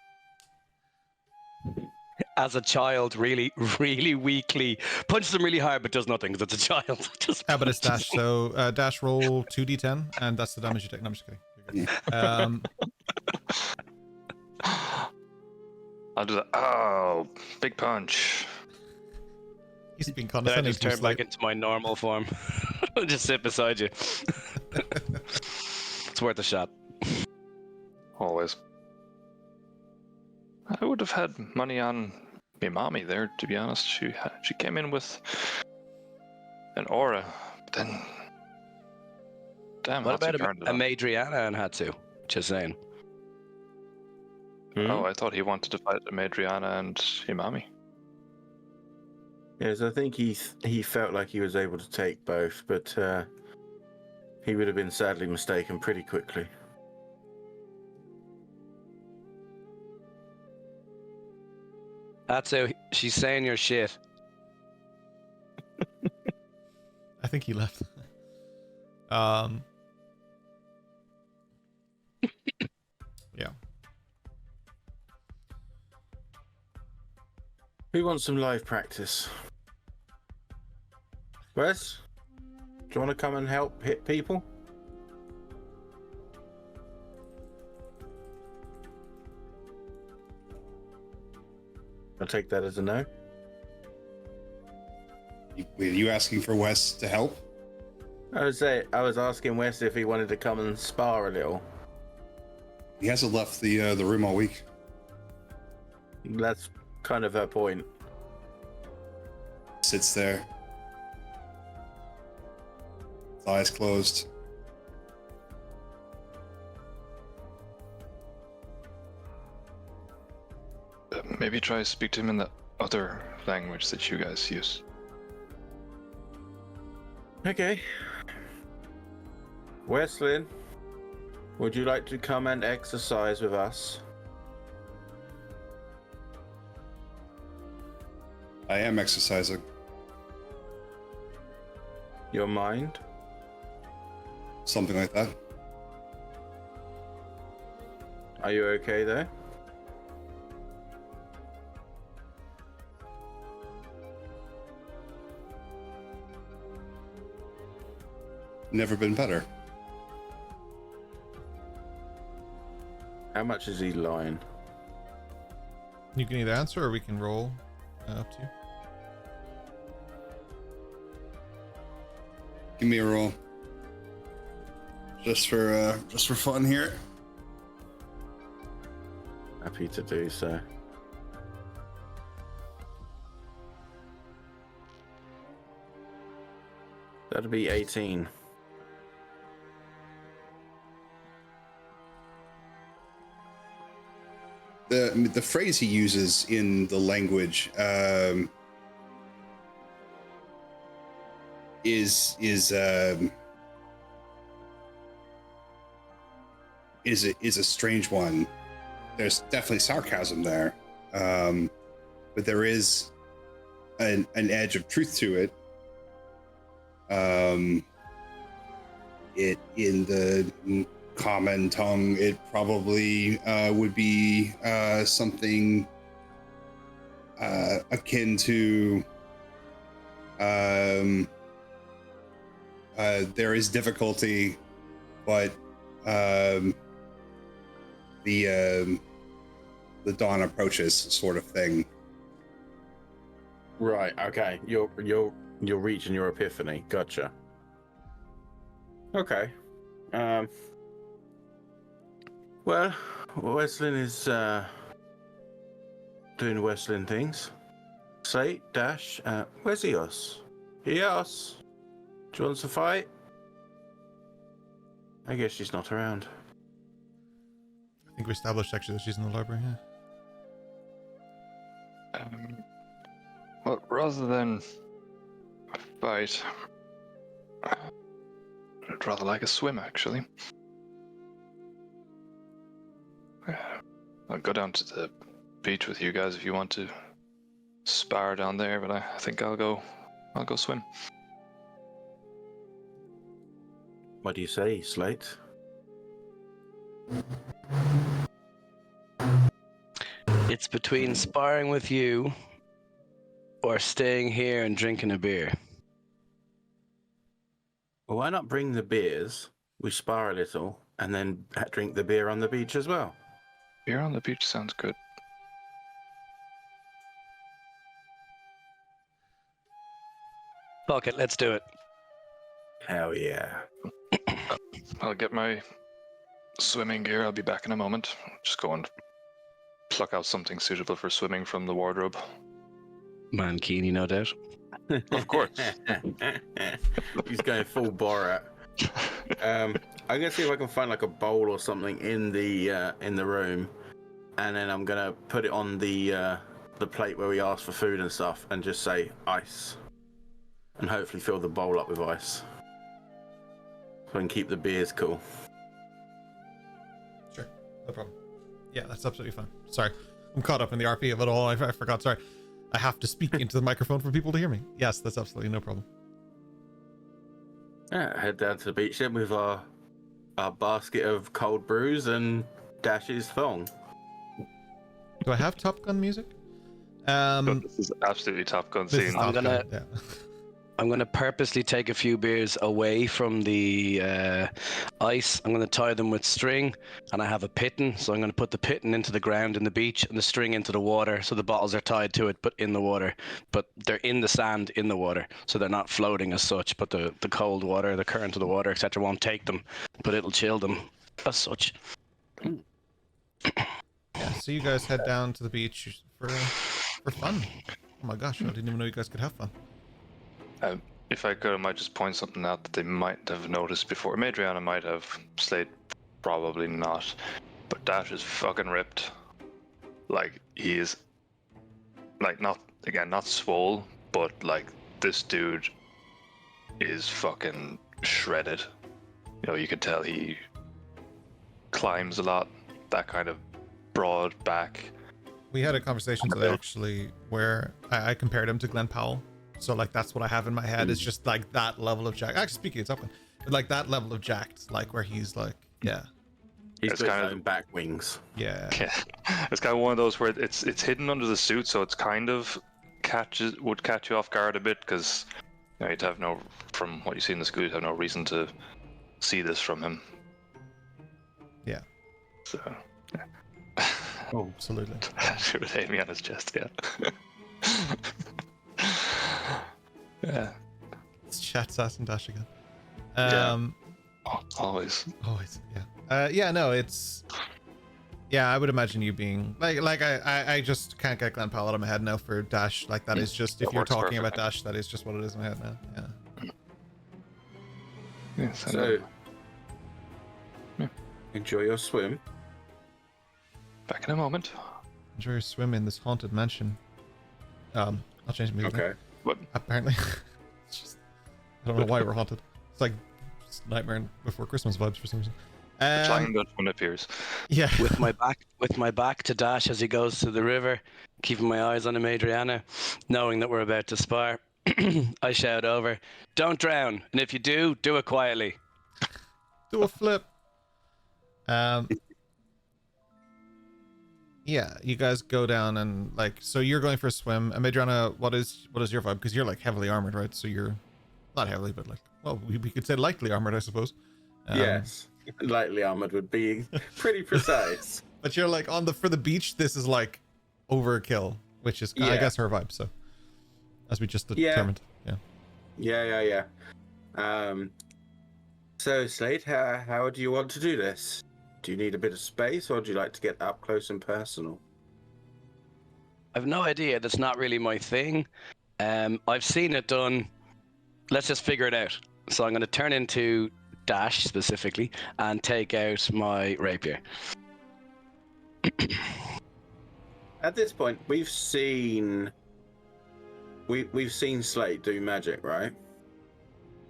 As a child, really, really weakly punches him really hard, but does nothing because it's a child. Just How about it's punches Dash? So Dash roll 2d10, and that's the damage you take. No, I'm just kidding. You're good. I'll do that. Oh, big punch. He's being Then I condescending just to you, turn back Slate. into my normal form. I'll just sit beside you. It's worth a shot. Always. I would have had money on my mommy there, to be honest. She came in with an aura, but then... Damn, What Hatsu about turned it a on. Madriana and Hatsu? Just saying. Oh, I thought he wanted to fight Madriana and Imami. Yes, I think he felt like he was able to take both, but he would have been sadly mistaken pretty quickly. Hatsu, she's saying your shit. I think he left. Yeah. Who wants some live practice? Wes? Do you want to come and help hit people? I'll take that as a no. Were you asking for Wes to help? I was asking Wes if he wanted to come and spar a little. He hasn't left the room all week. That's kind of her point. Sits there, his eyes closed. Maybe try to speak to him in the other language that you guys use. Okay. Wesley, would you like to come and exercise with us? I am exercising. Your mind? something like that. Are you okay there? Never been better. How much is he lying? You can either answer or we can roll. Up to you. Give me a roll. Just for fun here. Happy to do so. That'll be 18. The phrase he uses in the language is a strange one. There's definitely sarcasm there, but there is an edge of truth to it. It in the common tongue, it probably would be something akin to there is difficulty, but the dawn approaches, sort of thing. Right. Okay. You're reaching your epiphany. Gotcha. Okay. Well, Westlin is doing Westlin things. Slate, Dash, where's Eos? Eos? Do you want to fight? I guess she's not around. I think we established actually that she's in the library. Yeah. Well, rather than a fight, I'd rather like a swim, actually. I'll go down to the beach with you guys if you want to spar down there, but I think I'll go swim. What do you say, Slate? It's between sparring with you or staying here and drinking a beer. Well, why not bring the beers? We spar a little and then drink the beer on the beach as well. Beer on the beach sounds good. Fuck it, let's do it. Hell yeah. I'll get my swimming gear. I'll be back in a moment. Just go and pluck out something suitable for swimming from the wardrobe. Mankini, no doubt. Of course. He's going full Borat. I'm gonna see if I can find like a bowl or something in the room, and then I'm gonna put it on the plate where we ask for food and stuff, and just say ice, and hopefully fill the bowl up with ice, so I can keep the beers cool. Sure, no problem. Yeah, that's absolutely fine. Sorry, I'm caught up in the RP of it all. I forgot. Sorry, I have to speak into the microphone for people to hear me. Yes, that's absolutely no problem. Yeah, head down to the beach then with our basket of cold brews and Dash's thong. Do I have Top Gun music? This is absolutely Top Gun This is scene. Top Gun, yeah. I'm gonna purposely take a few beers away from the ice. I'm gonna tie them with string, and I have a pitton, so I'm gonna put the pitton into the ground in the beach and the string into the water, so the bottles are tied to it, but in the water. But they're in the sand in the water, so they're not floating as such. But the cold water, the current of the water, etc., won't take them, but it'll chill them as such. Yeah, so you guys head down to the beach for fun. Oh my gosh, I didn't even know you guys could have fun. If I could, I might just point something out that they might have noticed before. Madriana might have. Slate, probably not. But Dash is fucking ripped. Like, he is, like, not swole, but, like, this dude is fucking shredded. You know, you can tell he climbs a lot. That kind of broad back. We had a conversation today actually where I compared him to Glenn Powell. So like that's what I have in my head is just like that level of jack. Actually, speaking of Top Gun, like that level of jacked, like where he's like, yeah, He's It's got kind his of- own back wings. yeah. Yeah, it's kind of one of those where it's hidden under the suit, so it's kind of would catch you off guard a bit because you'd have no, from what you see in the school, you'd have no reason to see this from him. Yeah. So, Oh, absolutely. she would hit me on his chest. Yeah. Yeah. It's chat sass and dash again. Yeah. Always. Always, yeah. Yeah, no, it's. Yeah, I would imagine you being like I just can't get Glen Powell out of my head now for Dash. Like that is just if That you're works talking about perfect. Dash, that is just what it is in my head now. Yeah. Yes, So, enjoy your swim. back in a moment. Enjoy your swim in this haunted mansion. I'll change the music. now. Okay. But Apparently, it's just I don't know why we're haunted. It's like just Nightmare Before Christmas vibes for some reason. Flying Dutchman appears. Yeah. With my back to Dash as he goes to the river, keeping my eyes on him, Adriana, knowing that we're about to spar. I shout over, "Don't drown, and if you do, do it quietly." Do a flip. Yeah, you guys go down and like so you're going for a swim. And Madrona, what is your vibe? Because you're like heavily armored, right? So you're not heavily, but like well, we could say lightly armored, I suppose. Yes. Lightly armored would be pretty precise. But you're like for the beach. This is like overkill, which is I Yeah. guess her vibe. So as we just Yeah. determined, Yeah. So Slate, how do you want to do this? Do you need a bit of space, or do you like to get up close and personal? I've no idea. That's not really my thing. I've seen it done. Let's just figure it out. So I'm going to turn into Dash specifically and take out my rapier. At this point, we've seen Slate do magic, right?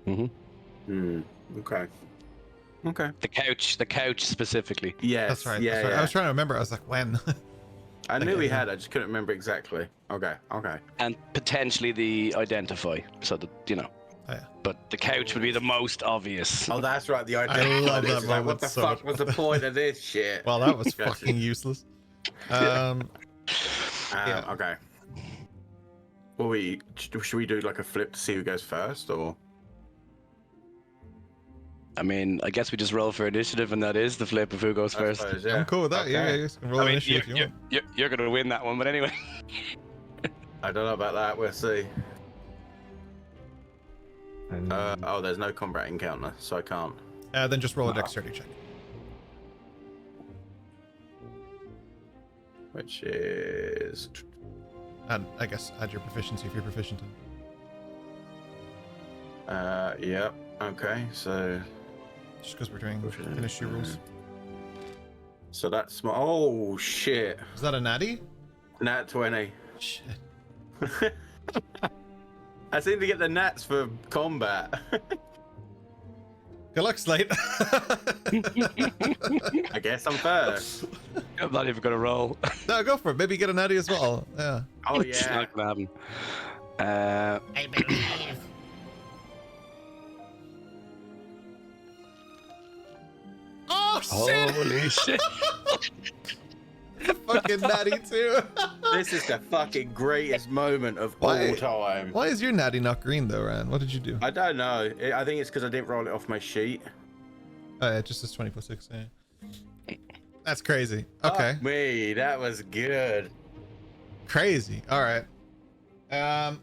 Mm-hmm. Okay. Okay. The couch specifically. Yes. that's right. Yeah. that's right. Yeah. I was trying to remember. I was like, when? I knew Okay, we yeah. had. I just couldn't remember exactly. Okay. And potentially the identify, so that Oh, yeah. But the couch would be the most obvious. Oh, that's right. The I idea. love that Like, moment what the so fuck much. was the point of this shit? Well, that was Gotcha. fucking useless. Yeah. Okay. Well, should we do like a flip to see who goes first, or? I mean, I guess we just roll for initiative, and that is the flip of who goes I first. suppose, yeah. I'm cool with that. Yeah, Okay. you guys can roll I mean, initiative if you want. you're going to win that one, but anyway. I don't know about that. We'll see. And Oh, there's no combat encounter, so I can't. Then just roll a dexterity check. Which is And I guess add your proficiency if you're proficient in. Yep. Okay, so Just because we're doing initiative rules. so that's my. Oh shit! Is that a natty? Nat 20. Shit. I seem to get the nats for combat. Good luck, Slate. I guess I'm first. I'm not even going to roll. No, go for it. Maybe get a natty as well. Yeah. Oh It's yeah. not going to happen. I believe. Oh shit! Holy shit. Fucking natty too. This is the fucking greatest moment of Why? all time. Why is your natty not green though, Ryan? What did you do? I don't know. I think it's because I didn't roll it off my sheet. Oh yeah, it just says 20 plus 6. Yeah. That's crazy. Okay. Fuck me, that was good. Crazy. All right. That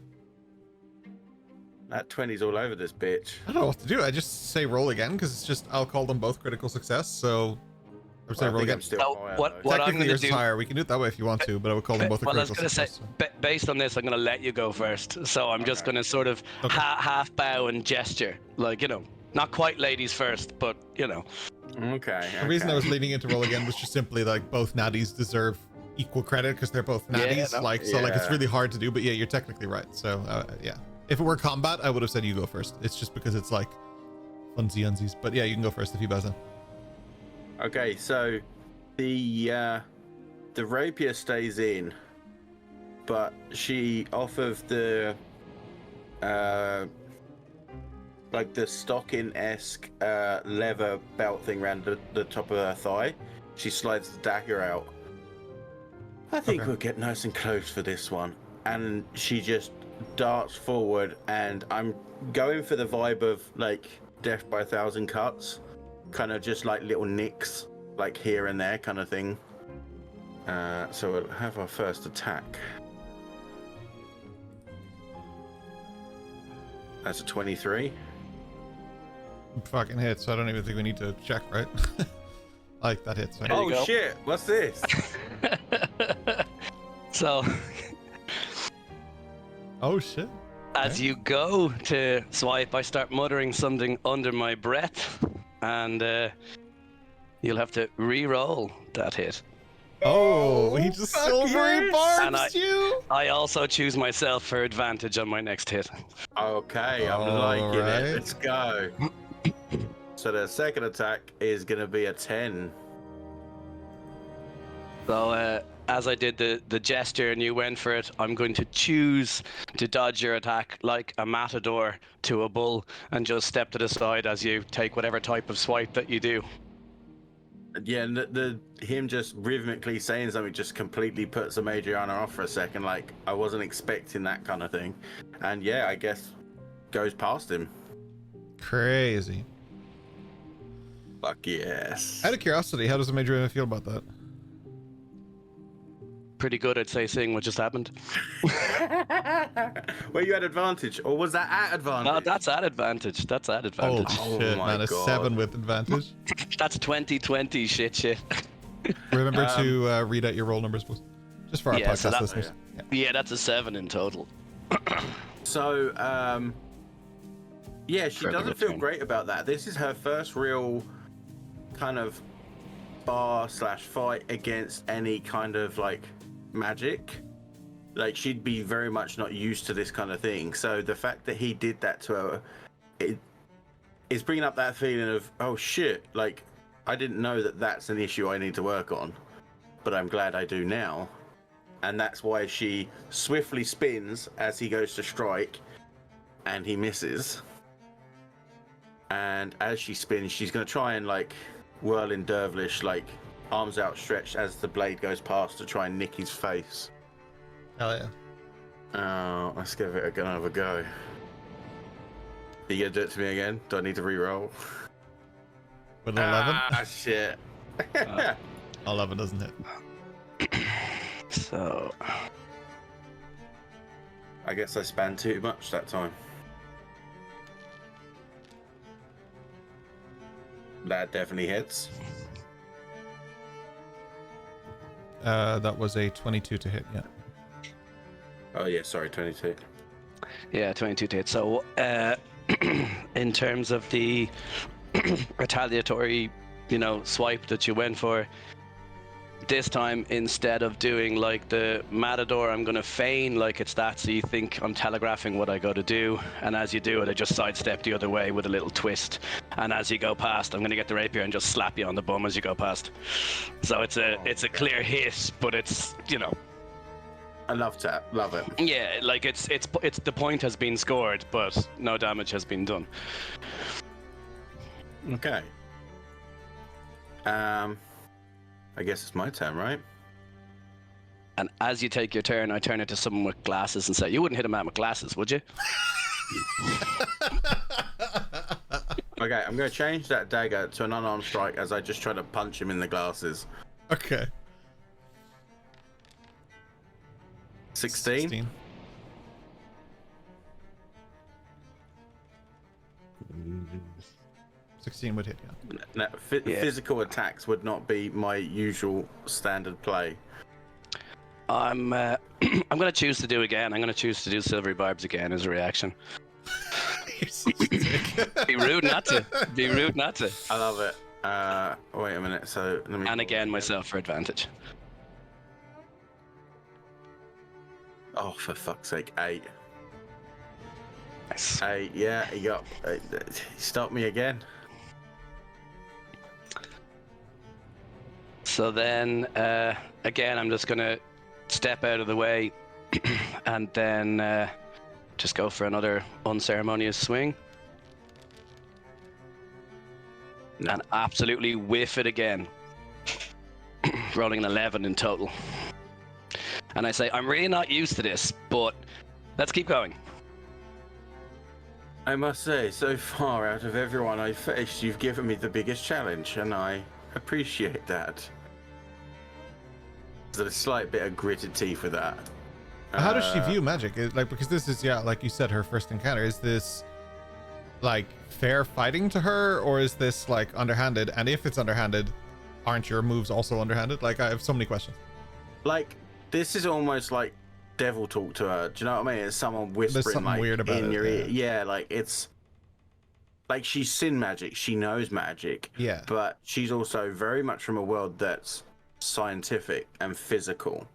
20's all over this bitch. I don't know what to do. I just say roll again because it's just I'll call them both critical success. So I would say I roll think again. I'm still So higher, what- though. what I'm Technically gonna yours is do- higher. We can do it that way if you want to, but I would call them both a Well, I was critical going to say, success. so. based on this, I'm going to let you go first. So I'm just going to sort of Okay. half bow and gesture. Like, not quite ladies first, but, Okay. The reason I okay. was leading into roll again was just simply like both natties deserve equal credit because they're both natties. Yeah, no. Like so, like it's Yeah. really hard to do. But yeah, you're technically right. So yeah, if it were combat, I would have said you go first. It's just because it's like funsy unsies. But yeah, you can go first if you bows in. Okay, so the rapier stays in, but she off of the like the stocking-esque leather belt thing around the top of her thigh. She slides the dagger out. I think we'll get nice and close for this one. And she just darts forward, and I'm going for the vibe of like death by a thousand cuts, kind of just like little nicks, like here and there kind of thing. So we'll have our first attack. That's a 23. Fucking hits, so I don't even think we need to check, right? Like, that hits, right? There you go. Oh shit, what's this? So, Oh, shit. as you go to swipe, I start muttering something under my breath, and you'll have to re-roll that hit. Oh, he just silvery And barbs you! I also choose myself for advantage on my next hit. Okay, I'm liking Alright. it. Let's go. So the second attack is going to be a 10. So, as I did the gesture and you went for it, I'm going to choose to dodge your attack like a matador to a bull and just step to the side as you take whatever type of swipe that you do. Yeah, and him just rhythmically saying something just completely puts the Adriana off for a second. Like, I wasn't expecting that kind of thing. And yeah, I guess goes past him. Crazy. Fuck yes. Out of curiosity, how does the Major feel about that? Pretty good, I'd say, seeing what just happened. Well, you had advantage, or was that at advantage? No, that's at advantage. That's at advantage. Oh, Oh shit, my man. A God. 7 with advantage. That's 2020 shit. Remember to read out your roll numbers, please. Just for our Yeah, so podcast that- listeners. Yeah. Yeah, that's a 7 in total. So, yeah, she Further doesn't feel return. great about that. This is her first real kind of bar/fight against any kind of like magic. Like, she'd be very much not used to this kind of thing. So the fact that he did that to her, it's bringing up that feeling of, oh shit, like, I didn't know that that's an issue I need to work on, but I'm glad I do now. And that's why she swiftly spins as he goes to strike, and he misses. And as she spins, she's going to try and like whirl in dervish, like arms outstretched as the blade goes past to try and nick his face. Hell yeah. Let's give it another go. Are you going to do it to me again? Do I need to re-roll? With an 11? Ah, shit. 11 doesn't hit. So, I guess I span too much that time. That definitely hits. That was a 22 to hit, yeah. Oh yeah, sorry, 22. yeah, 22 to hit. So, in terms of the retaliatory, swipe that you went for, this time, instead of doing like the matador, I'm going to feign like it's that, so you think I'm telegraphing what I got to do, and as you do it, I just sidestep the other way with a little twist, and as you go past, I'm going to get the rapier and just slap you on the bum as you go past. So it's a clear hit, but it's, I love that. Love it. yeah, like it's the point has been scored, but no damage has been done. Okay. I guess it's my turn, right? And as you take your turn, I turn it to someone with glasses and say, "You wouldn't hit a man with glasses, would you?" Okay, I'm going to change that dagger to an unarmed strike as I just try to punch him in the glasses. Okay. 16? 16 would hit, yeah. No, Yeah. Physical attacks would not be my usual standard play. I'm going to choose to do again. I'm going to choose to do silvery barbs again as a reaction. You're such a dick. Be rude not to. Be rude not to. I love it. Wait a minute. So let me. And again, myself for advantage. Oh, for fuck's sake! 8. Nice. 8. Yeah, he got. He stopped me again. So then, again, I'm just going to step out of the way and then just go for another unceremonious swing. No. and absolutely whiff it again. Rolling an 11 in total. And I say, I'm really not used to this, but let's keep going. I must say, so far out of everyone I've faced, you've given me the biggest challenge, and I appreciate that. There's a slight bit of gritted teeth with that. How does she view magic? Like, because this is, yeah, like you said, her first encounter. Is this like fair fighting to her, or is this like underhanded? And if it's underhanded, aren't your moves also underhanded? Like, I have so many questions. Like, this is almost like devil talk to her. Do you know what I mean? It's someone whispering something like weird about in it, your yeah. ear. Yeah, like it's like she's seen magic. She knows magic. Yeah. But she's also very much from a world that's scientific and physical.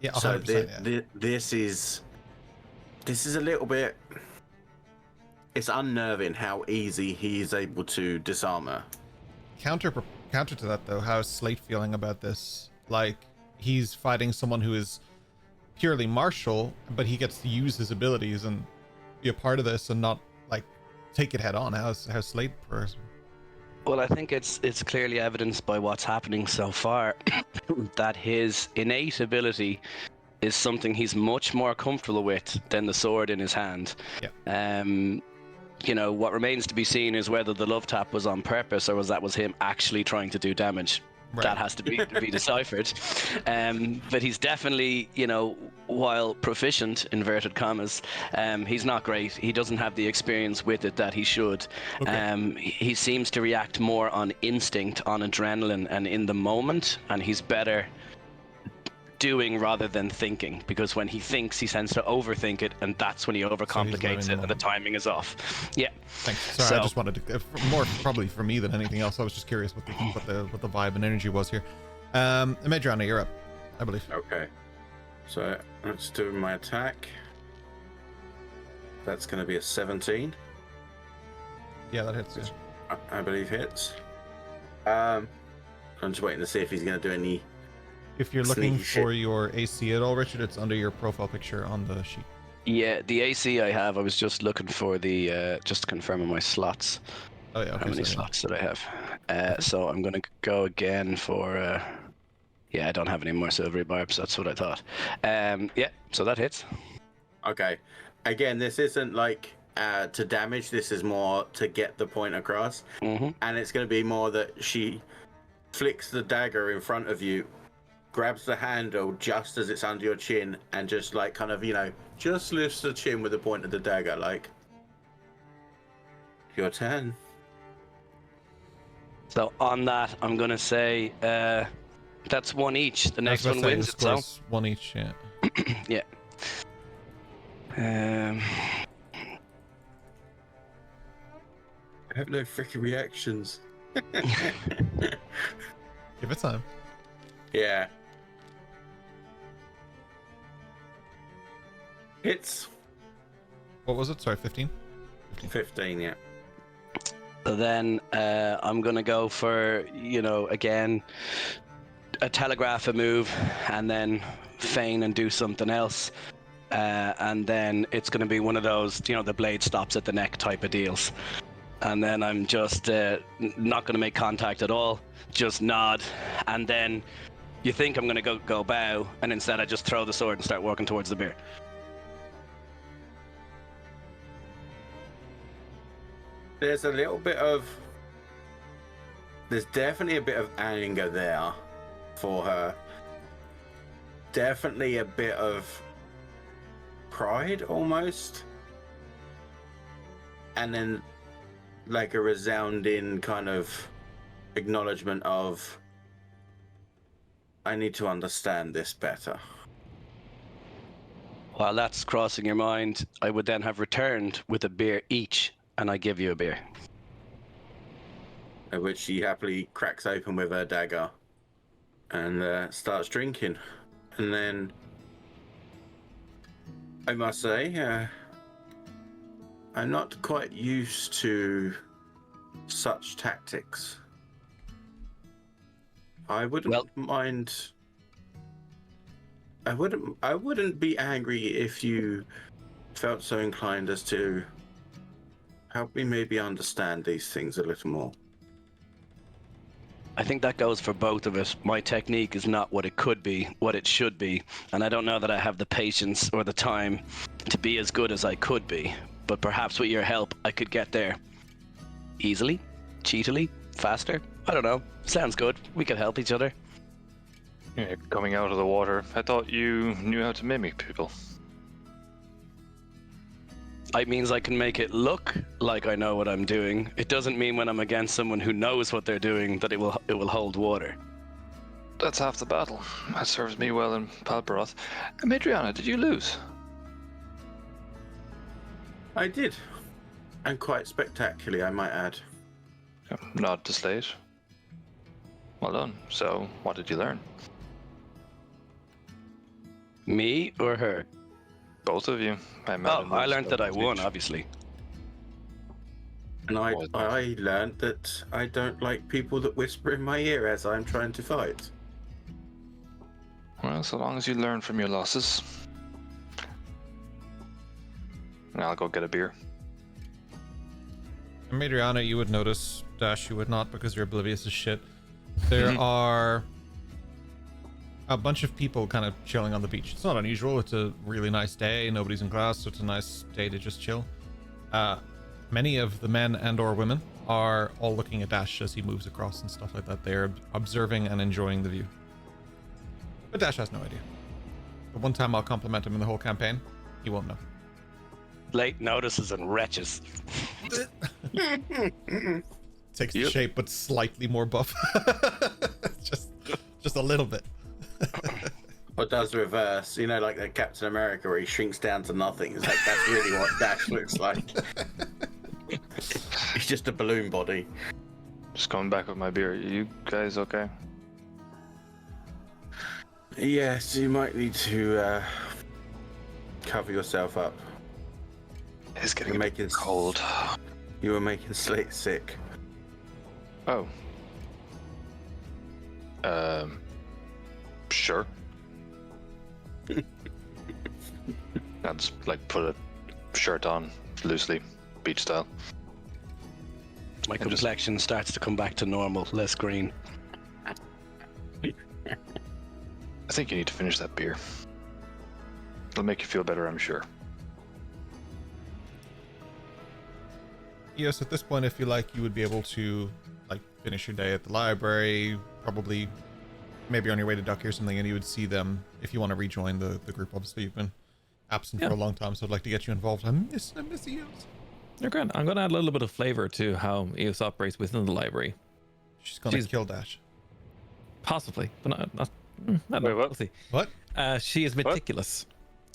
Yeah, 100%. So this is a little bit. It's unnerving how easy he is able to disarm her. Counter to that though, how's Slate feeling about this? Like, he's fighting someone who is purely martial, but he gets to use his abilities and be a part of this and not like take it head on. How's Slate person? Well, I think it's clearly evidenced by what's happening so far that his innate ability is something he's much more comfortable with than the sword in his hand. Yeah. You know, what remains to be seen is whether the love tap was on purpose or was him actually trying to do damage. Right. That has to be deciphered. But he's definitely, you know, while proficient, inverted commas, he's not great. He doesn't have the experience with it that he should. Okay. He seems to react more on instinct, on adrenaline, and in the moment, and he's better doing rather than thinking, because when he thinks, he tends to overthink it, and that's when he overcomplicates it, and the timing is off. Yeah. Thanks. Sorry, I just wanted to more probably for me than anything else. I was just curious what the vibe and energy was here. Medjana, you're up, I believe. Okay. So let's do my attack. That's going to be a 17. Yeah, that hits. Yeah. I believe hits. I'm just waiting to see if he's going to do any. If you're looking sneaky for shit. your AC at all, Richard, it's under your profile picture on the sheet. Yeah, the AC I have, I was just looking for the, just confirming my slots. Oh yeah. Okay, How many slots did I have? So I'm going to go again for, yeah, I don't have any more silvery barbs, that's what I thought. Yeah, so that hits. Okay. Again, this isn't like to damage. This is more to get the point across. Mm-hmm. And it's going to be more that she flicks the dagger in front of you, grabs the handle just as it's under your chin, and just like kind of, you know, just lifts the chin with the point of the dagger, like, your turn. So on that, I'm going to say that's one each. The next one wins it, so. One each, yeah. Yeah. I have no freaking reactions. Give it time. Yeah. Hits. What was it? Sorry, 15? 15, yeah. So then I'm going to go for, you know, again, a telegraph a move and then feign and do something else. And then it's going to be one of those, you know, the blade stops at the neck type of deals. And then I'm just not going to make contact at all, just nod. And then you think I'm going to go bow, and instead I just throw the sword and start walking towards the bear. There's definitely a bit of anger there for her. Definitely a bit of pride almost. And then like a resounding kind of acknowledgement of, I need to understand this better. While that's crossing your mind, I would then have returned with a beer each, and I give you a beer. At which she happily cracks open with her dagger and starts drinking. And then, I must say, I'm not quite used to such tactics. I wouldn't mind. I wouldn't be angry if you felt so inclined as to help me maybe understand these things a little more. I think that goes for both of us. My technique is not what it could be, what it should be, and I don't know that I have the patience or the time to be as good as I could be. But perhaps with your help, I could get there. Easily? Cheatily? Faster? I don't know. Sounds good. We could help each other. Yeah, coming out of the water, I thought you knew how to mimic people. It means I can make it look like I know what I'm doing. It doesn't mean when I'm against someone who knows what they're doing that it will hold water. That's half the battle. That serves me well in Palperoth. Madriana, did you lose? I did. And quite spectacularly, I might add. Nod to Slate. Well done. So, what did you learn? Me or her? Both of you. I learned that I won, obviously. And I learned that I don't like people that whisper in my ear as I'm trying to fight. Well, so long as you learn from your losses. And I'll go get a beer. Madriana, you would notice. Dash, you would not, because you're oblivious as shit. There are a bunch of people kind of chilling on the beach. It's not unusual. It's a really nice day. Nobody's in class, so it's a nice day to just chill. Many of the men and or women are all looking at Dash as he moves across and stuff like that. They're observing and enjoying the view. But Dash has no idea. The one time I'll compliment him in the whole campaign, he won't know. Late notices and wretches. Takes the shape, but slightly more buff. just a little bit. Or does reverse, you know, like the Captain America where he shrinks down to nothing. It's like, that's really what Dash looks like. He's just a balloon body. Just coming back with my beer. You guys okay? Yes, you might need to cover yourself up. It's getting cold. You were making Slate sick. Oh. Sure. I'll just like put a shirt on loosely, beach style. My complexion starts to come back to normal, less green. I think you need to finish that beer. It'll make you feel better, I'm sure. Yes, at this point, if you like, you would be able to like finish your day at the library, probably maybe on your way to Ducky or something, and you would see them if you want to rejoin the group. Obviously, you've been absent for a long time, so I'd like to get you involved. I miss EOS. You're grand. I'm going to add a little bit of flavor to how EOS operates within the library. She's going to kill Dash. Possibly, but not Wait, what? We'll see. What? She is meticulous.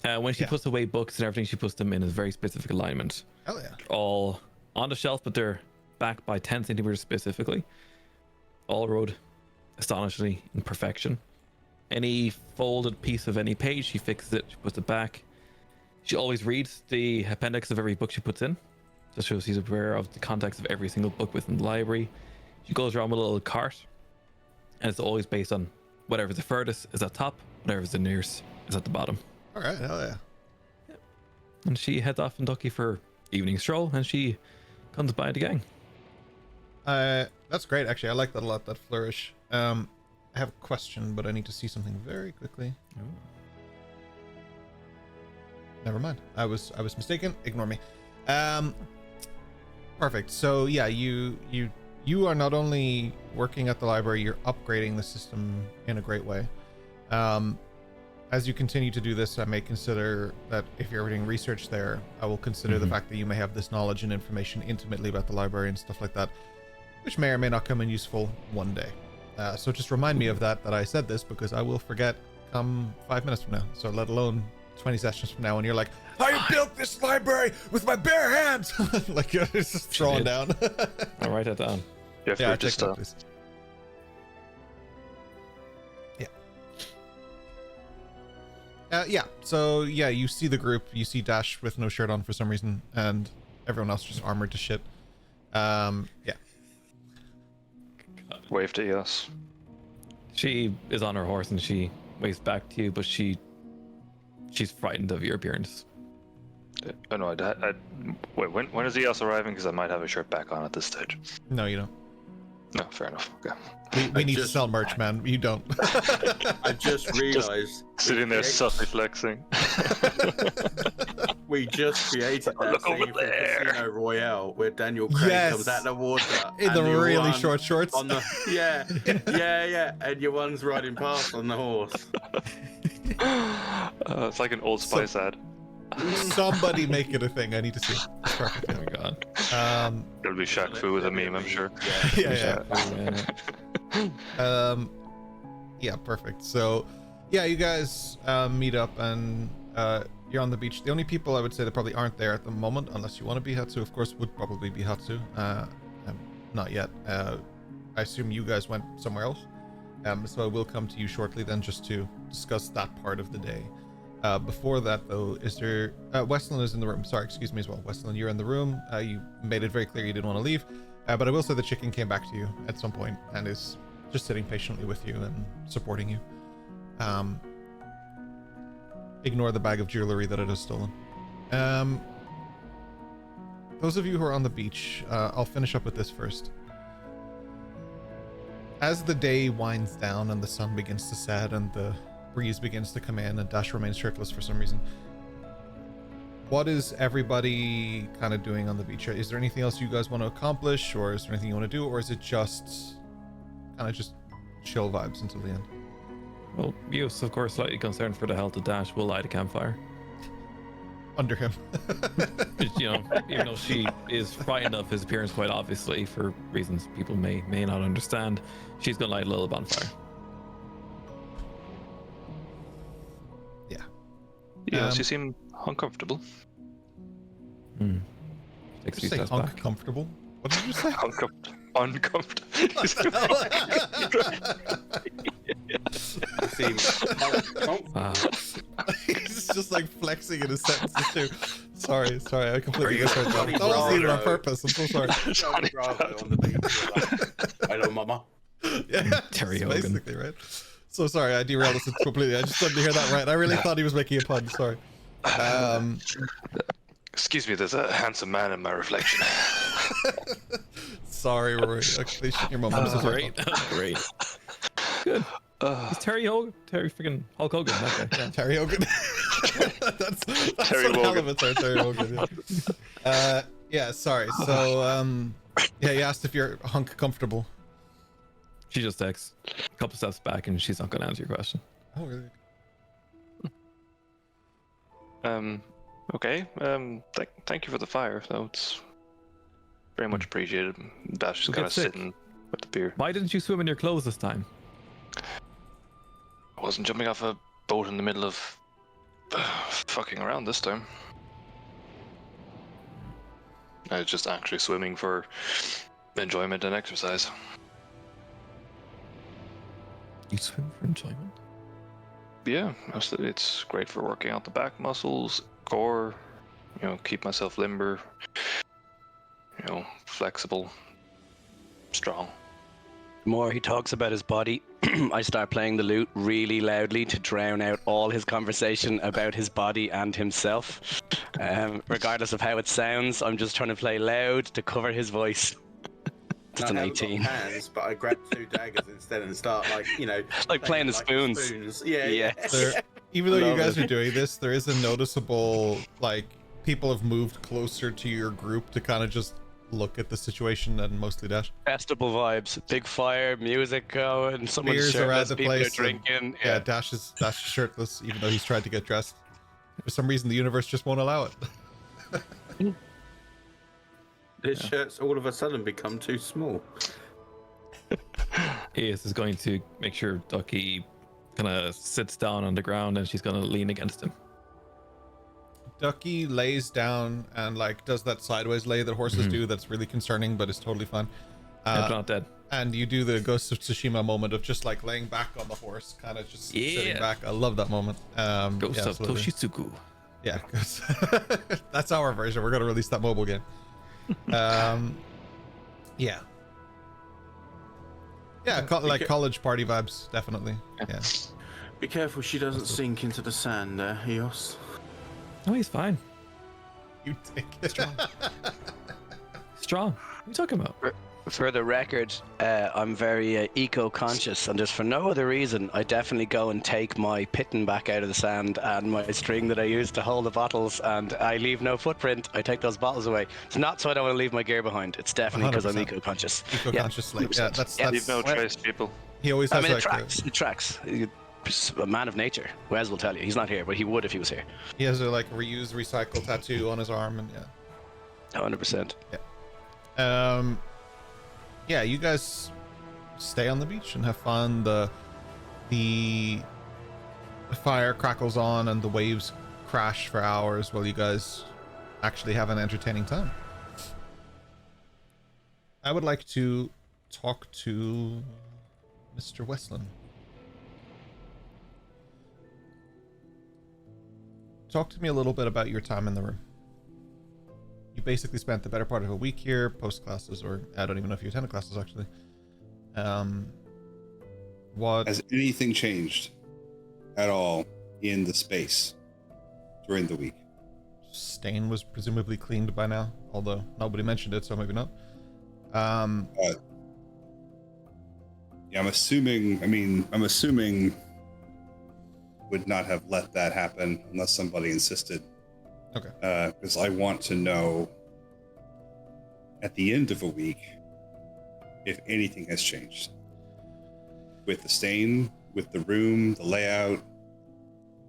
When she puts away books and everything, she puts them in a very specific alignment. Hell yeah. All on the shelf, but they're back by 10 centimeters specifically. All wrote astonishingly in perfection. Any folded piece of any page, she fixes it, she puts it back. She always reads the appendix of every book she puts in, just so she's aware of the context of every single book within the library. She goes around with a little cart, and it's always based on whatever's the furthest is at top, whatever's the nearest is at the bottom. All right, hell yeah. And she heads off in Ducky for evening stroll, and she comes by the gang. That's great, actually. I like that a lot, that flourish. I have a question, but I need to see something very quickly. Ooh. Never mind. I was mistaken. Ignore me. Perfect. So yeah, you are not only working at the library, you're upgrading the system in a great way. As you continue to do this, I may consider that if you're doing research there, I will consider the fact that you may have this knowledge and information intimately about the library and stuff like that, which may or may not come in useful one day. So just remind me of that I said this, because I will forget come 5 minutes from now. So let alone 20 sessions from now, when you're like, I built this library with my bare hands. Like you're just throwing down. I'll write that down. You have to Yeah, just take that, please. Yeah. So yeah, you see the group. You see Dash with no shirt on for some reason, and everyone else just armored to shit. Yeah. wave to EOS. She is on her horse and she waves back to you, but she's frightened of your appearance. Oh no, wait, when is EOS arriving? Because I might have a shirt back on at this stage. No, you don't. No, fair enough. Okay. We need to sell merch, man. You don't. I just realised Sitting there subtly flexing. we just created that Look scene over from there. Casino Royale where Daniel Craig Yes. comes out of the water In the and you really run short shorts. on the yeah, and your one's riding past on the horse. It's like an Old Spice ad. Somebody make it a thing. I need to see. It's perfect. Oh my god. It'll be Shaq Fu with a meme, I'm sure. Yeah. Yeah. Yeah, perfect. So, yeah, you guys meet up and you're on the beach. The only people I would say that probably aren't there at the moment, unless you want to be Hatsu, of course, would probably be Hatsu. Not yet. I assume you guys went somewhere else. So I will come to you shortly then just to discuss that part of the day. Before that, though, is there... Westlin is in the room. Sorry, excuse me as well. Westlin, you're in the room. You made it very clear you didn't want to leave. But I will say the chicken came back to you at some point and is just sitting patiently with you and supporting you. Ignore the bag of jewelry that it has stolen. Those of you who are on the beach, I'll finish up with this first. As the day winds down and the sun begins to set and the breeze begins to come in and Dash remains shirtless for some reason, what is everybody kind of doing on the beach? Is there anything else you guys want to accomplish, or is there anything you want to do, or is it just kind of just chill vibes until the end? Well, Yus, of course, slightly concerned for the health of Dash, will light a campfire. Under him. You know, even though she is frightened of his appearance quite obviously for reasons people may not understand, she's gonna light a little bonfire. Yeah. Yeah, she seemed uncomfortable. Takes a Did few you say steps back. uncomfortable? What did you say? Uncomfortable. Wow. He's just like flexing in his sentences too. Sorry, I completely misheard that. Johnny That wasn't even on Bravo? purpose. I'm so sorry. Johnny Bravo on the beach. Like, hello, mama. Yeah, Terry just Hogan. basically, right? So sorry, I derailed this completely. I just didn't hear that right. I really thought he was making a pun. Sorry. Excuse me, there's a handsome man in my reflection. Sorry, Rory. Please shut your mum. I'm so sorry. Great. Good. It's Terry Hogan. Terry freaking Hulk Hogan. Okay. Yeah. Terry Hogan. that's Terry what hell Wogan. of it's our Terry Hogan. Yeah. Yeah. Sorry. So yeah, you asked if you're hunk comfortable. She just takes a couple steps back and she's not gonna answer your question. Oh really? Okay. Thank you for the fire, though. It's very much appreciated. Dash is We'll kind get of sick. sitting with the beer. Why didn't you swim in your clothes this time? I wasn't jumping off a boat in the middle of fucking around this time. I was just actually swimming for enjoyment and exercise. You swim for enjoyment? Yeah, absolutely. It's great for working out the back muscles, core, keep myself limber, flexible, strong. The more he talks about his body, I start playing the lute really loudly to drown out all his conversation about his body and himself. Regardless of how it sounds, I'm just trying to play loud to cover his voice. Just an I haven't got 18. hands, but I grab 2 daggers instead and start Like playing the like spoons. Yeah. There, even though you Love guys it. are doing this, there is a noticeable, like, people have moved closer to your group to kind of just look at the situation and mostly Dash. Festival vibes, big fire, music going, someone's Beers around shirtless, the people are place. drinking. Yeah, Dash is shirtless, even though he's tried to get dressed. For some reason, the universe just won't allow it. His shirts all of a sudden become too small. Ace is going to make sure Ducky kind of sits down on the ground and she's going to lean against him. Ducky lays down and like does that sideways lay that horses do. That's really concerning, but it's totally fine. They're not dead. And you do the Ghost of Tsushima moment of just like laying back on the horse, kind of just sitting Yeah. back. I love that moment. Ghost yeah, of absolutely. Toshitsuku. Yeah, that's our version. We're gonna release that mobile game. Yeah. Yeah, like college party vibes, definitely. Yeah. Be careful she doesn't sink into the sand there, Eos. No, he's fine. You take it. Strong. What are you talking about? For the record, I'm very eco-conscious, and just for no other reason, I definitely go and take my pitten back out of the sand and my string that I use to hold the bottles, and I leave no footprint. I take those bottles away. It's not so I don't want to leave my gear behind. It's definitely because I'm 100%. eco-conscious. Eco-conscious, Yeah, like, yeah, that's Leave no trace, people. he always I has mean, it like tracks. It tracks. He's a man of nature. Wes will tell you. He's not here, but he would if he was here. he has a like reuse recycle tattoo on his arm, and 100%. yeah, you guys stay on the beach and have fun. The fire crackles on and the waves crash for hours while you guys actually have an entertaining time. I would like to talk to Mr. Westland. Talk to me a little bit about your time in the room. You basically spent the better part of a week here, post classes, or I don't even know if you attended classes actually. What Has anything changed at all in the space during the week? stain was presumably cleaned by now, although nobody mentioned it, so maybe not. Yeah, I'm assuming would not have let that happen unless somebody insisted. Okay. Because I want to know at the end of a week if anything has changed with the stain, with the room, the layout.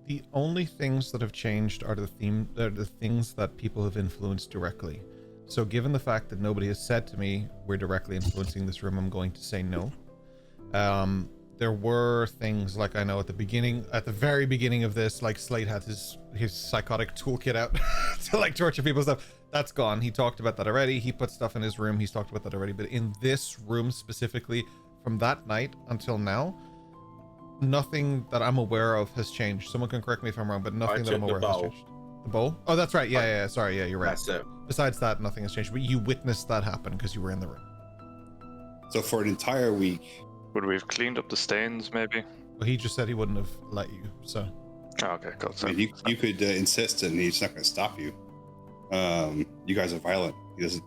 The only things that have changed are the things that people have influenced directly. So given the fact that nobody has said to me we're directly influencing this room, I'm going to say no. There were things like, I know at the very beginning of this, like Slate had his psychotic toolkit out to like torture people and stuff. That's gone. He talked about that already. He put stuff in his room. He's talked about that already. But in this room specifically, from that night until now, nothing that I'm aware of has changed. Someone can correct me if I'm wrong, but nothing that I'm aware of has changed. The bowl? Oh, that's right. Yeah. Sorry. Yeah, you're right. That's it. Besides that, nothing has changed. But you witnessed that happen because you were in the room. So for an entire week, Would we have cleaned up the stains, maybe? Well, he just said he wouldn't have let you, so. Oh, okay, cool. So, I mean, you could insist and he's not going to stop you. You guys are violent. He doesn't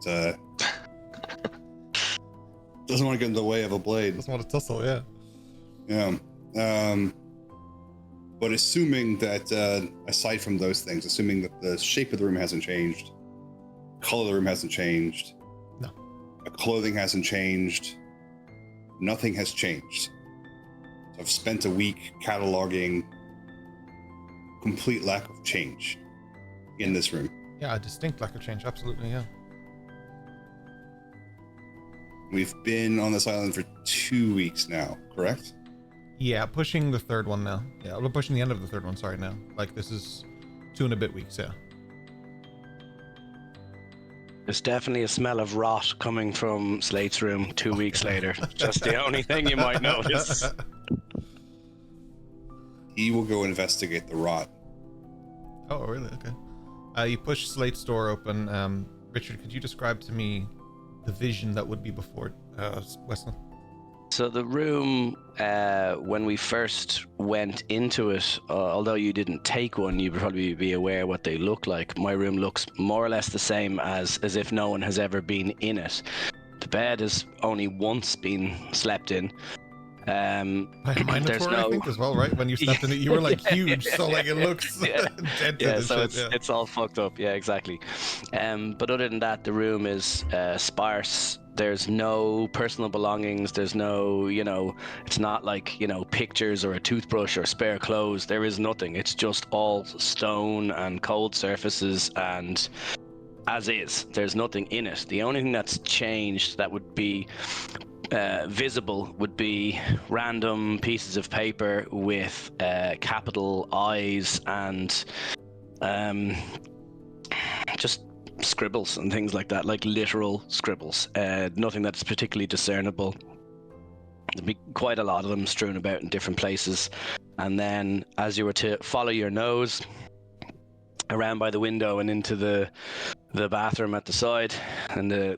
want to get in the way of a blade. Doesn't want to tussle, yeah. Yeah. But assuming that, aside from those things, assuming that the shape of the room hasn't changed, color of the room hasn't changed, No. the clothing hasn't changed, nothing has changed. So I've spent a week cataloging complete lack of change in this room. Yeah, a distinct lack of change, absolutely, yeah. We've been on this island for 2 weeks now, correct? Yeah, pushing the third one now. Yeah, we're pushing the end of the third one, sorry, now. Like, this is 2 and a bit weeks, yeah. There's definitely a smell of rot coming from Slate's room 2 weeks later. Just the only thing you might notice. He will go investigate the rot. Oh, really? Okay. You push Slate's door open. Richard, could you describe to me the vision that would be before Weston? So the room, when we first went into it, although you didn't take one, you'd probably be aware what they look like. My room looks more or less the same as if no one has ever been in it. The bed has only once been slept in. By a Minotaur, there's no... I think, as well, right? When you stepped in it, you were like huge, so like it looks dented and so shit, it's all fucked up. Yeah, exactly. But other than that, the room is sparse. There's no personal belongings. There's no, it's not like, pictures or a toothbrush or spare clothes. There is nothing. It's just all stone and cold surfaces and as is. There's nothing in it. The only thing that's changed that would be visible would be random pieces of paper with capital I's and just scribbles and things like that, like literal scribbles. Nothing that's particularly discernible. There'd be quite a lot of them strewn about in different places. And then as you were to follow your nose around by the window and into the the bathroom at the side, and the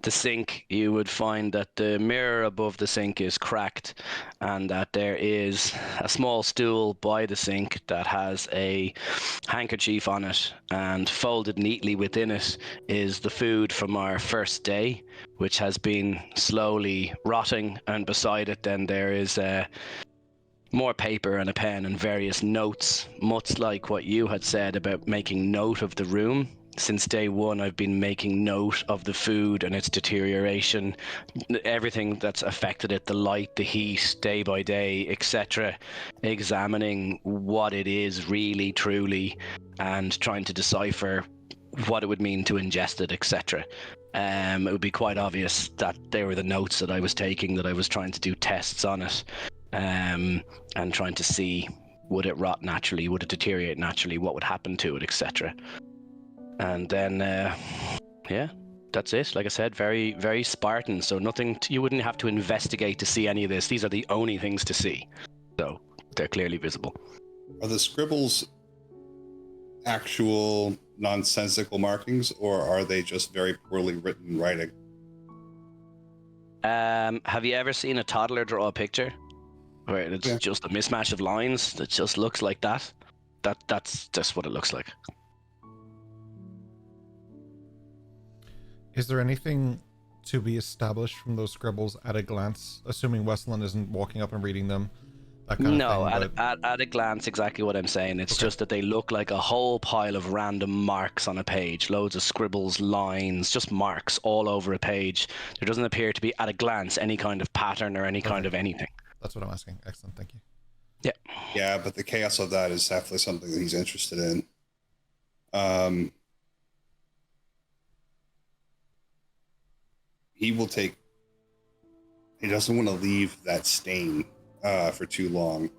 sink, you would find that the mirror above the sink is cracked, and that there is a small stool by the sink that has a handkerchief on it, and folded neatly within it is the food from our first day, which has been slowly rotting, and beside it then there is more paper and a pen and various notes, much like what you had said about making note of the room. Since day one, I've been making note of the food and its deterioration, everything that's affected it, the light, the heat, day by day, etc. Examining what it is really, truly, and trying to decipher what it would mean to ingest it, etc. It would be quite obvious that they were the notes that I was taking, that I was trying to do tests on it, and trying to see, would it rot naturally, would it deteriorate naturally, what would happen to it, etc. And then, yeah, that's it. Like I said, very, very Spartan. So nothing, you wouldn't have to investigate to see any of this. These are the only things to see. So they're clearly visible. Are the scribbles actual nonsensical markings, or are they just very poorly written writing? Have you ever seen a toddler draw a picture where it's just a mismatch of lines that just looks like that? That's just what it looks like. Is there anything to be established from those scribbles at a glance, assuming Westland isn't walking up and reading them? That kind of thing, at a glance, exactly what I'm saying. It's just that they look like a whole pile of random marks on a page, loads of scribbles, lines, just marks all over a page. There doesn't appear to be, at a glance, any kind of pattern or any kind of anything. That's what I'm asking. Excellent, thank you. Yeah, but the chaos of that is definitely something that he's interested in. He doesn't want to leave that stain for too long,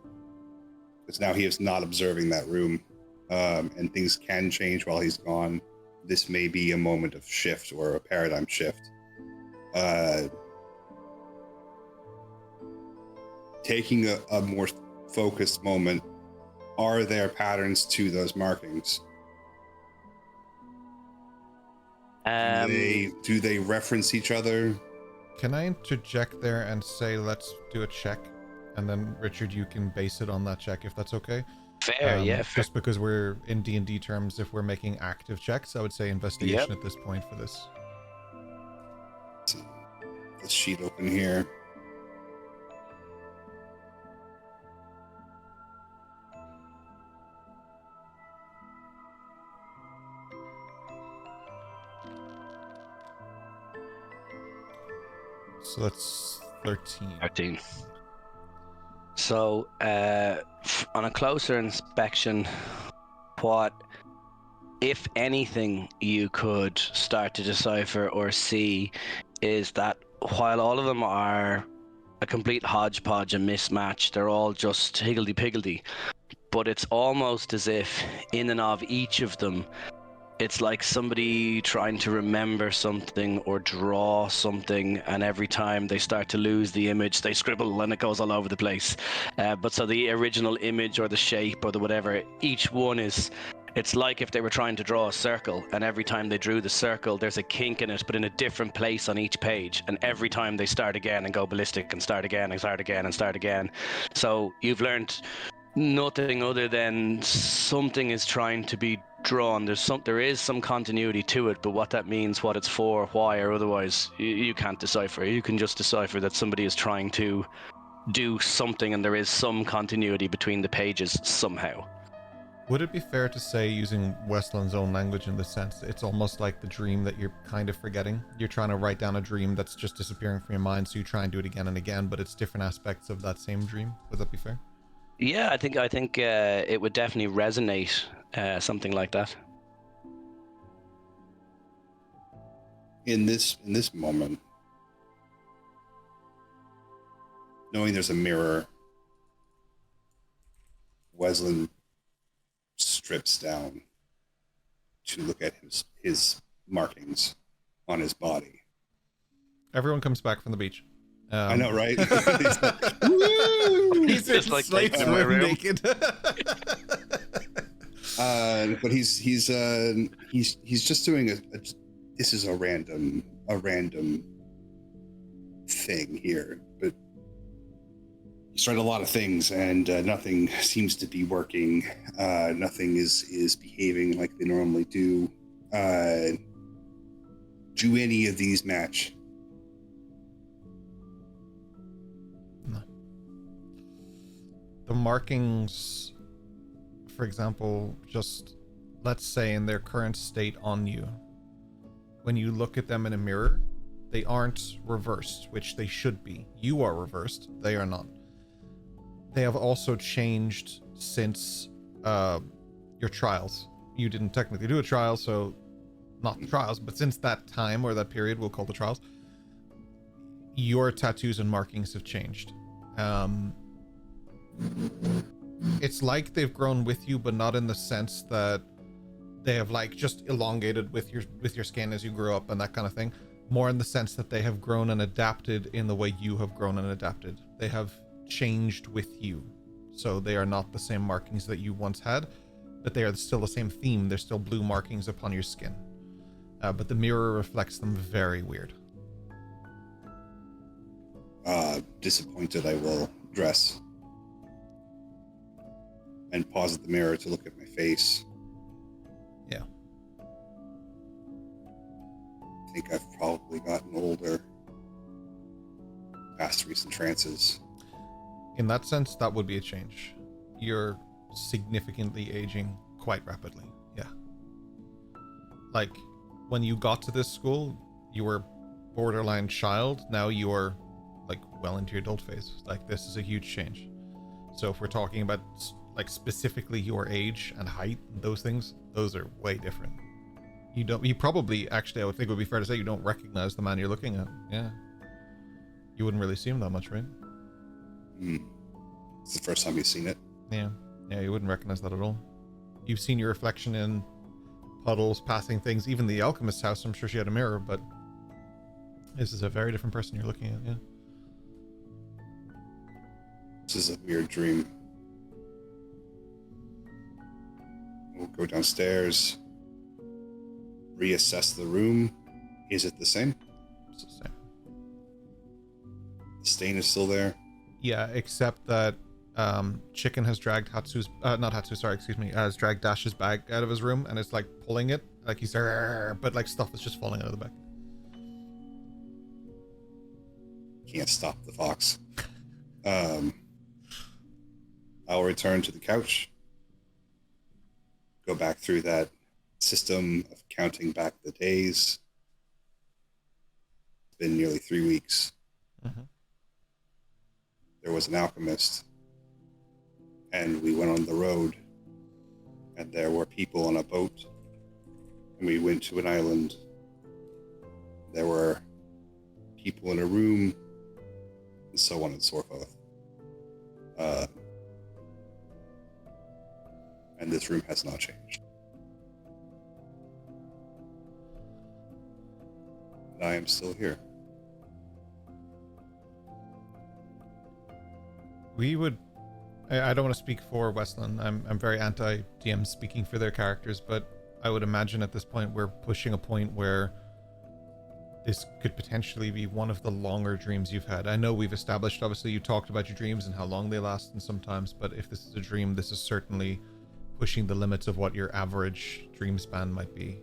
because now he is not observing that room, and things can change while he's gone. This may be a moment of shift or a paradigm shift. Taking a more focused moment, are there patterns to those markings? Do they reference each other? Can I interject there and say, let's do a check, and then Richard, you can base it on that check if that's okay. Fair, fair. Just because we're in D&D terms, if we're making active checks, I would say investigation at this point for this. This sheet open here. So that's 13. So, on a closer inspection, what, if anything, you could start to decipher or see is that while all of them are a complete hodgepodge, a mismatch, they're all just higgledy-piggledy, but it's almost as if in and of each of them, it's like somebody trying to remember something or draw something, and every time they start to lose the image, they scribble and it goes all over the place. But so the original image or the shape or the whatever, each one is, it's like if they were trying to draw a circle, and every time they drew the circle, there's a kink in it, but in a different place on each page. And every time they start again and go ballistic and start again and start again and start again. So you've learned nothing other than something is trying to be drawn. There is some continuity to it, but what that means, what it's for, why, or otherwise, you can't decipher. You can just decipher that somebody is trying to do something, and there is some continuity between the pages somehow. Would it be fair to say, using Westland's own language in this sense, it's almost like the dream that you're kind of forgetting? You're trying to write down a dream that's just disappearing from your mind, so you try and do it again and again, but it's different aspects of that same dream. Would that be fair? Yeah, I think it would definitely resonate, something like that. In this moment, knowing there's a mirror, Wesleyan strips down to look at his markings on his body. Everyone comes back from the beach. I know, right? He's just like Slate's in my room naked. But he's just doing this is a random thing here, but he's tried a lot of things and nothing seems to be working. Nothing is behaving like they normally do. Do any of these match? No. The markings, for example, just let's say in their current state on you, when you look at them in a mirror, they aren't reversed, which they should be. You are reversed, they are not. They have also changed since your trials. You didn't technically do a trial, so not the trials, but since that time or that period, we'll call the trials, your tattoos and markings have changed. It's like they've grown with you, but not in the sense that they have like just elongated with your skin as you grow up and that kind of thing. More in the sense that they have grown and adapted in the way you have grown and adapted. They have changed with you, so they are not the same markings that you once had, but they are still the same theme. They're still blue markings upon your skin, but the mirror reflects them very weird. Disappointed, I will dress and pause at the mirror to look at my face. Yeah. I think I've probably gotten older past recent trances. In that sense, that would be a change. You're significantly aging quite rapidly. Yeah. Like, when you got to this school, you were borderline child. Now you are, like, well into your adult phase. Like, this is a huge change. So if we're talking about, like, specifically your age and height, those things, those are way different. You probably, actually, I would think it would be fair to say you don't recognize the man you're looking at. Yeah. You wouldn't really see him that much, right? It's the first time you've seen it. Yeah, you wouldn't recognize that at all. You've seen your reflection in puddles, passing things, even the alchemist's house. I'm sure she had a mirror, but this is a very different person you're looking at. Yeah. This is a weird dream. We'll go downstairs, reassess the room. Is it the same? It's the same. The stain is still there. Yeah, except that Chicken has dragged has dragged Dash's bag out of his room and it's like pulling it, like he's there, but like stuff is just falling out of the bag. Can't stop the fox. I'll return to the couch, go back through that system of counting back the days. It's been nearly 3 weeks. Mm-hmm. There was an alchemist, and we went on the road, and there were people on a boat, and we went to an island. There were people in a room, and so on and so forth. And this room has not changed. And I am still here. I don't want to speak for Westland. I'm very anti DMs speaking for their characters, but I would imagine at this point we're pushing a point where this could potentially be one of the longer dreams you've had. I know we've established, obviously, you talked about your dreams and how long they last and sometimes, but if this is a dream, this is certainly pushing the limits of what your average dream span might be.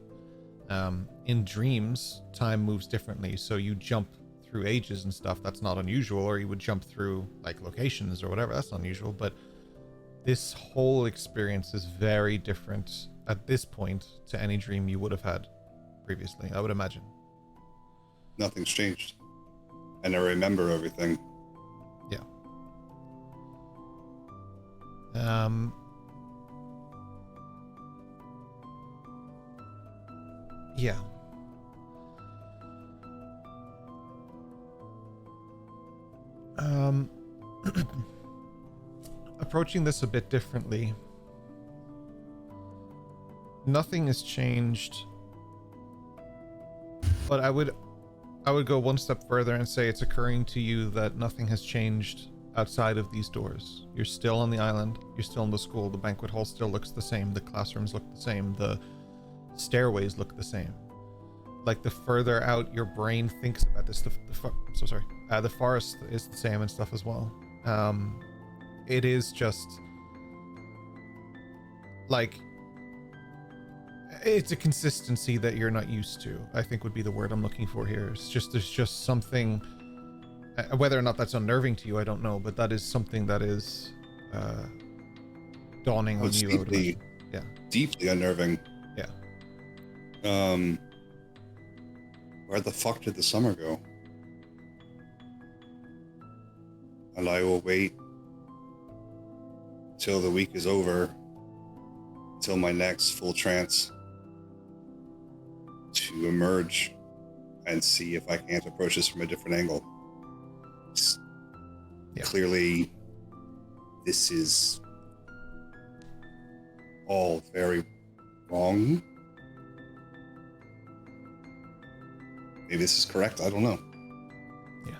In dreams, time moves differently, so you jump through ages and stuff. That's not unusual, or you would jump through like locations or whatever. That's not unusual, but this whole experience is very different at this point to any dream you would have had previously, I would imagine. Nothing's changed. And I remember everything. Yeah. Yeah. Approaching this a bit differently. Nothing has changed, but I would go one step further and say it's occurring to you that nothing has changed outside of these doors. You're still on the island. You're still in the school. The banquet hall still looks the same. The classrooms look the same. The stairways look the same. Like, the further out your brain thinks about this, the forest is the same and stuff as well. It is just like, it's a consistency that you're not used to, I think would be the word I'm looking for here. It's just, there's just something, whether or not that's unnerving to you, I don't know, but that is something that is dawning on you. Deeply, deeply unnerving. Yeah. Where the fuck did the summer go? And I will wait till the week is over, till my next full trance, to emerge and see if I can't approach this from a different angle. Clearly, this is all very wrong. Maybe this is correct. I don't know. Yeah.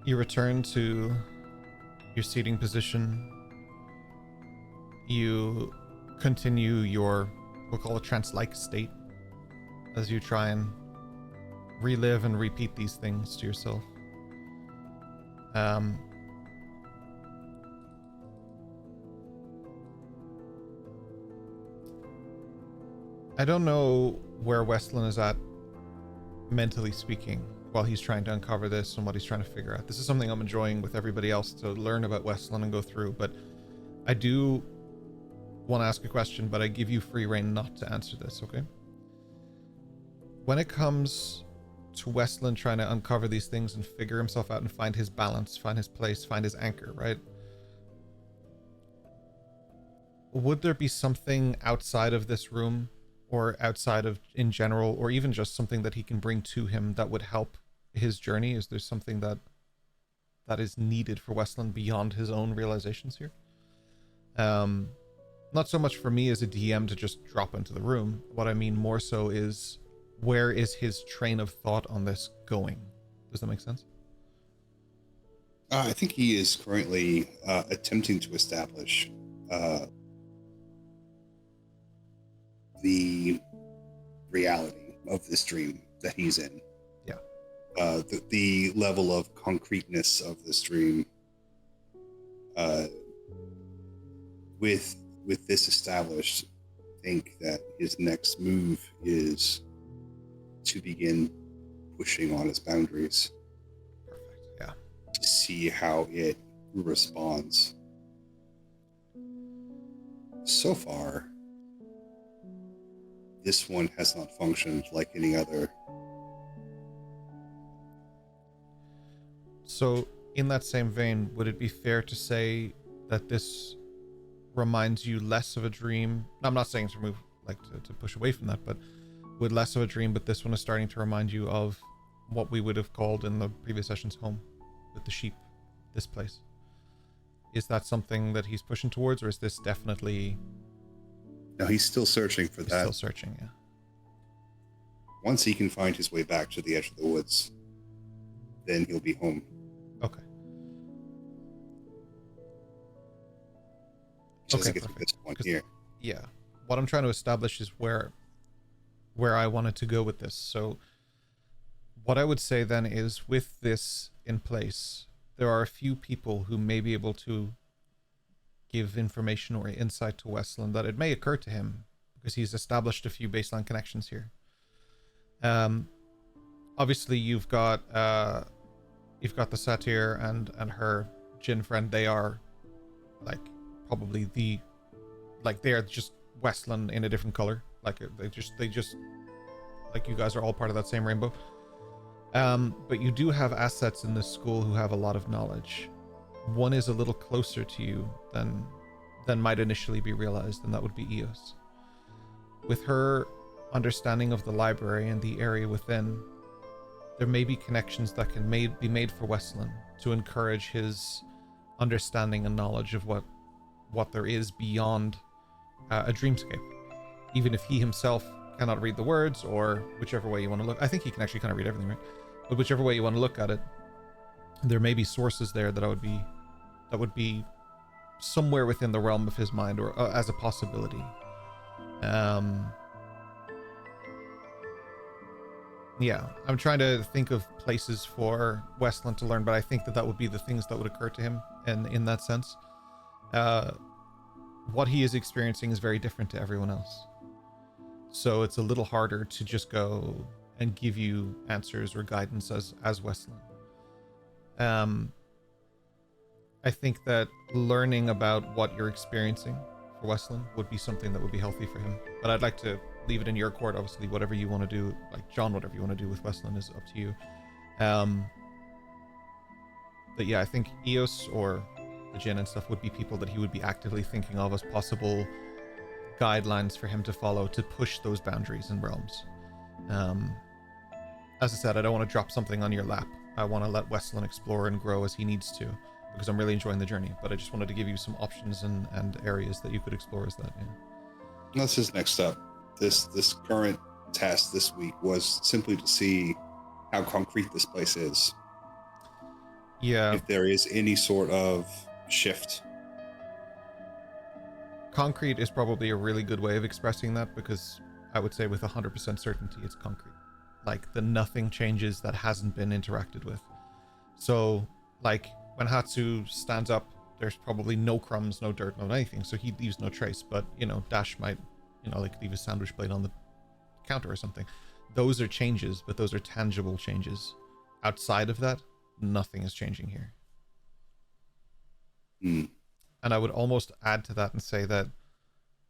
You return to your seating position. You continue your, we'll call it, trance-like state as you try and relive and repeat these things to yourself. I don't know where Westland is at, mentally speaking, while he's trying to uncover this and what he's trying to figure out. This is something I'm enjoying with everybody else, to learn about Westland and go through, but I do want to ask a question, but I give you free rein not to answer this, okay? When it comes to Westland trying to uncover these things and figure himself out and find his balance, find his place, find his anchor, right? Would there be something outside of this room, or outside of, in general, or even just something that he can bring to him that would help his journey? Is there something that is needed for Westland beyond his own realizations here? Not so much for me as a DM to just drop into the room. What I mean more so is, where is his train of thought on this going? Does that make sense? I think he is currently attempting to establish the reality of this dream that he's in. Yeah. The level of concreteness of this dream. With this established, I think that his next move is to begin pushing on its boundaries. Perfect. Yeah. To see how it responds. So far, this one has not functioned like any other. So, in that same vein, would it be fair to say that this reminds you less of a dream? I'm not saying to move, like, to push away from that, but with less of a dream, but this one is starting to remind you of what we would have called in the previous sessions home, with the sheep, this place. Is that something that he's pushing towards, or is this definitely... No, he's still searching for that. Still searching, yeah. Once he can find his way back to the edge of the woods, then he'll be home. Okay. Just like it's this one here. Yeah. What I'm trying to establish is where I wanted to go with this. So what I would say then is, with this in place, there are a few people who may be able to give information or insight to Westland that it may occur to him, because he's established a few baseline connections here. Obviously you've got the satyr and her djinn friend. They are like probably they are just Westland in a different color. Like they just like, you guys are all part of that same rainbow. But you do have assets in this school who have a lot of knowledge. One is a little closer to you than might initially be realized, and that would be Eos. With her understanding of the library and the area within, there may be connections that can be made for Westland to encourage his understanding and knowledge of what there is beyond a dreamscape. Even if he himself cannot read the words, or whichever way you want to look. I think he can actually kind of read everything, right? But whichever way you want to look at it, there may be sources there that would be somewhere within the realm of his mind, or as a possibility. Yeah, I'm trying to think of places for Westland to learn, but I think that would be the things that would occur to him, and in that sense, what he is experiencing is very different to everyone else. So it's a little harder to just go and give you answers or guidance as Westland. I think that learning about what you're experiencing for Westland would be something that would be healthy for him. But I'd like to leave it in your court. Obviously, whatever you want to do, like John, whatever you want to do with Westland is up to you. But yeah, I think Eos or the Jinn and stuff would be people that he would be actively thinking of as possible guidelines for him to follow to push those boundaries and realms. As I said, I don't want to drop something on your lap. I want to let Westland explore and grow as he needs to, because I'm really enjoying the journey. But I just wanted to give you some options and areas that you could explore as that. Yeah. That's his next step. This current task this week was simply to see how concrete this place is. Yeah. If there is any sort of shift. Concrete is probably a really good way of expressing that, because I would say with 100% certainty it's concrete. Like, the nothing changes that hasn't been interacted with. So, like, when Hatsu stands up, there's probably no crumbs, no dirt, no anything, so he leaves no trace. But, Dash might, like, leave a sandwich blade on the counter or something. Those are changes, but those are tangible changes. Outside of that, nothing is changing here. And I would almost add to that and say that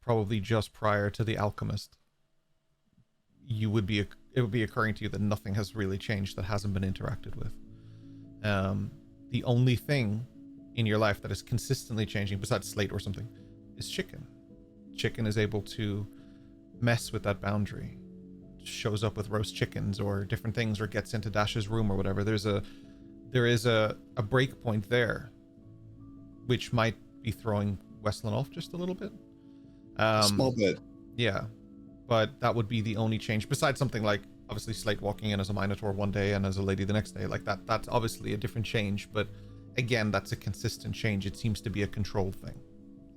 probably just prior to the Alchemist, it would be occurring to you that nothing has really changed that hasn't been interacted with. The only thing in your life that is consistently changing, besides Slate or something, is Chicken. Chicken is able to mess with that boundary. Shows up with roast chickens or different things, or gets into Dash's room or whatever. There is a break point there, which might be throwing Westland off just a little bit. Small bit. Yeah. But that would be the only change, besides something like, obviously, Slate walking in as a Minotaur one day and as a lady the next day. Like, that's obviously a different change, but again, that's a consistent change. It seems to be a controlled thing.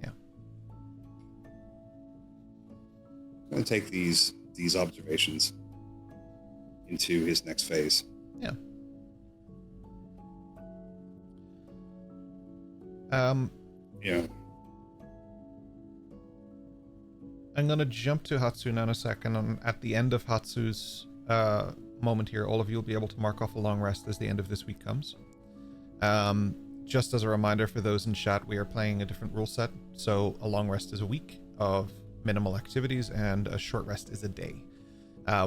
Yeah. I'm going to take these observations into his next phase. Yeah. Yeah. I'm going to jump to Hatsu now in a second. And at the end of Hatsu's moment here, all of you will be able to mark off a long rest as the end of this week comes. Just as a reminder for those in chat, we are playing a different rule set. So a long rest is a week of minimal activities, and a short rest is a day.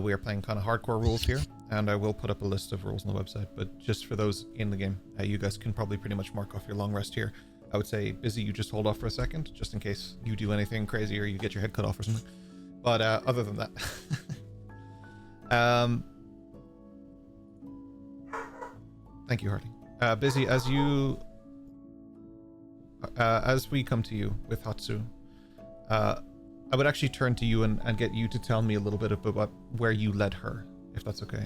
We are playing kind of hardcore rules here, and I will put up a list of rules on the website. But just for those in the game, you guys can probably pretty much mark off your long rest here. I would say, Busy, you just hold off for a second, just in case you do anything crazy or you get your head cut off or something. But other than that, thank you, Hardy. Busy, as we come to you with Hatsu, I would actually turn to you and get you to tell me a little bit about where you led her, if that's okay,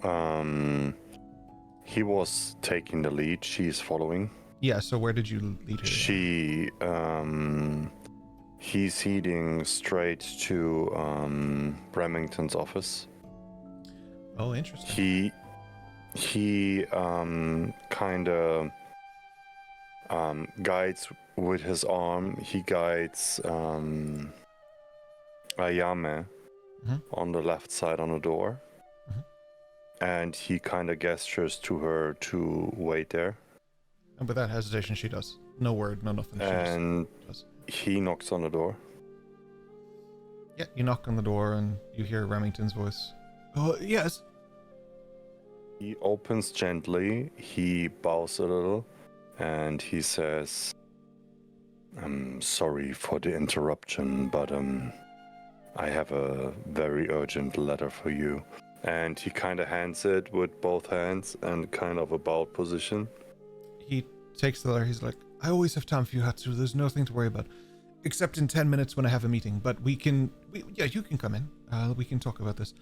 Ayami. He was taking the lead. She's following. Yeah, so where did you lead her? He's heading straight to Remington's office. Oh, interesting. He kind of guides with his arm. He guides Ayame on the left side on the door. And he kind of gestures to her to wait there. And without hesitation, she does. No word, no nothing. And he knocks on the door. Yeah, you knock on the door and you hear Remington's voice. Oh, yes. He opens gently. He bows a little. And he says, "I'm sorry for the interruption, but I have a very urgent letter for you." And he kind of hands it with both hands and kind of a bowed position. He takes the letter. He's like, "I always have time for you, Hatsu. There's nothing to worry about. Except in 10 minutes when I have a meeting. But you can come in. We can talk about this.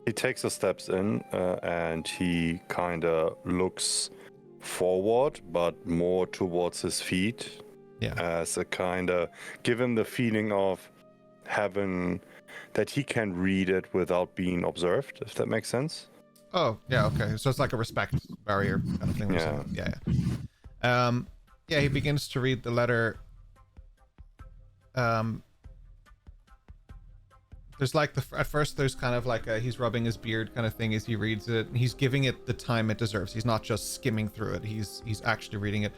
He takes a steps in and he kind of looks forward, but more towards his feet. Yeah. As a kind of give him the feeling of having that he can read it without being observed, if that makes sense. Oh, yeah, okay. So it's like a respect barrier kind of thing. Yeah. Yeah, he begins to read the letter. There's like at first there's kind of like he's rubbing his beard kind of thing as he reads it. He's giving it the time it deserves. He's not just skimming through it. He's actually reading it.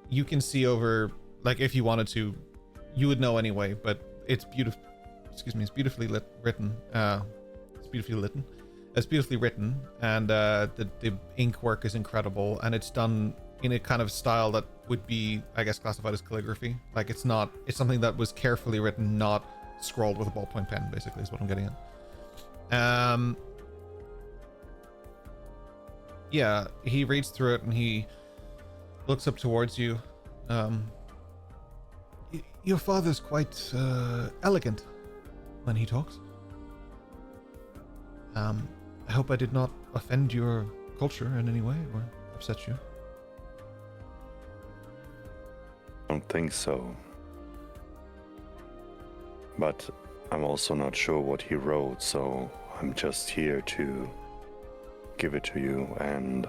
You can see over, like, if you wanted to, you would know anyway, but it's beautiful. Excuse me, it's beautifully written. It's beautifully written, and the ink work is incredible, and it's done in a kind of style that would be, I guess, classified as calligraphy. Like, it's something that was carefully written, not scrawled with a ballpoint pen, basically, is what I'm getting at. Yeah, he reads through it and he looks up towards you. Your father's quite elegant when he talks. I hope I did not offend your culture in any way or upset you. I don't think so. But I'm also not sure what he wrote, so I'm just here to give it to you. And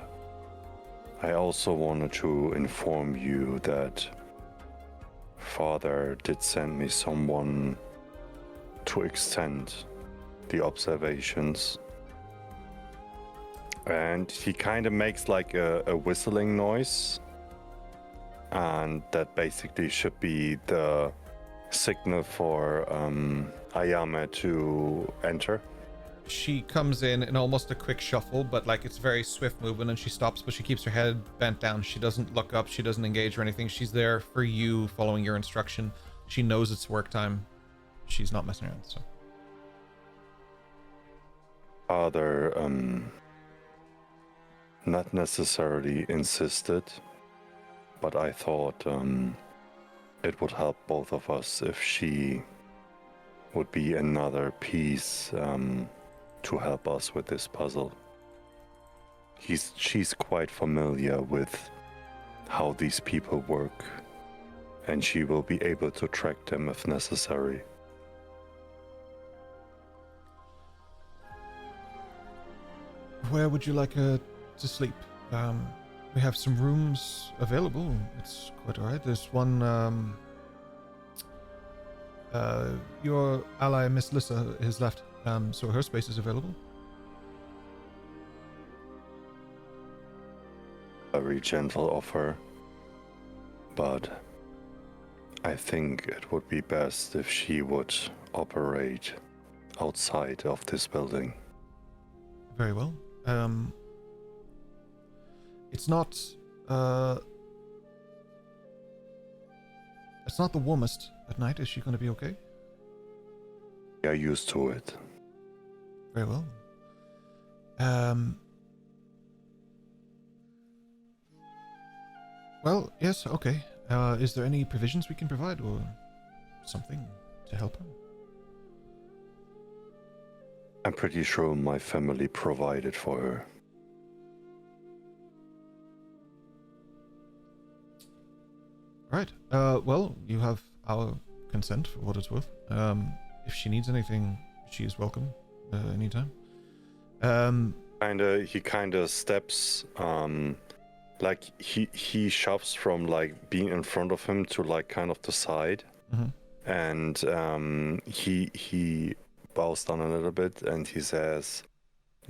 I also wanted to inform you that Father did send me someone to extend the observations. And he kind of makes like a whistling noise. And that basically should be the signal for Ayame to enter. She comes in almost a quick shuffle, but like it's very swift movement, and she stops, but she keeps her head bent down. She doesn't look up, she doesn't engage or anything. She's there for you, following your instruction. She knows it's work time. She's not messing around, so. Father not necessarily insisted, but I thought it would help both of us if she would be another piece to help us with this puzzle. She's quite familiar with how these people work, and she will be able to track them if necessary. Where would you like to sleep? We have some rooms available. It's quite alright. There's one, your ally, Miss Lissa, has left, so her space is available. Very gentle offer, but I think it would be best if she would operate outside of this building. Very well. It's not the warmest at night. Is she going to be okay? We are used to it. Very well. Well, yes, okay. Is there any provisions we can provide or something to help her? I'm pretty sure my family provided for her. Right. Well, you have our consent for what it's worth. If she needs anything, she is welcome anytime. He kind of steps, like he shoves from like being in front of him to like kind of the side, and he bows down a little bit and he says,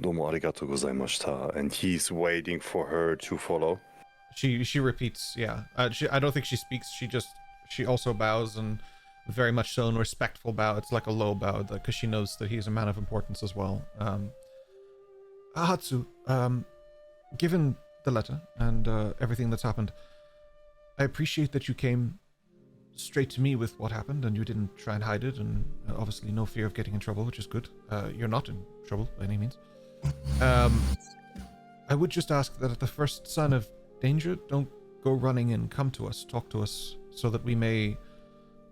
"Domo arigatou gozaimashita," and he's waiting for her to follow. She repeats, yeah. I don't think she speaks. She also bows, and very much so in respectful bow. It's like a low bow because she knows that he's a man of importance as well. Ahatsu, given the letter and everything that's happened, I appreciate that you came straight to me with what happened and you didn't try and hide it, and obviously no fear of getting in trouble, which is good. You're not in trouble by any means. I would just ask that at the first sign of danger, don't go running in. Come to us, talk to us, so that we may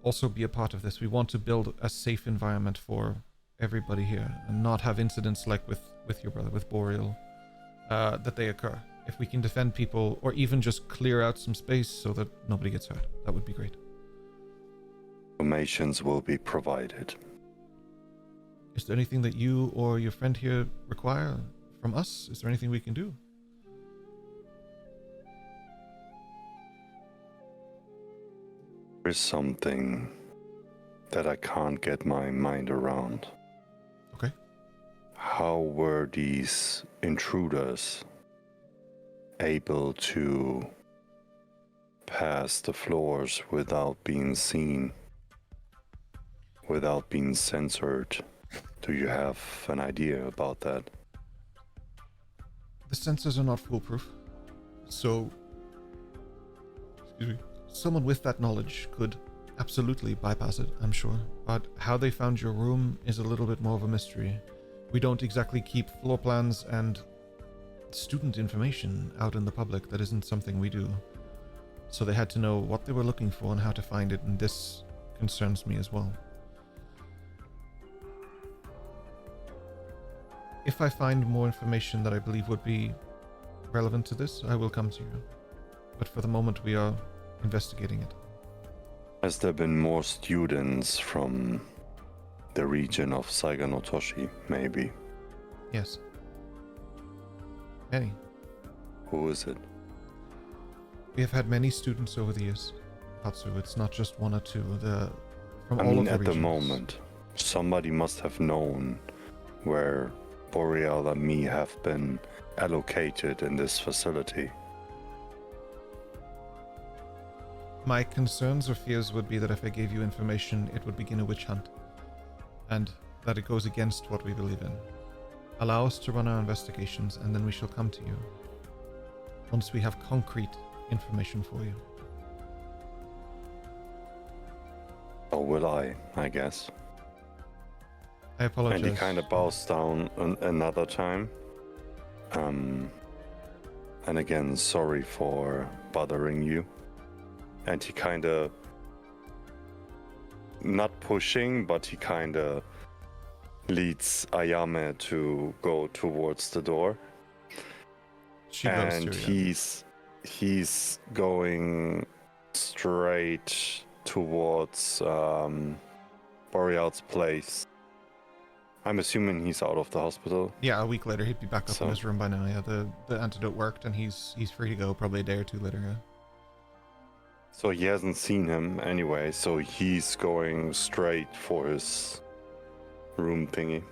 also be a part of this. We want to build a safe environment for everybody here and not have incidents like with your brother, with Boreal, that they occur. If we can defend people or even just clear out some space so that nobody gets hurt, that would be great. Informations will be provided. Is there anything that you or your friend here require from us? Is there anything we can do? There's something that I can't get my mind around. Okay. How were these intruders able to pass the floors without being seen, without being censored? Do you have an idea about that? The sensors are not foolproof, so someone with that knowledge could absolutely bypass it, I'm sure. But how they found your room is a little bit more of a mystery. We don't exactly keep floor plans and student information out in the public. That isn't something we do. So they had to know what they were looking for and how to find it, and this concerns me as well. If I find more information that I believe would be relevant to this, I will come to you. But for the moment, we are investigating it. Has there been more students from the region of Saiganotoshi, maybe? Yes. Many. Who is it? We have had many students over the years, Hatsu. It's not just one or two. From I all mean, of the at regions. the moment, somebody must have known where Boreal and me have been allocated in this facility. My concerns or fears would be that if I gave you information, it would begin a witch hunt. And that it goes against what we believe in. Allow us to run our investigations, and then we shall come to you. Once we have concrete information for you. Or will I guess. I apologize. And he kind of bows down another time. And again, sorry for bothering you. And he kind of, not pushing, but he kind of leads Ayame to go towards the door. She And goes to, yeah. he's going straight towards Boreal's place. I'm assuming he's out of the hospital. Yeah, a week later he'd be back up in So- his room by now. Yeah, the antidote worked, and he's free to go probably a day or two later. Yeah. So he hasn't seen him anyway, so he's going straight for his room thingy.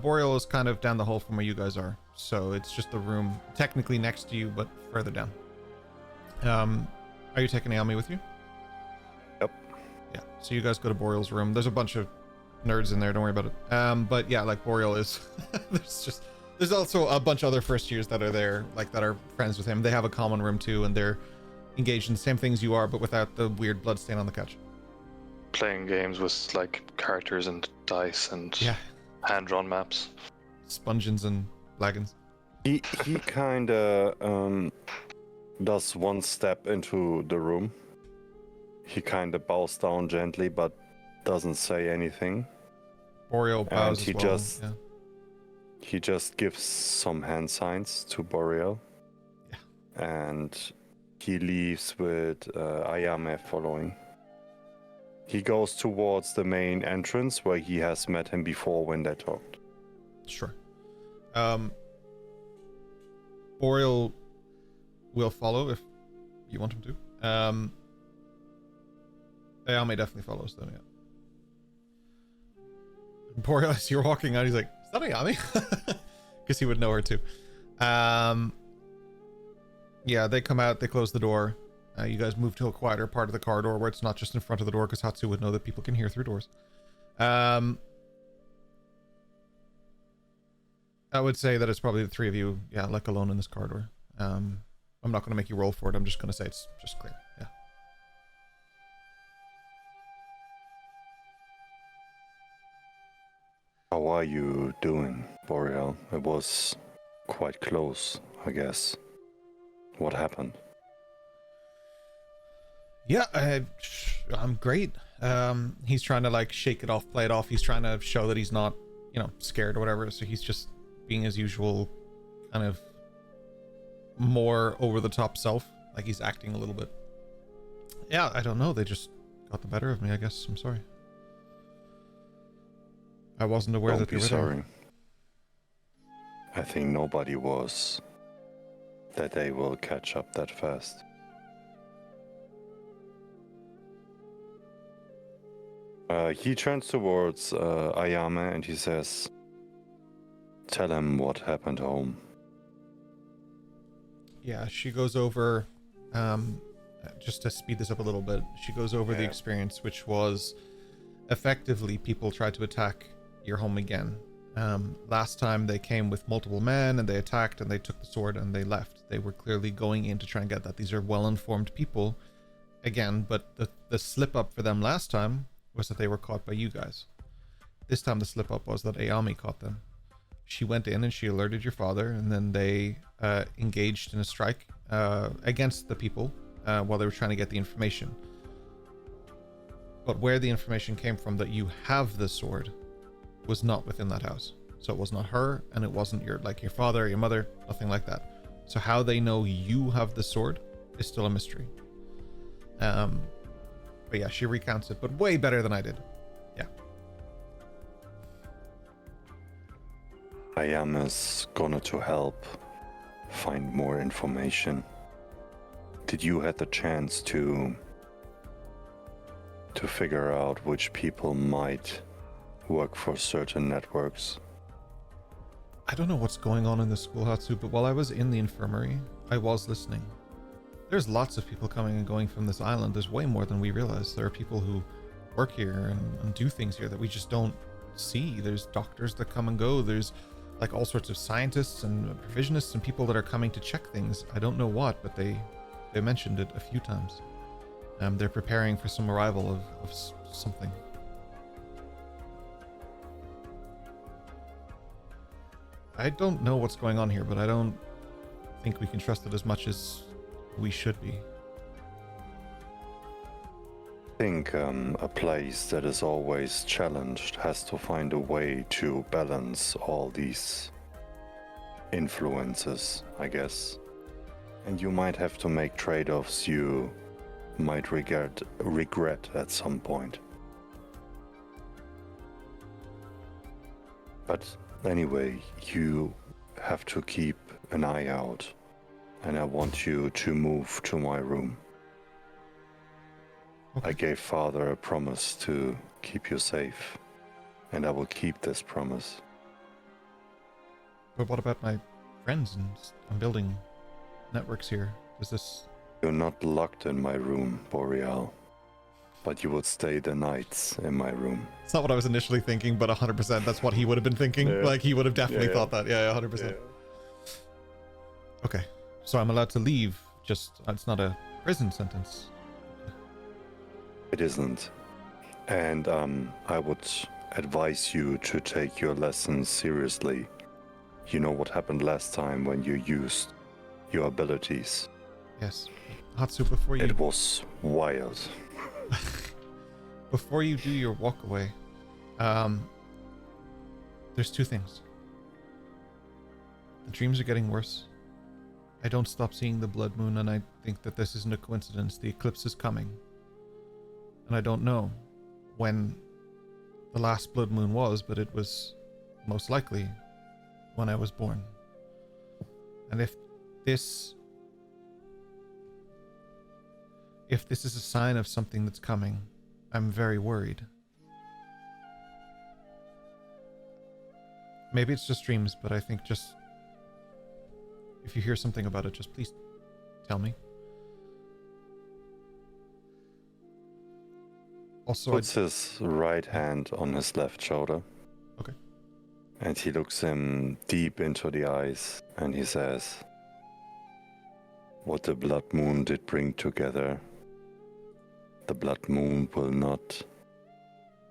Boreal is kind of down the hall from where you guys are, so it's just the room technically next to you, but further down. Are you taking Naomi with you? Yep. Yeah. So you guys go to Boreal's room. There's a bunch of nerds in there. Don't worry about it. But yeah, like Boreal is. There's also a bunch of other first years that are there, like that are friends with him. They have a common room too, and they're engaged in the same things you are, but without the weird blood stain on the couch. Playing games with like characters and dice and Yeah. hand-drawn maps. Spongins and Blagons. He kind of does one step into the room. He kind of bows down gently, but doesn't say anything. Boreal bows he as well. just- Yeah. He just gives some hand signs to Boreal. Yeah. And he leaves with Ayame following. He goes towards the main entrance where he has met him before when they talked. Sure. Boreal will follow if you want him to. Ayame definitely follows them, yeah. Boreal, as you're walking out, he's like, is that Ayame? Because he would know her too. Yeah, they come out, they close the door. You guys move to a quieter part of the corridor where it's not just in front of the door, because Hatsu would know that people can hear through doors. I would say that it's probably the three of you, yeah, like alone in this corridor. I'm not going to make you roll for it. I'm just going to say it's just clear. Yeah. How are you doing, Boreal? It was quite close, I guess. What happened? Yeah, I'm great. He's trying to like shake it off, play it off. He's trying to show that he's not, scared or whatever. So he's just being his usual kind of more over the top self. Like he's acting a little bit. Yeah, I don't know. They just got the better of me, I guess. I'm sorry. I wasn't aware Don't that they be were sorry. there. I think nobody was. That they will catch up that fast. He turns towards Ayame and he says, "Tell him what happened home." Yeah, she goes over, just to speed this up a little bit, she goes over the Yeah. experience, which was effectively people tried to attack your home again. Last time they came with multiple men and they attacked and they took the sword and they left. They were clearly going in to try and get that. These are well-informed people again, but the slip up for them last time was that they were caught by you guys. This time the slip up was that Ayami caught them. She went in and she alerted your father, and then they engaged in a strike against the people while they were trying to get the information. But where the information came from that you have the sword was not within that house. So it was not her, and it wasn't your father, your mother, nothing like that. So how they know you have the sword is still a mystery. But yeah, she recounts it, but way better than I did. Yeah. Ayame's gonna to help find more information. Did you have the chance to figure out which people might work for certain networks? I don't know what's going on in the school, Hatsu, but while I was in the infirmary, I was listening. There's lots of people coming and going from this island. There's way more than we realize. There are people who work here and do things here that we just don't see. There's doctors that come and go. There's like all sorts of scientists and provisionists and people that are coming to check things. I don't know what, but they mentioned it a few times. They're preparing for some arrival of something. I don't know what's going on here, but I don't think we can trust it as much as we should be. I think a place that is always challenged has to find a way to balance all these influences, I guess. And you might have to make trade-offs you might regret at some point. But anyway, you have to keep an eye out, and I want you to move to my room. Okay. I gave Father a promise to keep you safe, and I will keep this promise. But what about my friends? And I'm building networks here. Is this... You're not locked in my room, Boreal, but you would stay the nights in my room. It's not what I was initially thinking, but 100% that's what he would have been thinking. Yeah. Like, he would have definitely Yeah. thought that. Yeah, 100%. Okay. So I'm allowed to leave. Just, it's not a prison sentence. It isn't. And I would advise you to take your lessons seriously. You know what happened last time when you used your abilities. Yes. Hatsu, before you... It was wild. Before you do your walk away, there's two things. The dreams are getting worse. I don't stop seeing the blood moon, and I think that this isn't a coincidence. The eclipse is coming. And I don't know when the last blood moon was, but it was most likely when I was born. And if this is a sign of something that's coming, I'm very worried. Maybe it's just dreams, but I think just if you hear something about it, just please tell me. Also, Puts his right hand on his left shoulder. Okay. And he looks him deep into the eyes and he says, "What the blood moon did bring together, the blood moon will not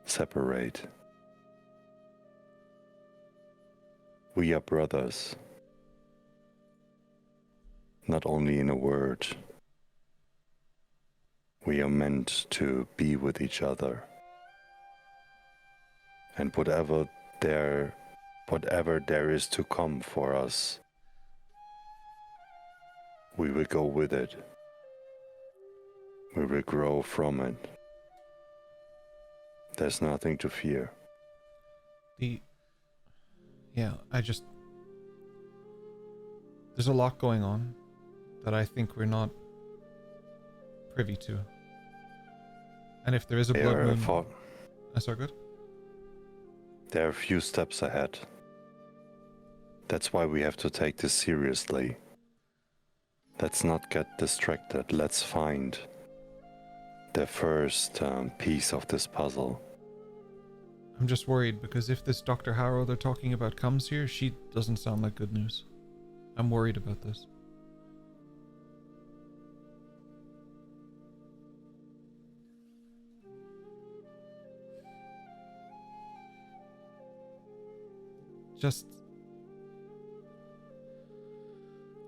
separate. We are brothers, not only in a word. We are meant to be with each other. And whatever there is to come for us, we will go with it. We will grow from it. There's nothing to fear. There's a lot going on that I think we're not privy to. And if there is a blood moon... That's all good? There are a few steps ahead. That's why we have to take this seriously. Let's not get distracted. Let's find the first piece of this puzzle. I'm just worried because if this Dr. Harrow they're talking about comes here, she doesn't sound like good news. I'm worried about this.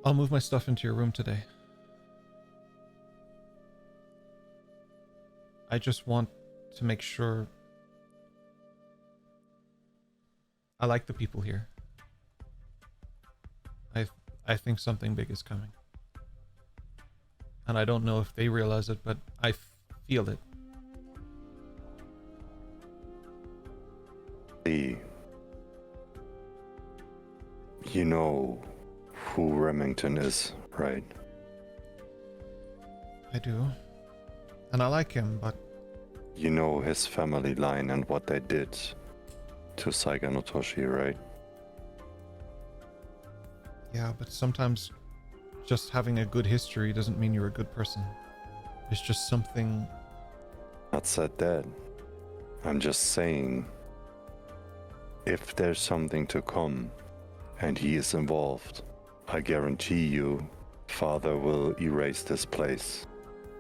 I'll move my stuff into your room today. I just want to make sure I like the people here. I think something big is coming. And I don't know if they realize it, but I feel it. You know who Remington is, right? I do. And I like him, but... You know his family line and what they did to Saiga no Toshi, right? Yeah, but sometimes just having a good history doesn't mean you're a good person. It's just something... Not said that. I'm just saying, if there's something to come and he is involved, I guarantee you, Father will erase this place.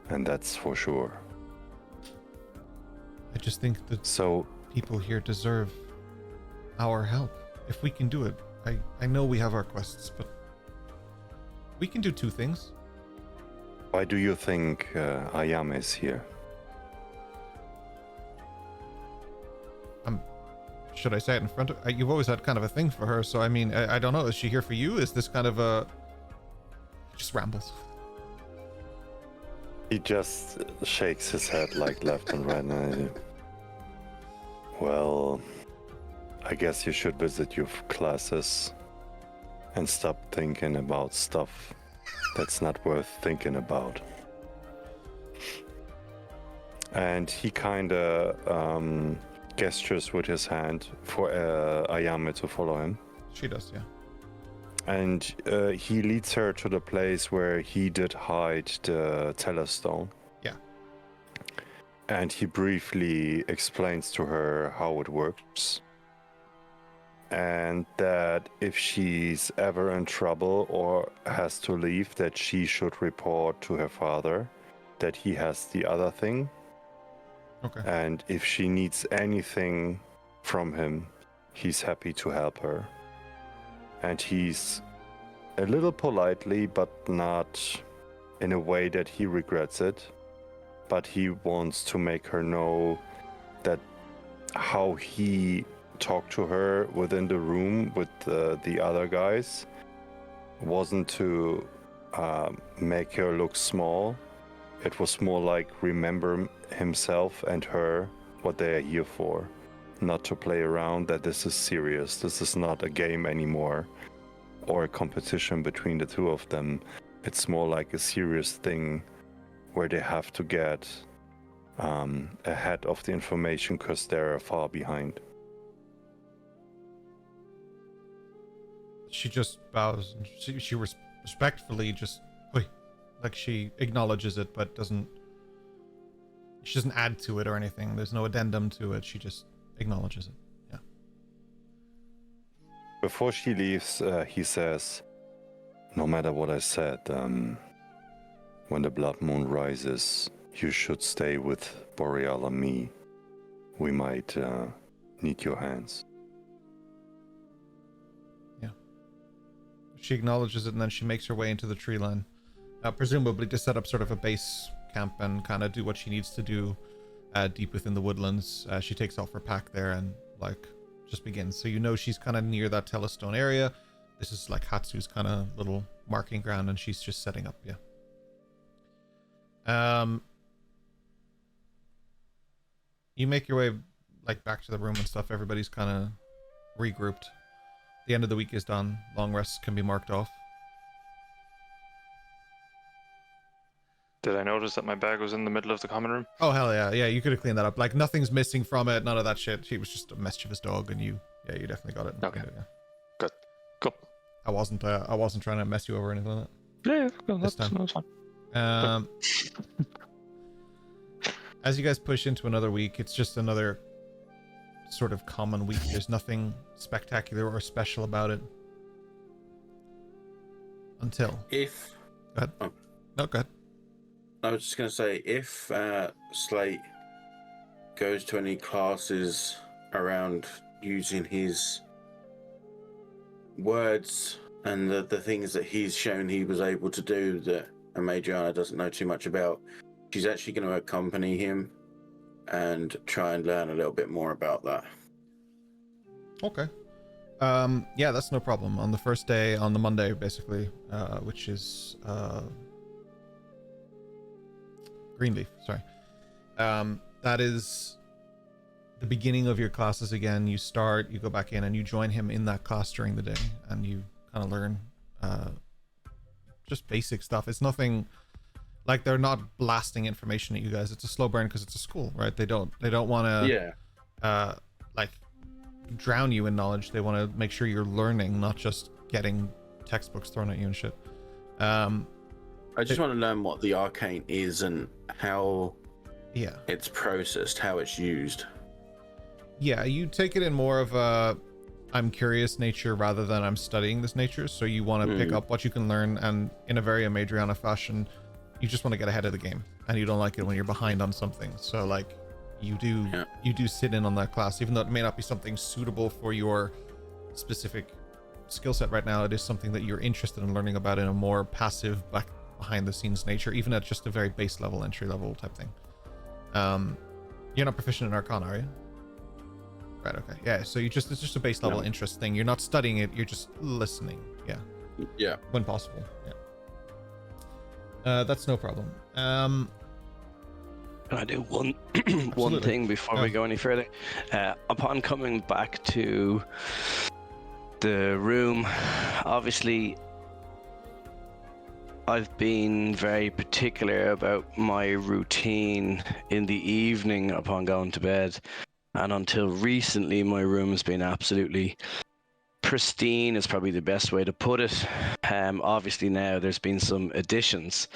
And that's for sure. I just think that people here deserve our help. If we can do it. I know we have our quests, but we can do two things. Why do you think Ayame is here? Should I say it in front of... you've always had kind of a thing for her, so I mean, I don't know. Is she here for you? Is this kind of a... Just rambles. He just shakes his head like left and right. Well, I guess you should visit your classes and stop thinking about stuff that's not worth thinking about. And he kind of gestures with his hand for Ayame to follow him. She does, yeah. And he leads her to the place where he did hide the Telestone. Yeah. And he briefly explains to her how it works. And that if she's ever in trouble or has to leave, that she should report to her father that he has the other thing. Okay. And if she needs anything from him, he's happy to help her. And he's a little politely, but not in a way that he regrets it. But he wants to make her know that how he talked to her within the room with the other guys wasn't to make her look small. It was more like remember himself and her, what they are here for. Not to play around, that this is serious. This is not a game anymore or a competition between the two of them. It's more like a serious thing where they have to get ahead of the information because they're far behind. She just bows. And she respectfully just... like she acknowledges it, but she doesn't add to it or anything. There's no addendum to it. She just acknowledges it. Yeah. Before she leaves, he says, no matter what I said, when the blood moon rises, you should stay with Boreal and me. We might need your hands. Yeah. She acknowledges it, and then she makes her way into the tree line. Presumably to set up sort of a base camp and kind of do what she needs to do deep within the woodlands. She takes off her pack there and like just begins. So you know she's kind of near that Telestone area. This is like Hatsu's kind of little marking ground, and she's just setting up. Yeah. You make your way like back to the room and stuff. Everybody's kind of regrouped. The end of the week is done. Long rests can be marked off. Did I notice that my bag was in the middle of the common room? Oh hell yeah, yeah. You could have cleaned that up. Like nothing's missing from it. None of that shit. She was just a mischievous dog, and you definitely got it. Okay. Yeah. Good. Cool. I wasn't trying to mess you over or anything like that. Yeah, well, This that's time. fine. As you guys push into another week, it's just another sort of common week. There's nothing spectacular or special about it. Until. If. Go ahead. Oh. No, go ahead. I was just going to say, if Slate goes to any classes around using his words and the things that he's shown he was able to do that Madriana doesn't know too much about, she's actually going to accompany him and try and learn a little bit more about that. Okay. Yeah, that's no problem. On the first day, on the Monday, basically, which is Greenleaf, sorry. That is the beginning of your classes again. You start, you go back in, and you join him in that class during the day, and you kind of learn just basic stuff. It's nothing like they're not blasting information at you guys. It's a slow burn because it's a school, right? They don't want to like drown you in knowledge. They want to make sure you're learning, not just getting textbooks thrown at you and shit. I just want to learn what the arcane is and how it's processed, how it's used. Yeah, you take it in more of a I'm curious nature rather than I'm studying this nature. So you want to pick up what you can learn, and in a very Madriana fashion, you just want to get ahead of the game, and you don't like it when you're behind on something. So like you do sit in on that class, even though it may not be something suitable for your specific skill set right now. It is something that you're interested in learning about in a more passive, behind the scenes nature, even at just a very base level, entry level type thing. You're not proficient in Arcana, are you? Right, okay. Yeah, so it's just a base level interest thing. You're not studying it, you're just listening. Yeah, when possible. That's no problem. Can I do one thing before we go any further? Upon coming back to the room, obviously I've been very particular about my routine in the evening upon going to bed, and until recently my room has been absolutely pristine is probably the best way to put it. Obviously now there's been some additions,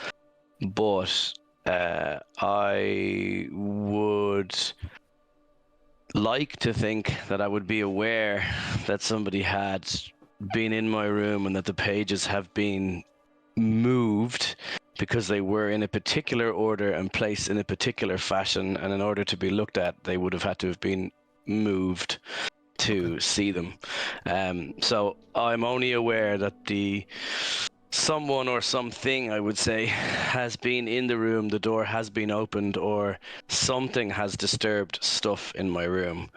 but I would like to think that I would be aware that somebody had been in my room and that the pages have been moved because they were in a particular order and placed in a particular fashion, and in order to be looked at they would have had to have been moved to see them. So I'm only aware that someone or something, I would say, has been in the room, the door has been opened, or something has disturbed stuff in my room.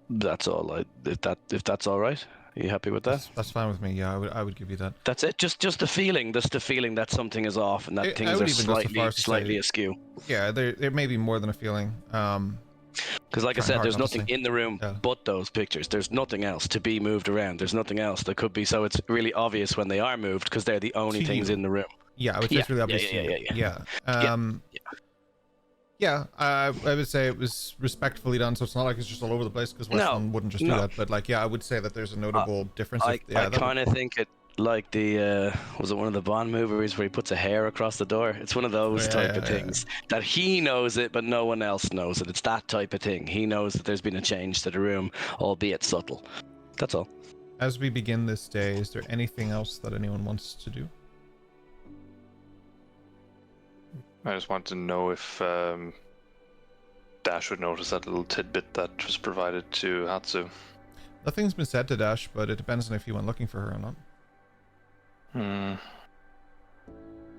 That's all. If that's all right, are you happy with that? That's fine with me. Yeah, I would give you that. That's it. Just the feeling. Just the feeling that something is off and that things are slightly askew. Yeah, there may be more than a feeling. Because like I said, there's nothing in the room but those pictures. There's nothing else to be moved around. There's nothing else that could be. So it's really obvious when they are moved because they're the only things in the room. Yeah, I would say it's really obvious. Yeah. I would say it was respectfully done, so it's not like it's just all over the place, because Westland wouldn't just do that. But like, I would say that there's a notable difference. I kind of think it like the was it one of the Bond movies where he puts a hair across the door? It's one of those type of things that he knows it, but no one else knows it. It's that type of thing. He knows that there's been a change to the room, albeit subtle. That's all. As we begin this day, is there anything else that anyone wants to do? I just want to know if Dash would notice that little tidbit that was provided to Hatsu. Nothing's been said to Dash, but it depends on if you went looking for her or not.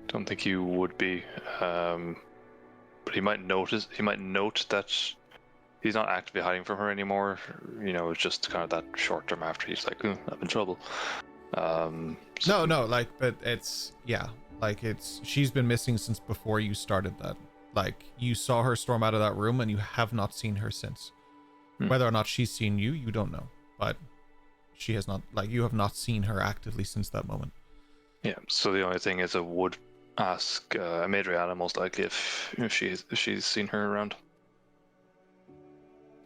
Don't think he would be. But he might note that he's not actively hiding from her anymore. You know, it's just kind of that short term after he's like, I'm in trouble. No, like, but it's, yeah, like she's been missing since before you started that. Like, you saw her storm out of that room and you have not seen her since. Whether or not she's seen you, you don't know. But she has not, like, you have not seen her actively since that moment. Yeah, so the only thing is I would ask Madriana most likely if she's seen her around.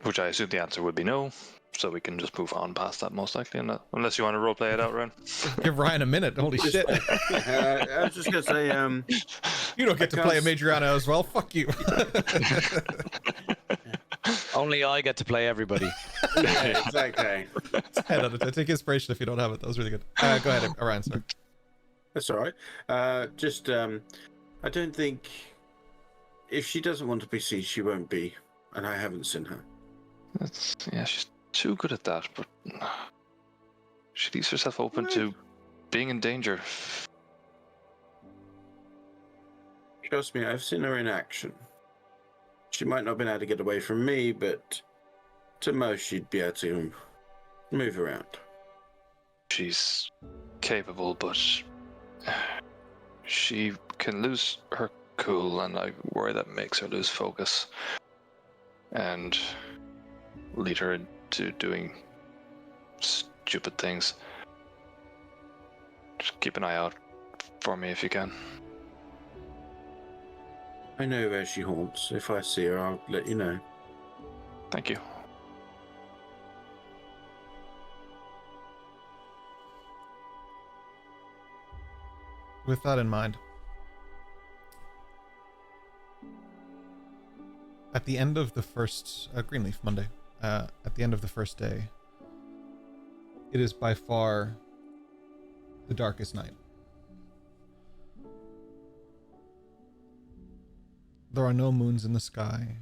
Which I assume the answer would be no, so we can just move on past that most likely, unless you want to roleplay it out, Ryan. Give Ryan a minute, holy shit. I was just going to say... you don't get to play a Madriana as well, fuck you. Only I get to play everybody. Yeah, exactly. Head on it. Take inspiration if you don't have it. That was really good. Go ahead, Ryan, sorry. That's all right. I don't think... If she doesn't want to be seen, she won't be. And I haven't seen her. She's too good at that, but she leaves herself open to being in danger. Trust me, I've seen her in action. She might not have been able to get away from me, but to most she'd be able to move around. She's capable, but she can lose her cool, and I worry that makes her lose focus and lead her into doing stupid things. Just keep an eye out for me if you can. I know where she haunts. If I see her, I'll let you know. Thank you. With that in mind, at the end of the first Greenleaf Monday, at the end of the first day, it is by far the darkest night. There are no moons in the sky.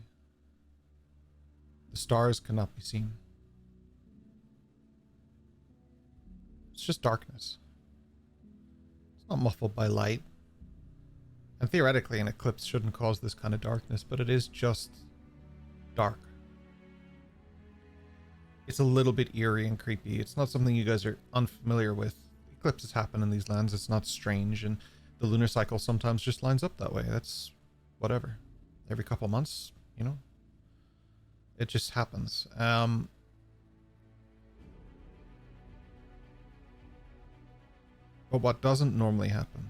The stars cannot be seen. It's just darkness. It's not muffled by light. And theoretically, an eclipse shouldn't cause this kind of darkness, but it is just dark. It's a little bit eerie and creepy. It's not something you guys are unfamiliar with. Eclipses happen in these lands. It's not strange, and the lunar cycle sometimes just lines up that way. That's whatever. Every couple months, you know? It just happens. But what doesn't normally happen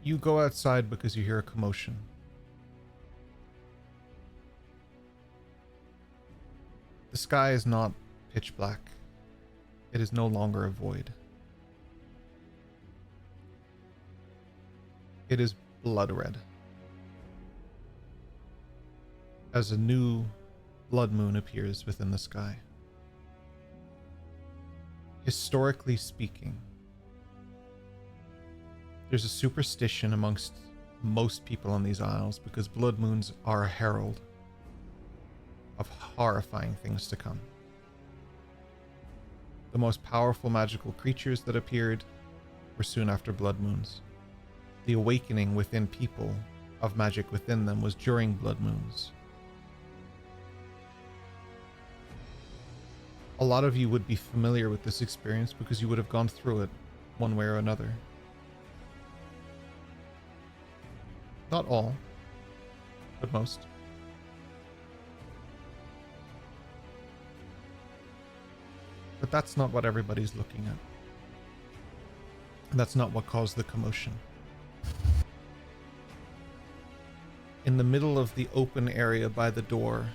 you go outside because you hear a commotion. The sky is not pitch black. It is no longer a void. It is blood red. As a new blood moon appears within the sky. Historically speaking, there's a superstition amongst most people on these isles because blood moons are a herald of horrifying things to come. The most powerful magical creatures that appeared were soon after blood moons. The awakening within people of magic within them was during blood moons. A lot of you would be familiar with this experience because you would have gone through it one way or another. Not all, but most. But that's not what everybody's looking at. And that's not what caused the commotion. In the middle of the open area by the door,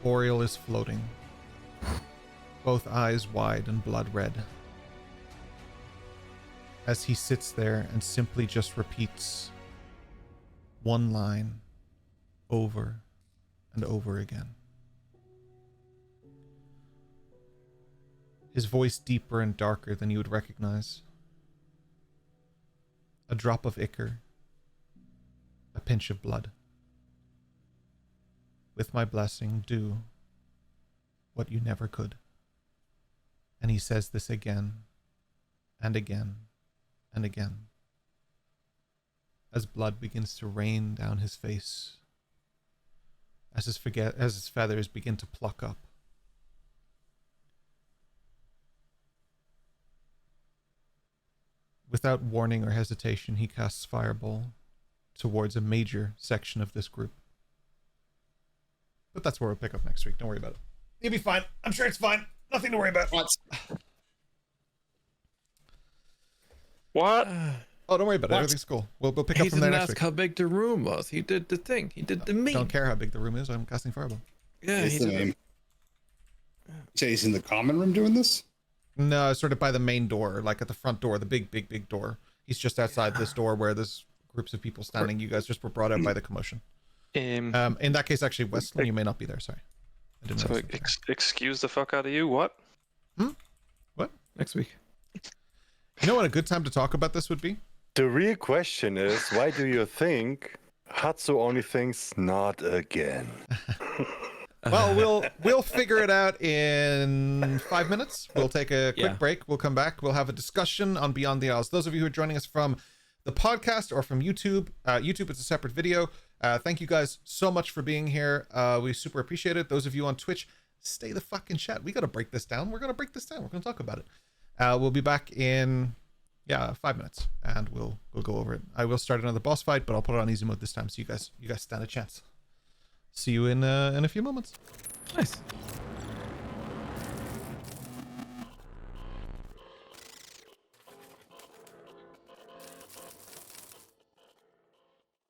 Boreal is floating, both eyes wide and blood red, as he sits there and simply just repeats one line over and over again. His voice deeper and darker than you would recognize. A drop of ichor, a pinch of blood. With my blessing, do what you never could. And he says this again and again and again as blood begins to rain down his face, as his feathers begin to pluck up. Without warning or hesitation, he casts Fireball towards a major section of this group. But that's where we'll pick up next week. Don't worry about it. You'll be fine. I'm sure it's fine. Nothing to worry about. What? Oh, don't worry about it. Everything's cool. We'll pick up from there didn't next ask week. how big the room was. He did the thing. He did the meat. Don't care how big the room is. I'm casting Fireball. Yeah, It's he the did. name. You say he's in the common room doing this? No, sort of by the main door, like at the front door, the big door. He's just outside this door where there's groups of people standing. You guys just were brought out by the commotion. In that case, actually, Westland, you may not be there. Sorry. I didn't So notice that there. excuse the fuck out of you. What? What? Next week. You know what a good time to talk about this would be? The real question is, why do you think Hatsu only thinks not again? Well, we'll figure it out in 5 minutes. We'll take a quick break. We'll come back. We'll have a discussion on Beyond the Isles. Those of you who are joining us from the podcast or from YouTube, YouTube is a separate video. Thank you guys so much for being here. We super appreciate it. Those of you on Twitch, stay the fucking chat. We got to break this down. We're going to break this down. We're going to talk about it. We'll be back in 5 minutes, and we'll go over it. I will start another boss fight, but I'll put it on easy mode this time, so you guys stand a chance. See you in a few moments. Nice.